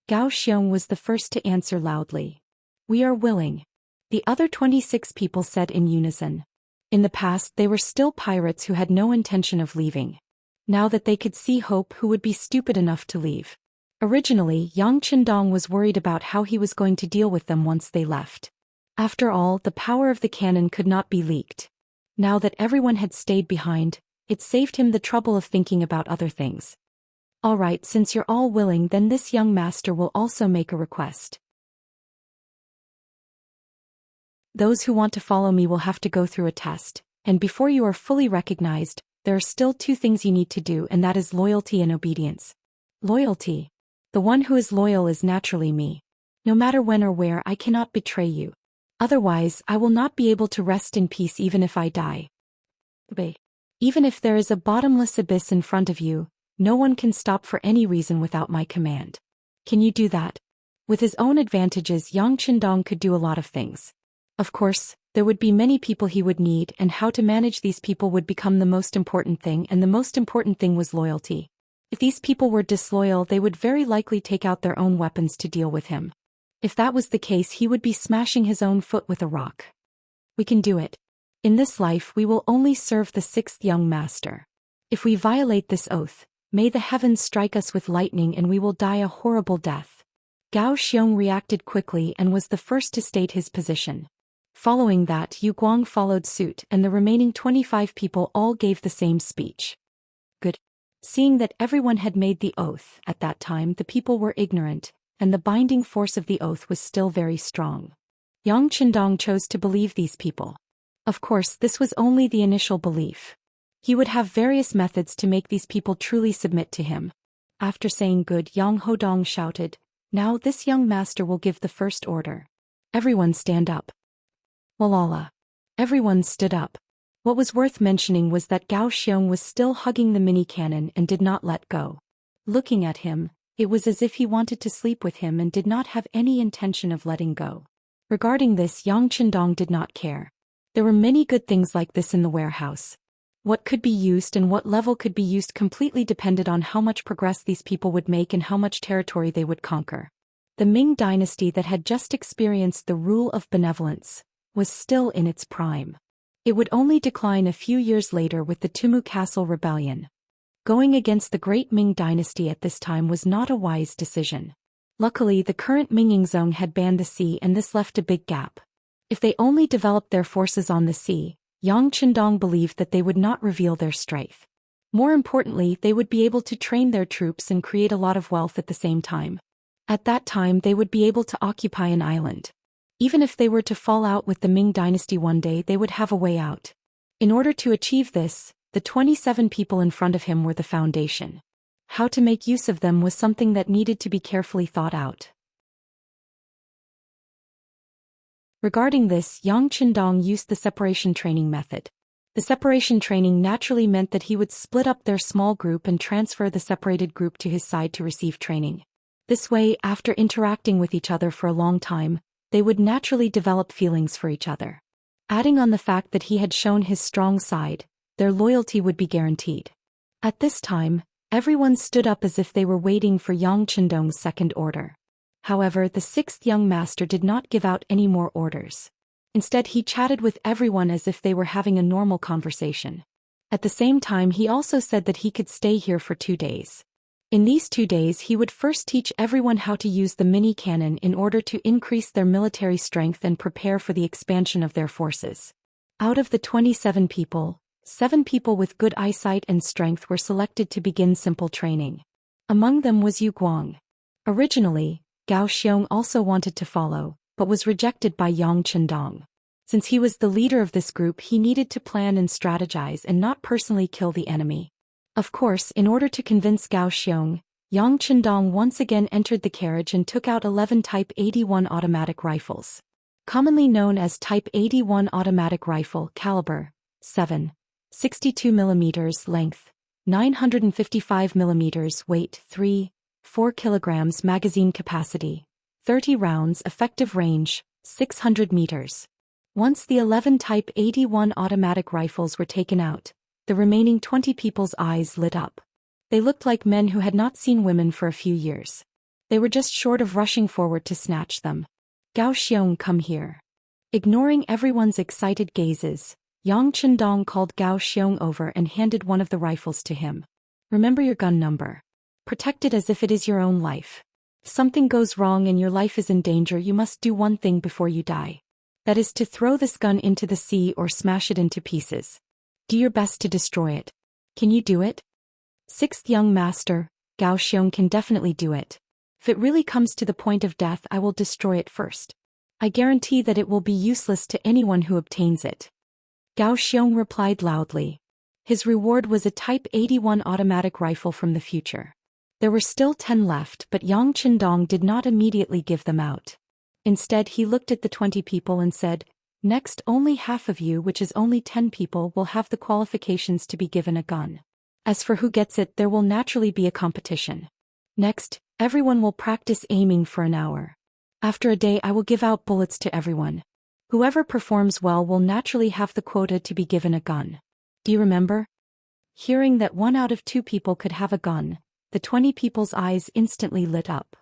Gao Xiong was the first to answer loudly. We are willing. The other 26 people said in unison. In the past, they were still pirates who had no intention of leaving. Now that they could see hope, who would be stupid enough to leave? Originally, Yang Qindong was worried about how he was going to deal with them once they left. After all, the power of the cannon could not be leaked. Now that everyone had stayed behind, it saved him the trouble of thinking about other things. All right, since you're all willing, then this young master will also make a request. Those who want to follow me will have to go through a test, and before you are fully recognized, there are still 2 things you need to do, and that is loyalty and obedience. Loyalty. The one who is loyal is naturally me. No matter when or where, I cannot betray you. Otherwise, I will not be able to rest in peace even if I die. Even if there is a bottomless abyss in front of you, no one can stop for any reason without my command. Can you do that? With his own advantages, Yang Qindong could do a lot of things. Of course, there would be many people he would need, and how to manage these people would become the most important thing, and the most important thing was loyalty. If these people were disloyal, they would very likely take out their own weapons to deal with him. If that was the case, he would be smashing his own foot with a rock. We can do it. In this life we will only serve the 6th young master. If we violate this oath, may the heavens strike us with lightning and we will die a horrible death. Gao Xiong reacted quickly and was the first to state his position. Following that, Yu Guang followed suit, and the remaining 25 people all gave the same speech. Good. Seeing that everyone had made the oath, at that time the people were ignorant, and the binding force of the oath was still very strong. Yang Qindong chose to believe these people. Of course, this was only the initial belief. He would have various methods to make these people truly submit to him. After saying good, Yang Hodong shouted, "Now this young master will give the first order. Everyone stand up." Walala. Everyone stood up. What was worth mentioning was that Gao Xiong was still hugging the mini cannon and did not let go. Looking at him, it was as if he wanted to sleep with him and did not have any intention of letting go. Regarding this, Yang Qindong did not care. There were many good things like this in the warehouse. What could be used and what level could be used completely depended on how much progress these people would make and how much territory they would conquer. The Ming dynasty that had just experienced the rule of benevolence was still in its prime. It would only decline a few years later with the Tumu Castle rebellion. Going against the great Ming dynasty at this time was not a wise decision. Luckily, the current Mingzong had banned the sea, and this left a big gap. If they only developed their forces on the sea, Yang Qindong believed that they would not reveal their strength. More importantly, they would be able to train their troops and create a lot of wealth at the same time. At that time they would be able to occupy an island. Even if they were to fall out with the Ming dynasty one day, they would have a way out. In order to achieve this, the 27 people in front of him were the foundation. How to make use of them was something that needed to be carefully thought out. Regarding this, Yang Qindong used the separation training method. The separation training naturally meant that he would split up their small group and transfer the separated group to his side to receive training. This way, after interacting with each other for a long time, they would naturally develop feelings for each other. Adding on the fact that he had shown his strong side, their loyalty would be guaranteed. At this time, everyone stood up as if they were waiting for Yang Qindong's second order. However, the sixth young master did not give out any more orders. Instead, he chatted with everyone as if they were having a normal conversation. At the same time, he also said that he could stay here for 2 days. In these 2 days, he would first teach everyone how to use the mini cannon in order to increase their military strength and prepare for the expansion of their forces. Out of the 27 people, 7 people with good eyesight and strength were selected to begin simple training. Among them was Yu Guang. Originally, Gao Xiong also wanted to follow, but was rejected by Yang Qindong. Since he was the leader of this group, he needed to plan and strategize and not personally kill the enemy. Of course, in order to convince Gao Xiong, Yang Qindong once again entered the carriage and took out 11 Type 81 automatic rifles. Commonly known as Type 81 automatic rifle, caliber 7, 62 mm length, 955 mm weight, 4 kilograms magazine capacity, 30 rounds effective range, 600 meters. Once the 11 Type 81 automatic rifles were taken out, the remaining 20 people's eyes lit up. They looked like men who had not seen women for a few years. They were just short of rushing forward to snatch them. Gao Xiong, come here. Ignoring everyone's excited gazes, Yang Qindong called Gao Xiong over and handed one of the rifles to him. Remember your gun number. Protect it as if it is your own life. If something goes wrong and your life is in danger, you must do one thing before you die. That is to throw this gun into the sea or smash it into pieces. Do your best to destroy it. Can you do it? Sixth young master, Gao Xiong can definitely do it. If it really comes to the point of death, I will destroy it first. I guarantee that it will be useless to anyone who obtains it. Gao Xiong replied loudly. His reward was a Type 81 automatic rifle from the future. There were still 10 left, but Yang Qindong did not immediately give them out. Instead, he looked at the 20 people and said, "Next, only half of you, which is only 10 people, will have the qualifications to be given a gun. As for who gets it, there will naturally be a competition. Next, everyone will practice aiming for an hour. After a day, I will give out bullets to everyone. Whoever performs well will naturally have the quota to be given a gun. Do you remember?" Hearing that 1 out of 2 people could have a gun, the 20 people's eyes instantly lit up.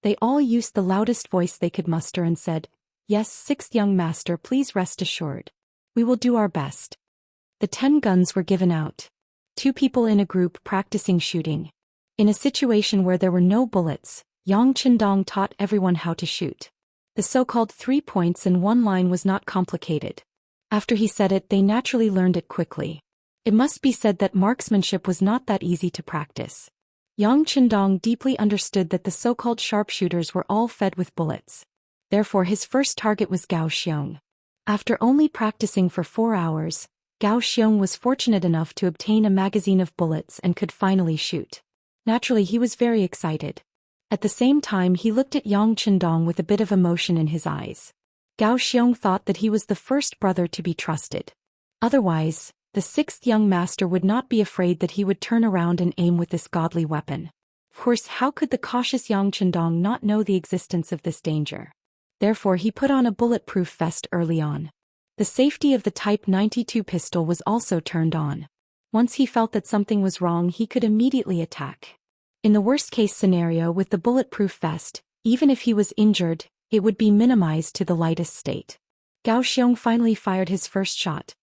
They all used the loudest voice they could muster and said, "Yes, sixth young master, please rest assured. We will do our best." The 10 guns were given out. 2 people in a group practicing shooting. In a situation where there were no bullets, Yang Qindong taught everyone how to shoot. The so-called 3 points and 1 line was not complicated. After he said it, they naturally learned it quickly. It must be said that marksmanship was not that easy to practice. Yang Qindong deeply understood that the so-called sharpshooters were all fed with bullets. Therefore his first target was Gao Xiong. After only practicing for 4 hours, Gao Xiong was fortunate enough to obtain a magazine of bullets and could finally shoot. Naturally, he was very excited. At the same time, he looked at Yang Qindong with a bit of emotion in his eyes. Gao Xiong thought that he was the first brother to be trusted. Otherwise, the 6th young master would not be afraid that he would turn around and aim with this godly weapon. Of course, how could the cautious Yang Qindong not know the existence of this danger? Therefore he put on a bulletproof vest early on. The safety of the Type 92 pistol was also turned on. Once he felt that something was wrong, he could immediately attack. In the worst-case scenario with the bulletproof vest, even if he was injured, it would be minimized to the lightest state. Gao Xiong finally fired his first shot.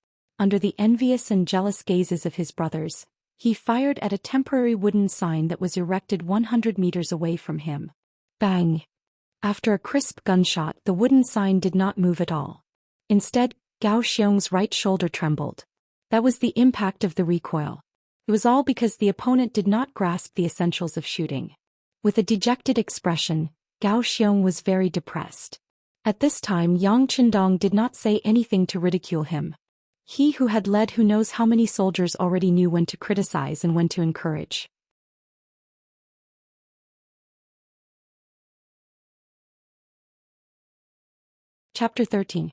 Under the envious and jealous gazes of his brothers, he fired at a temporary wooden sign that was erected 100 meters away from him. Bang! After a crisp gunshot, the wooden sign did not move at all. Instead, Gao Xiong's right shoulder trembled. That was the impact of the recoil. It was all because the opponent did not grasp the essentials of shooting. With a dejected expression, Gao Xiong was very depressed. At this time Yang Qindong did not say anything to ridicule him. He who had led who knows how many soldiers already knew when to criticize and when to encourage. Chapter 13.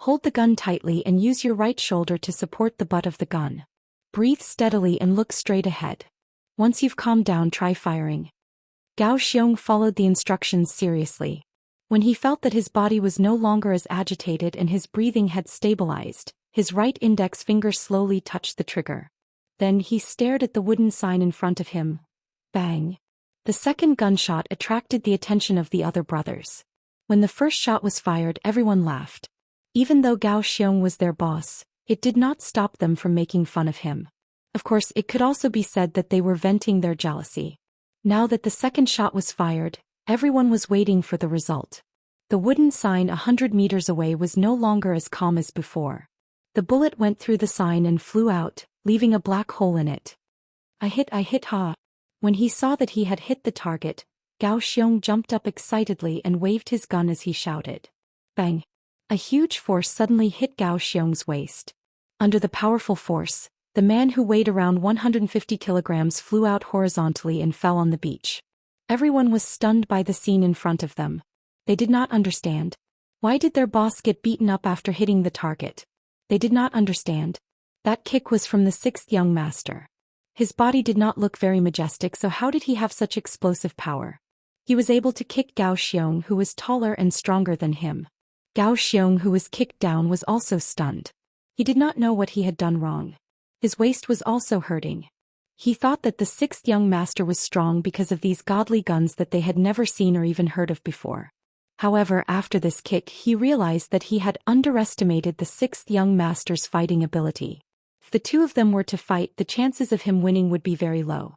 Hold the gun tightly and use your right shoulder to support the butt of the gun. Breathe steadily and look straight ahead. Once you've calmed down, try firing. Gao Xiong followed the instructions seriously. When he felt that his body was no longer as agitated and his breathing had stabilized, his right index finger slowly touched the trigger. Then he stared at the wooden sign in front of him. Bang! The second gunshot attracted the attention of the other brothers. When the first shot was fired, everyone laughed. Even though Gao Xiong was their boss, it did not stop them from making fun of him. Of course, it could also be said that they were venting their jealousy. Now that the second shot was fired, everyone was waiting for the result. The wooden sign 100 meters away was no longer as calm as before. The bullet went through the sign and flew out, leaving a black hole in it. I hit ha! When he saw that he had hit the target, Gao Xiong jumped up excitedly and waved his gun as he shouted. Bang! A huge force suddenly hit Gao Xiong's waist. Under the powerful force, the man who weighed around 150 kilograms flew out horizontally and fell on the beach. Everyone was stunned by the scene in front of them. They did not understand. Why did their boss get beaten up after hitting the target? They did not understand. That kick was from the sixth young master. His body did not look very majestic, so how did he have such explosive power? He was able to kick Gao Xiong, who was taller and stronger than him. Gao Xiong, who was kicked down, was also stunned. He did not know what he had done wrong. His waist was also hurting. He thought that the sixth young master was strong because of these godly guns that they had never seen or even heard of before. However, after this kick he realized that he had underestimated the sixth young master's fighting ability. If the two of them were to fight, the chances of him winning would be very low.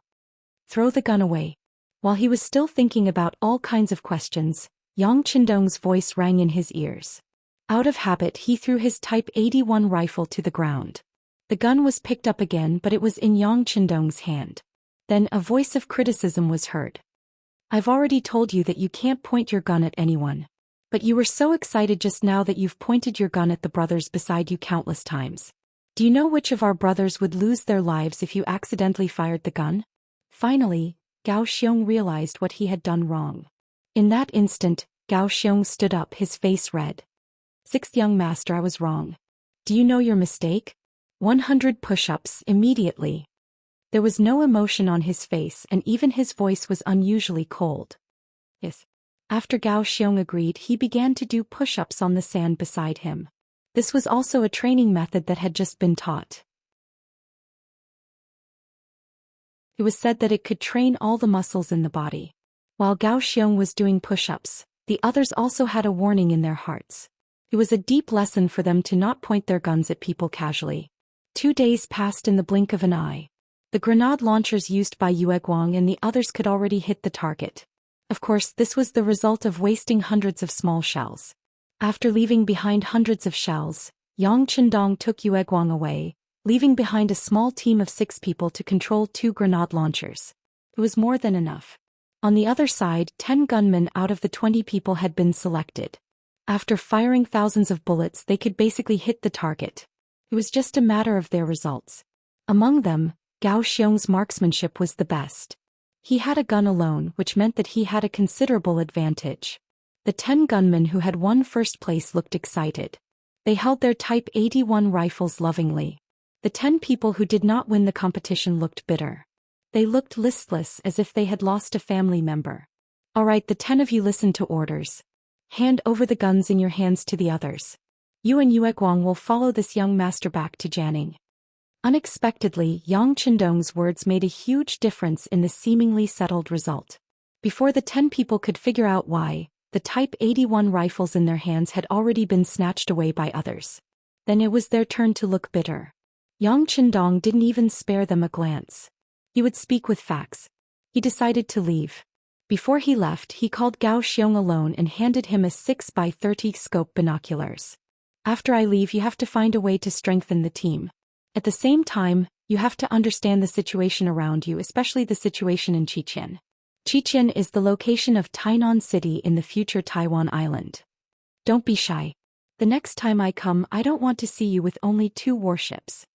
Throw the gun away. While he was still thinking about all kinds of questions, Yang Qindong's voice rang in his ears. Out of habit he threw his Type 81 rifle to the ground. The gun was picked up again, but it was in Yang Qindong's hand. Then a voice of criticism was heard. I've already told you that you can't point your gun at anyone. But you were so excited just now that you've pointed your gun at the brothers beside you countless times. Do you know which of our brothers would lose their lives if you accidentally fired the gun? Finally, Gao Xiong realized what he had done wrong. In that instant, Gao Xiong stood up, his face red. Sixth young master, I was wrong. Do you know your mistake? 100 push-ups immediately. There was no emotion on his face and even his voice was unusually cold. Yes. After Gao Xiong agreed, he began to do push-ups on the sand beside him. This was also a training method that had just been taught. It was said that it could train all the muscles in the body. While Gao Xiong was doing push-ups, the others also had a warning in their hearts. It was a deep lesson for them to not point their guns at people casually. 2 days passed in the blink of an eye. The grenade launchers used by Yue Guang and the others could already hit the target. Of course, this was the result of wasting hundreds of small shells. After leaving behind hundreds of shells, Yang Qindong took Yue Guang away, leaving behind a small team of 6 people to control 2 grenade launchers. It was more than enough. On the other side, 10 gunmen out of the 20 people had been selected. After firing thousands of bullets, they could basically hit the target. It was just a matter of their results. Among them, Gao Xiong's marksmanship was the best. He had a gun alone, which meant that he had a considerable advantage. The 10 gunmen who had won first place looked excited. They held their Type 81 rifles lovingly. The 10 people who did not win the competition looked bitter. They looked listless, as if they had lost a family member. All right, the 10 of you listen to orders. Hand over the guns in your hands to the others. You and Yue Guang will follow this young master back to Jianing. Unexpectedly, Yang Qindong's words made a huge difference in the seemingly settled result. Before the 10 people could figure out why, the Type 81 rifles in their hands had already been snatched away by others. Then it was their turn to look bitter. Yang Qindong didn't even spare them a glance. He would speak with facts. He decided to leave. Before he left, he called Gao Xiong alone and handed him a 6x30 scope binoculars. After I leave, you have to find a way to strengthen the team. At the same time, you have to understand the situation around you, especially the situation in Xi'an. Xi'an is the location of Tainan City in the future Taiwan Island. Don't be shy. The next time I come, I don't want to see you with only 2 warships.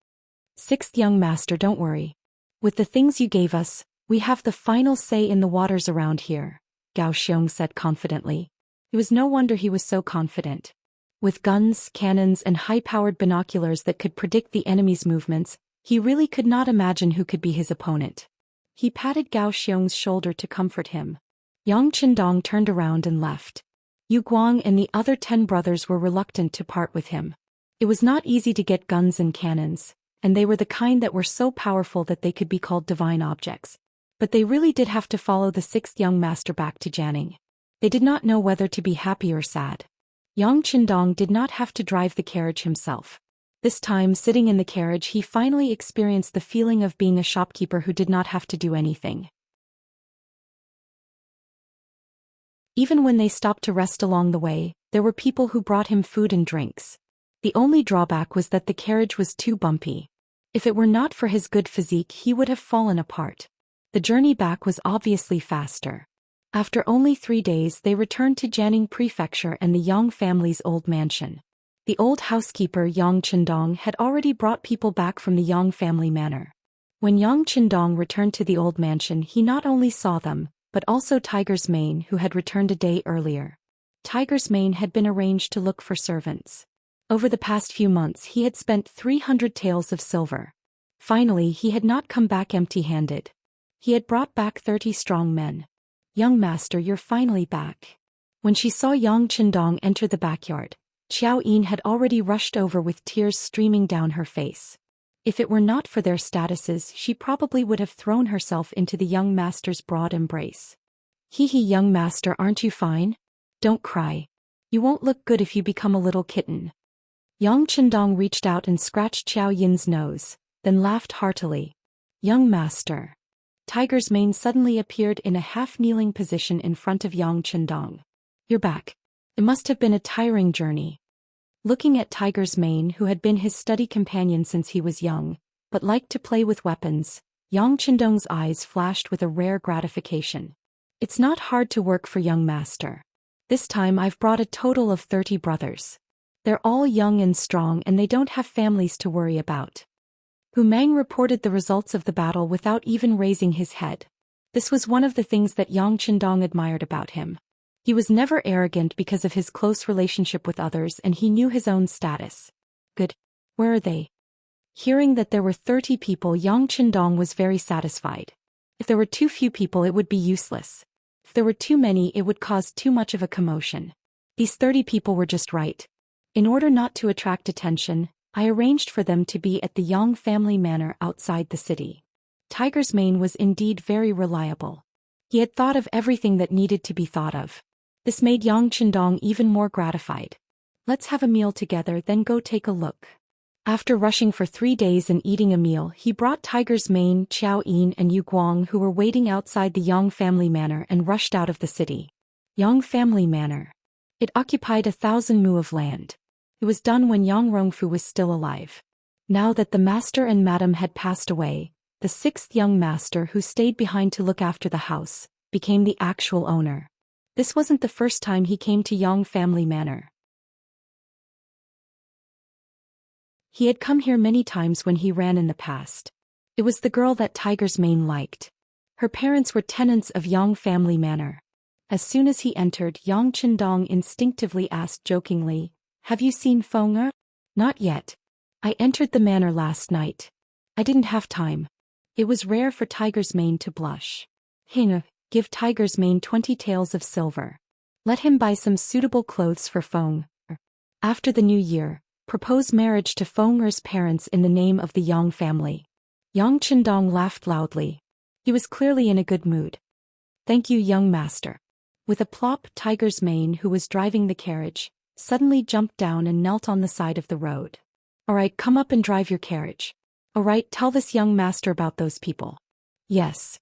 6th young master, don't worry. With the things you gave us, we have the final say in the waters around here, Gao Xiong said confidently. It was no wonder he was so confident. With guns, cannons and high-powered binoculars that could predict the enemy's movements, he really could not imagine who could be his opponent. He patted Gao Xiong's shoulder to comfort him. Yang Qindong turned around and left. Yu Guang and the other 10 brothers were reluctant to part with him. It was not easy to get guns and cannons, and they were the kind that were so powerful that they could be called divine objects. But they really did have to follow the 6th young master back to Jianing. They did not know whether to be happy or sad. Yang Qindong did not have to drive the carriage himself. This time, sitting in the carriage, he finally experienced the feeling of being a shopkeeper who did not have to do anything. Even when they stopped to rest along the way, there were people who brought him food and drinks. The only drawback was that the carriage was too bumpy. If it were not for his good physique, he would have fallen apart. The journey back was obviously faster. After only 3 days, they returned to Jianing Prefecture and the Yang family's old mansion. The old housekeeper Yang Qindong had already brought people back from the Yang family manor. When Yang Qindong returned to the old mansion, he not only saw them, but also Tiger's Mane, who had returned a day earlier. Tiger's Mane had been arranged to look for servants. Over the past few months, he had spent 300 taels of silver. Finally, he had not come back empty-handed. He had brought back 30 strong men. Young master, you're finally back. When she saw Yang Qindong enter the backyard, Xiao Yin had already rushed over with tears streaming down her face. If it were not for their statuses, she probably would have thrown herself into the young master's broad embrace. Hee hee, young master, aren't you fine? Don't cry. You won't look good if you become a little kitten. Yang Qindong reached out and scratched Xiao Yin's nose, then laughed heartily. Young master. Tiger's Mane suddenly appeared in a half-kneeling position in front of Yang Qindong. You're back. It must have been a tiring journey. Looking at Tiger's Mane, who had been his study companion since he was young, but liked to play with weapons, Yang Qindong's eyes flashed with a rare gratification. It's not hard to work for young master. This time I've brought a total of 30 brothers. They're all young and strong and they don't have families to worry about. Hu Mang reported the results of the battle without even raising his head. This was one of the things that Yang Qindong admired about him. He was never arrogant because of his close relationship with others, and he knew his own status. Good. Where are they? Hearing that there were 30 people, Yang Qindong was very satisfied. If there were too few people, it would be useless. If there were too many, it would cause too much of a commotion. These 30 people were just right. In order not to attract attention, I arranged for them to be at the Yang family manor outside the city. Tiger's Mane was indeed very reliable. He had thought of everything that needed to be thought of. This made Yang Qindong even more gratified. Let's have a meal together, then go take a look. After rushing for 3 days and eating a meal, he brought Tiger's Mane, Xiao Yin and Yu Guang, who were waiting outside the Yang family manor, and rushed out of the city. Yang family manor. It occupied 1,000 mu of land. It was done when Yang Rongfu was still alive. Now that the master and madam had passed away, the 6th young master, who stayed behind to look after the house, became the actual owner. This wasn't the first time he came to Yang family manor. He had come here many times when he ran in the past. It was the girl that Tiger's Mane liked. Her parents were tenants of Yang family manor. As soon as he entered, Yang Qindong instinctively asked jokingly, "Have you seen Feng? Not yet. I entered the manor last night. I didn't have time." It was rare for Tiger's Mane to blush. Hing, give Tiger's Mane 20 taels of silver. Let him buy some suitable clothes for Feng. After the new year, propose marriage to Feng's parents in the name of the Yang family. Yang Qindong laughed loudly. He was clearly in a good mood. Thank you, young master. With a plop, Tiger's Mane, who was driving the carriage, suddenly jumped down and knelt on the side of the road. All right, come up and drive your carriage. All right, tell this young master about those people. Yes.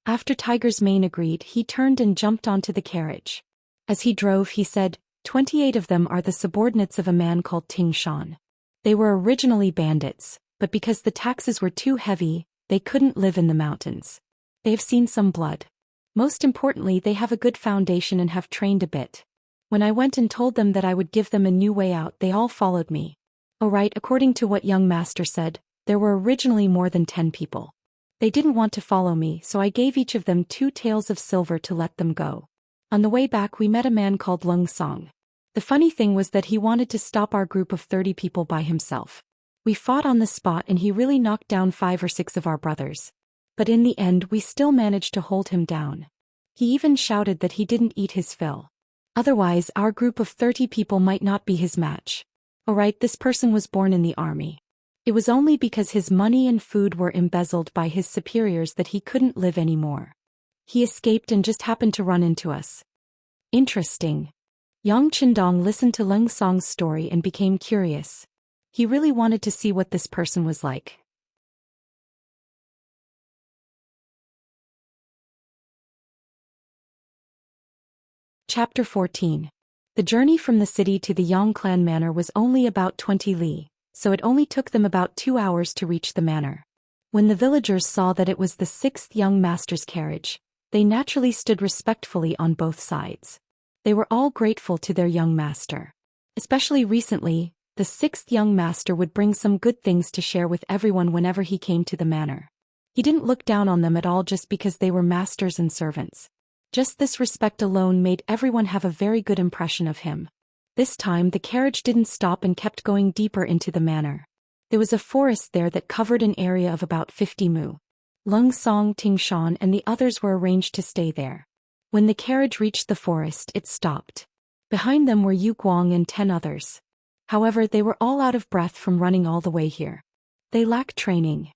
After Tiger's Mane agreed, he turned and jumped onto the carriage. As he drove, he said, 28 of them are the subordinates of a man called Ting Shan. They were originally bandits, but because the taxes were too heavy, they couldn't live in the mountains. They have seen some blood. Most importantly, they have a good foundation and have trained a bit. When I went and told them that I would give them a new way out, they all followed me. Oh right, according to what young master said, there were originally more than 10 people. They didn't want to follow me, so I gave each of them 2 taels of silver to let them go. On the way back we met a man called Lung Song. The funny thing was that he wanted to stop our group of 30 people by himself. We fought on the spot and he really knocked down 5 or 6 of our brothers. But in the end we still managed to hold him down. He even shouted that he didn't eat his fill. Otherwise our group of 30 people might not be his match. Alright, this person was born in the army. It was only because his money and food were embezzled by his superiors that he couldn't live anymore. He escaped and just happened to run into us. Interesting. Yang Qindong listened to Lung Song's story and became curious. He really wanted to see what this person was like. Chapter 14. The journey from the city to the Yang clan manor was only about 20 li, so it only took them about 2 hours to reach the manor. When the villagers saw that it was the 6th young master's carriage, they naturally stood respectfully on both sides. They were all grateful to their young master. Especially recently, the 6th young master would bring some good things to share with everyone whenever he came to the manor. He didn't look down on them at all just because they were masters and servants. Just this respect alone made everyone have a very good impression of him. This time the carriage didn't stop and kept going deeper into the manor. There was a forest there that covered an area of about 50 mu. Lung Song, Ting Shan and the others were arranged to stay there. When the carriage reached the forest, it stopped. Behind them were Yu Guang and 10 others. However, they were all out of breath from running all the way here. They lacked training.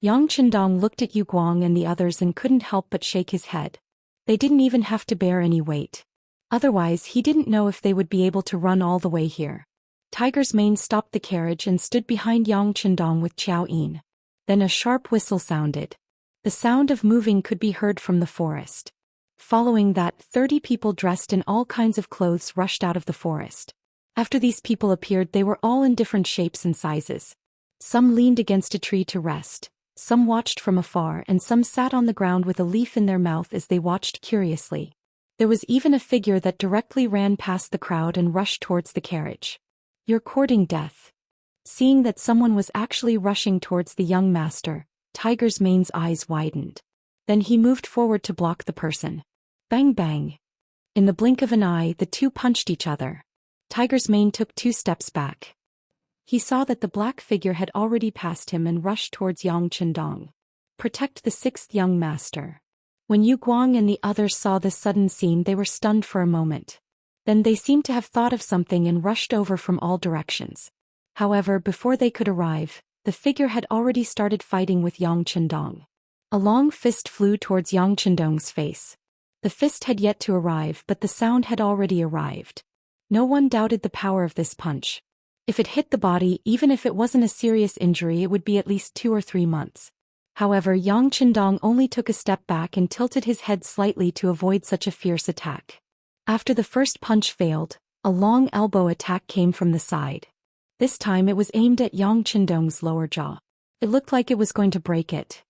Yang Qindong looked at Yu Guang and the others and couldn't help but shake his head. They didn't even have to bear any weight. Otherwise, he didn't know if they would be able to run all the way here. Tiger's Mane stopped the carriage and stood behind Yang Qindong with Qiao Yin. Then a sharp whistle sounded. The sound of moving could be heard from the forest. Following that, 30 people dressed in all kinds of clothes rushed out of the forest. After these people appeared, they were all in different shapes and sizes. Some leaned against a tree to rest. Some watched from afar and some sat on the ground with a leaf in their mouth as they watched curiously. There was even a figure that directly ran past the crowd and rushed towards the carriage. "You're courting death." Seeing that someone was actually rushing towards the young master, Tiger's Mane's eyes widened. Then he moved forward to block the person. Bang bang. In the blink of an eye, the two punched each other. Tiger's Mane took 2 steps back. He saw that the black figure had already passed him and rushed towards Yang Qindong. Protect the 6th young master. When Yu Guang and the others saw this sudden scene, they were stunned for a moment. Then they seemed to have thought of something and rushed over from all directions. However, before they could arrive, the figure had already started fighting with Yang Qindong. A long fist flew towards Yang Qindong's face. The fist had yet to arrive, but the sound had already arrived. No one doubted the power of this punch. If it hit the body, even if it wasn't a serious injury, it would be at least 2 or 3 months. However, Yang Qindong only took a step back and tilted his head slightly to avoid such a fierce attack. After the first punch failed, a long elbow attack came from the side. This time it was aimed at Yang Qindong's lower jaw. It looked like it was going to break it.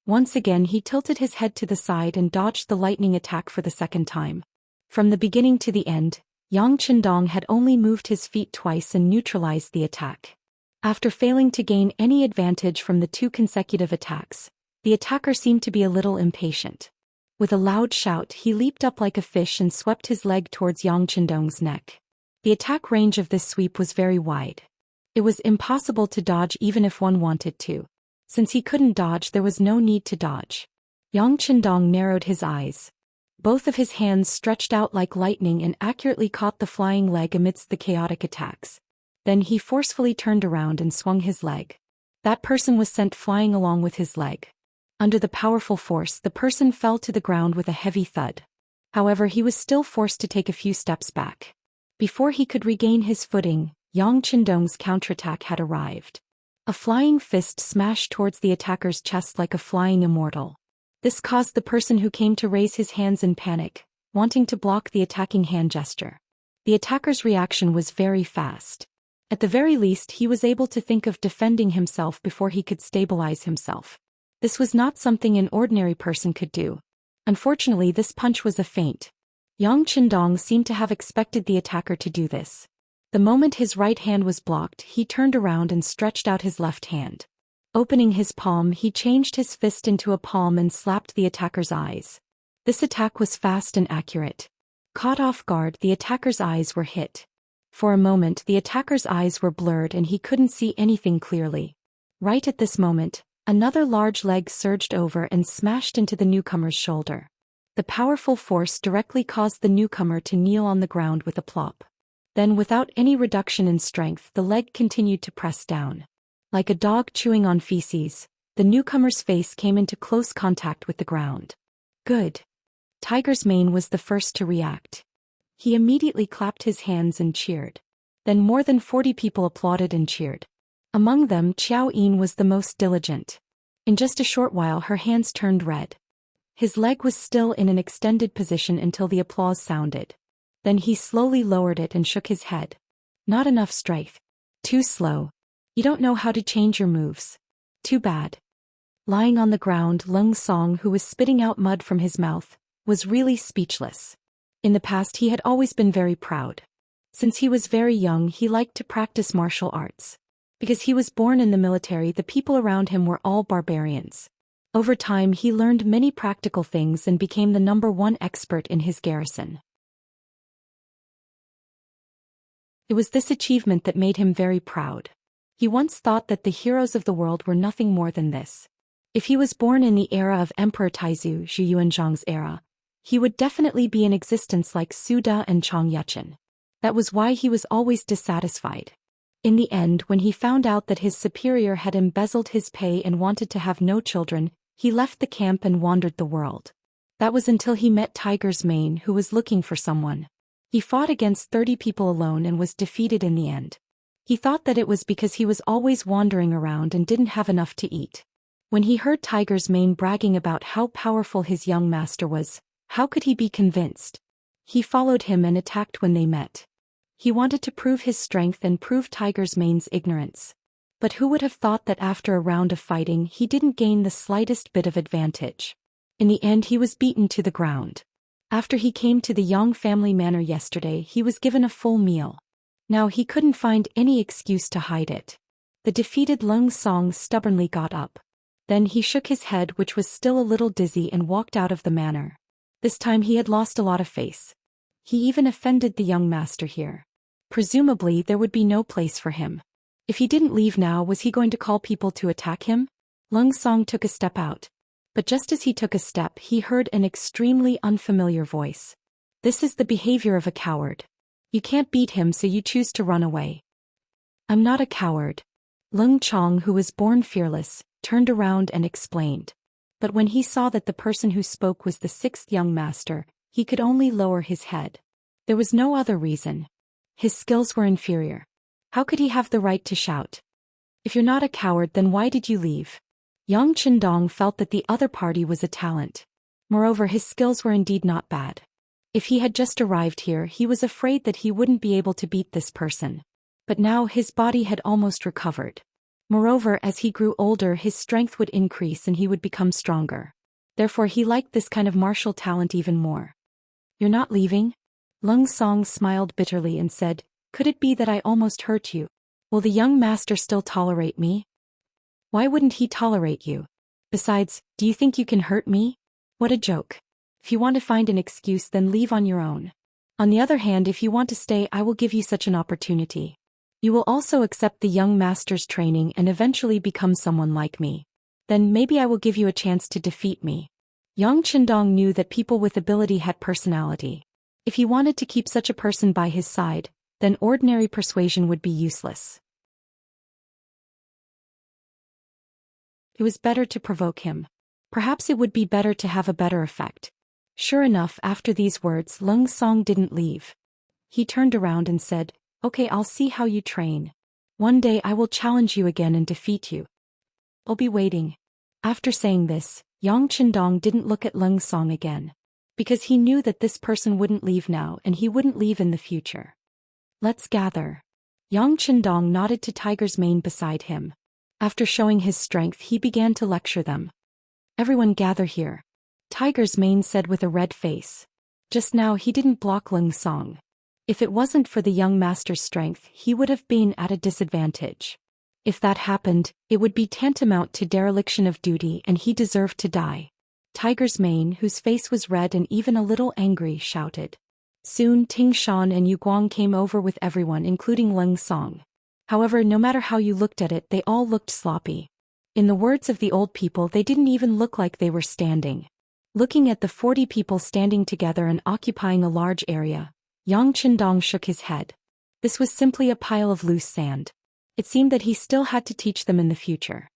Once again he tilted his head to the side and dodged the lightning attack for the second time. From the beginning to the end, Yang Qindong had only moved his feet twice and neutralized the attack. After failing to gain any advantage from the 2 consecutive attacks, the attacker seemed to be a little impatient. With a loud shout, he leaped up like a fish and swept his leg towards Yang Qindong's neck. The attack range of this sweep was very wide. It was impossible to dodge even if one wanted to. Since he couldn't dodge, there was no need to dodge. Yang Qindong narrowed his eyes. Both of his hands stretched out like lightning and accurately caught the flying leg amidst the chaotic attacks. Then he forcefully turned around and swung his leg. That person was sent flying along with his leg. Under the powerful force, the person fell to the ground with a heavy thud. However, he was still forced to take a few steps back. Before he could regain his footing, Yang Qindong's counterattack had arrived. A flying fist smashed towards the attacker's chest like a flying immortal. This caused the person who came to raise his hands in panic, wanting to block the attacking hand gesture. The attacker's reaction was very fast. At the very least he was able to think of defending himself before he could stabilize himself. This was not something an ordinary person could do. Unfortunately, this punch was a feint. Yang Qindong seemed to have expected the attacker to do this. The moment his right hand was blocked, he turned around and stretched out his left hand. Opening his palm, he changed his fist into a palm and slapped the attacker's eyes. This attack was fast and accurate. Caught off guard, the attacker's eyes were hit. For a moment, the attacker's eyes were blurred and he couldn't see anything clearly. Right at this moment, another large leg surged over and smashed into the newcomer's shoulder. The powerful force directly caused the newcomer to kneel on the ground with a plop. Then, without any reduction in strength, the leg continued to press down. Like a dog chewing on feces, the newcomer's face came into close contact with the ground. Good. Tiger's Mane was the first to react. He immediately clapped his hands and cheered. Then more than 40 people applauded and cheered. Among them, Qiao Yin was the most diligent. In just a short while her hands turned red. His leg was still in an extended position until the applause sounded. Then he slowly lowered it and shook his head. Not enough strength. Too slow. You don't know how to change your moves. Too bad. Lying on the ground, Lung Song, who was spitting out mud from his mouth, was really speechless. In the past he had always been very proud. Since he was very young he liked to practice martial arts. Because he was born in the military, the people around him were all barbarians. Over time he learned many practical things and became the #1 expert in his garrison. It was this achievement that made him very proud. He once thought that the heroes of the world were nothing more than this. If he was born in the era of Emperor Taizu Zhu Yuanzhang's era, he would definitely be in existence like Su Da and Chang Yuchen. That was why he was always dissatisfied. In the end, when he found out that his superior had embezzled his pay and wanted to have no children, he left the camp and wandered the world. That was until he met Tiger's Mane, who was looking for someone. He fought against 30 people alone and was defeated in the end. He thought that it was because he was always wandering around and didn't have enough to eat. When he heard Tiger's Mane bragging about how powerful his young master was, how could he be convinced? He followed him and attacked when they met. He wanted to prove his strength and prove Tiger's Mane's ignorance. But who would have thought that after a round of fighting he didn't gain the slightest bit of advantage? In the end he was beaten to the ground. After he came to the Yang family manor yesterday he was given a full meal. Now he couldn't find any excuse to hide it. The defeated Lung Song stubbornly got up. Then he shook his head, which was still a little dizzy, and walked out of the manor. This time he had lost a lot of face. He even offended the young master here. Presumably there would be no place for him. If he didn't leave now, was he going to call people to attack him? Lung Song took a step out. But just as he took a step he heard an extremely unfamiliar voice. This is the behavior of a coward. You can't beat him, so you choose to run away. I'm not a coward. Lung Chong, who was born fearless, turned around and explained. But when he saw that the person who spoke was the 6th young master, he could only lower his head. There was no other reason. His skills were inferior. How could he have the right to shout? If you're not a coward, then why did you leave? Yang Qindong felt that the other party was a talent. Moreover, his skills were indeed not bad. If he had just arrived here, he was afraid that he wouldn't be able to beat this person. But now his body had almost recovered. Moreover, as he grew older his strength would increase and he would become stronger. Therefore he liked this kind of martial talent even more. You're not leaving? Lung Song smiled bitterly and said, could it be that I almost hurt you? Will the young master still tolerate me? Why wouldn't he tolerate you? Besides, do you think you can hurt me? What a joke. If you want to find an excuse, then leave on your own. On the other hand, if you want to stay, I will give you such an opportunity. You will also accept the young master's training and eventually become someone like me. Then maybe I will give you a chance to defeat me. Yang Qindong knew that people with ability had personality. If he wanted to keep such a person by his side, then ordinary persuasion would be useless. It was better to provoke him. Perhaps it would be better to have a better effect. Sure enough, after these words, Lung Song didn't leave. He turned around and said, okay, I'll see how you train. One day I will challenge you again and defeat you. I'll be waiting. After saying this, Yang Qindong didn't look at Lung Song again. Because he knew that this person wouldn't leave now and he wouldn't leave in the future. Let's gather. Yang Chendong nodded to Tiger's Mane beside him. After showing his strength, he began to lecture them. Everyone gather here. Tiger's Mane said with a red face. Just now he didn't block Lung Song. If it wasn't for the young master's strength, he would have been at a disadvantage. If that happened, it would be tantamount to dereliction of duty and he deserved to die. Tiger's Mane, whose face was red and even a little angry, shouted. Soon Ting Shan and Yu Guang came over with everyone including Lung Song. However, no matter how you looked at it, they all looked sloppy. In the words of the old people, they didn't even look like they were standing. Looking at the 40 people standing together and occupying a large area, Yang Chendong shook his head. This was simply a pile of loose sand. It seemed that he still had to teach them in the future.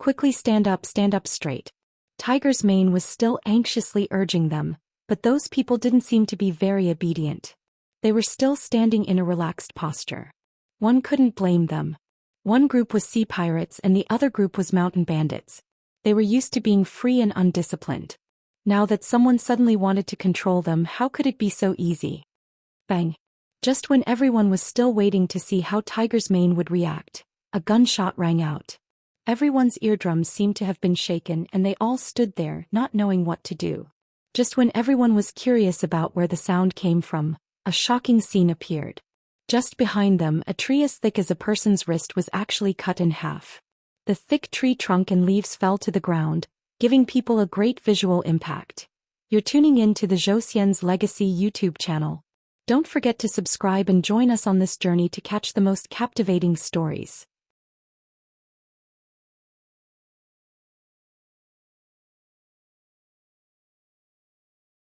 Quickly stand up straight. Tiger's Mane was still anxiously urging them, but those people didn't seem to be very obedient. They were still standing in a relaxed posture. One couldn't blame them. One group was sea pirates and the other group was mountain bandits. They were used to being free and undisciplined. Now that someone suddenly wanted to control them, how could it be so easy? Bang! Just when everyone was still waiting to see how Tiger's Mane would react, a gunshot rang out. Everyone's eardrums seemed to have been shaken and they all stood there, not knowing what to do. Just when everyone was curious about where the sound came from, a shocking scene appeared. Just behind them, a tree as thick as a person's wrist was actually cut in half. The thick tree trunk and leaves fell to the ground, giving people a great visual impact. You're tuning in to the Zhou Xian's Legacy YouTube channel. Don't forget to subscribe and join us on this journey to catch the most captivating stories.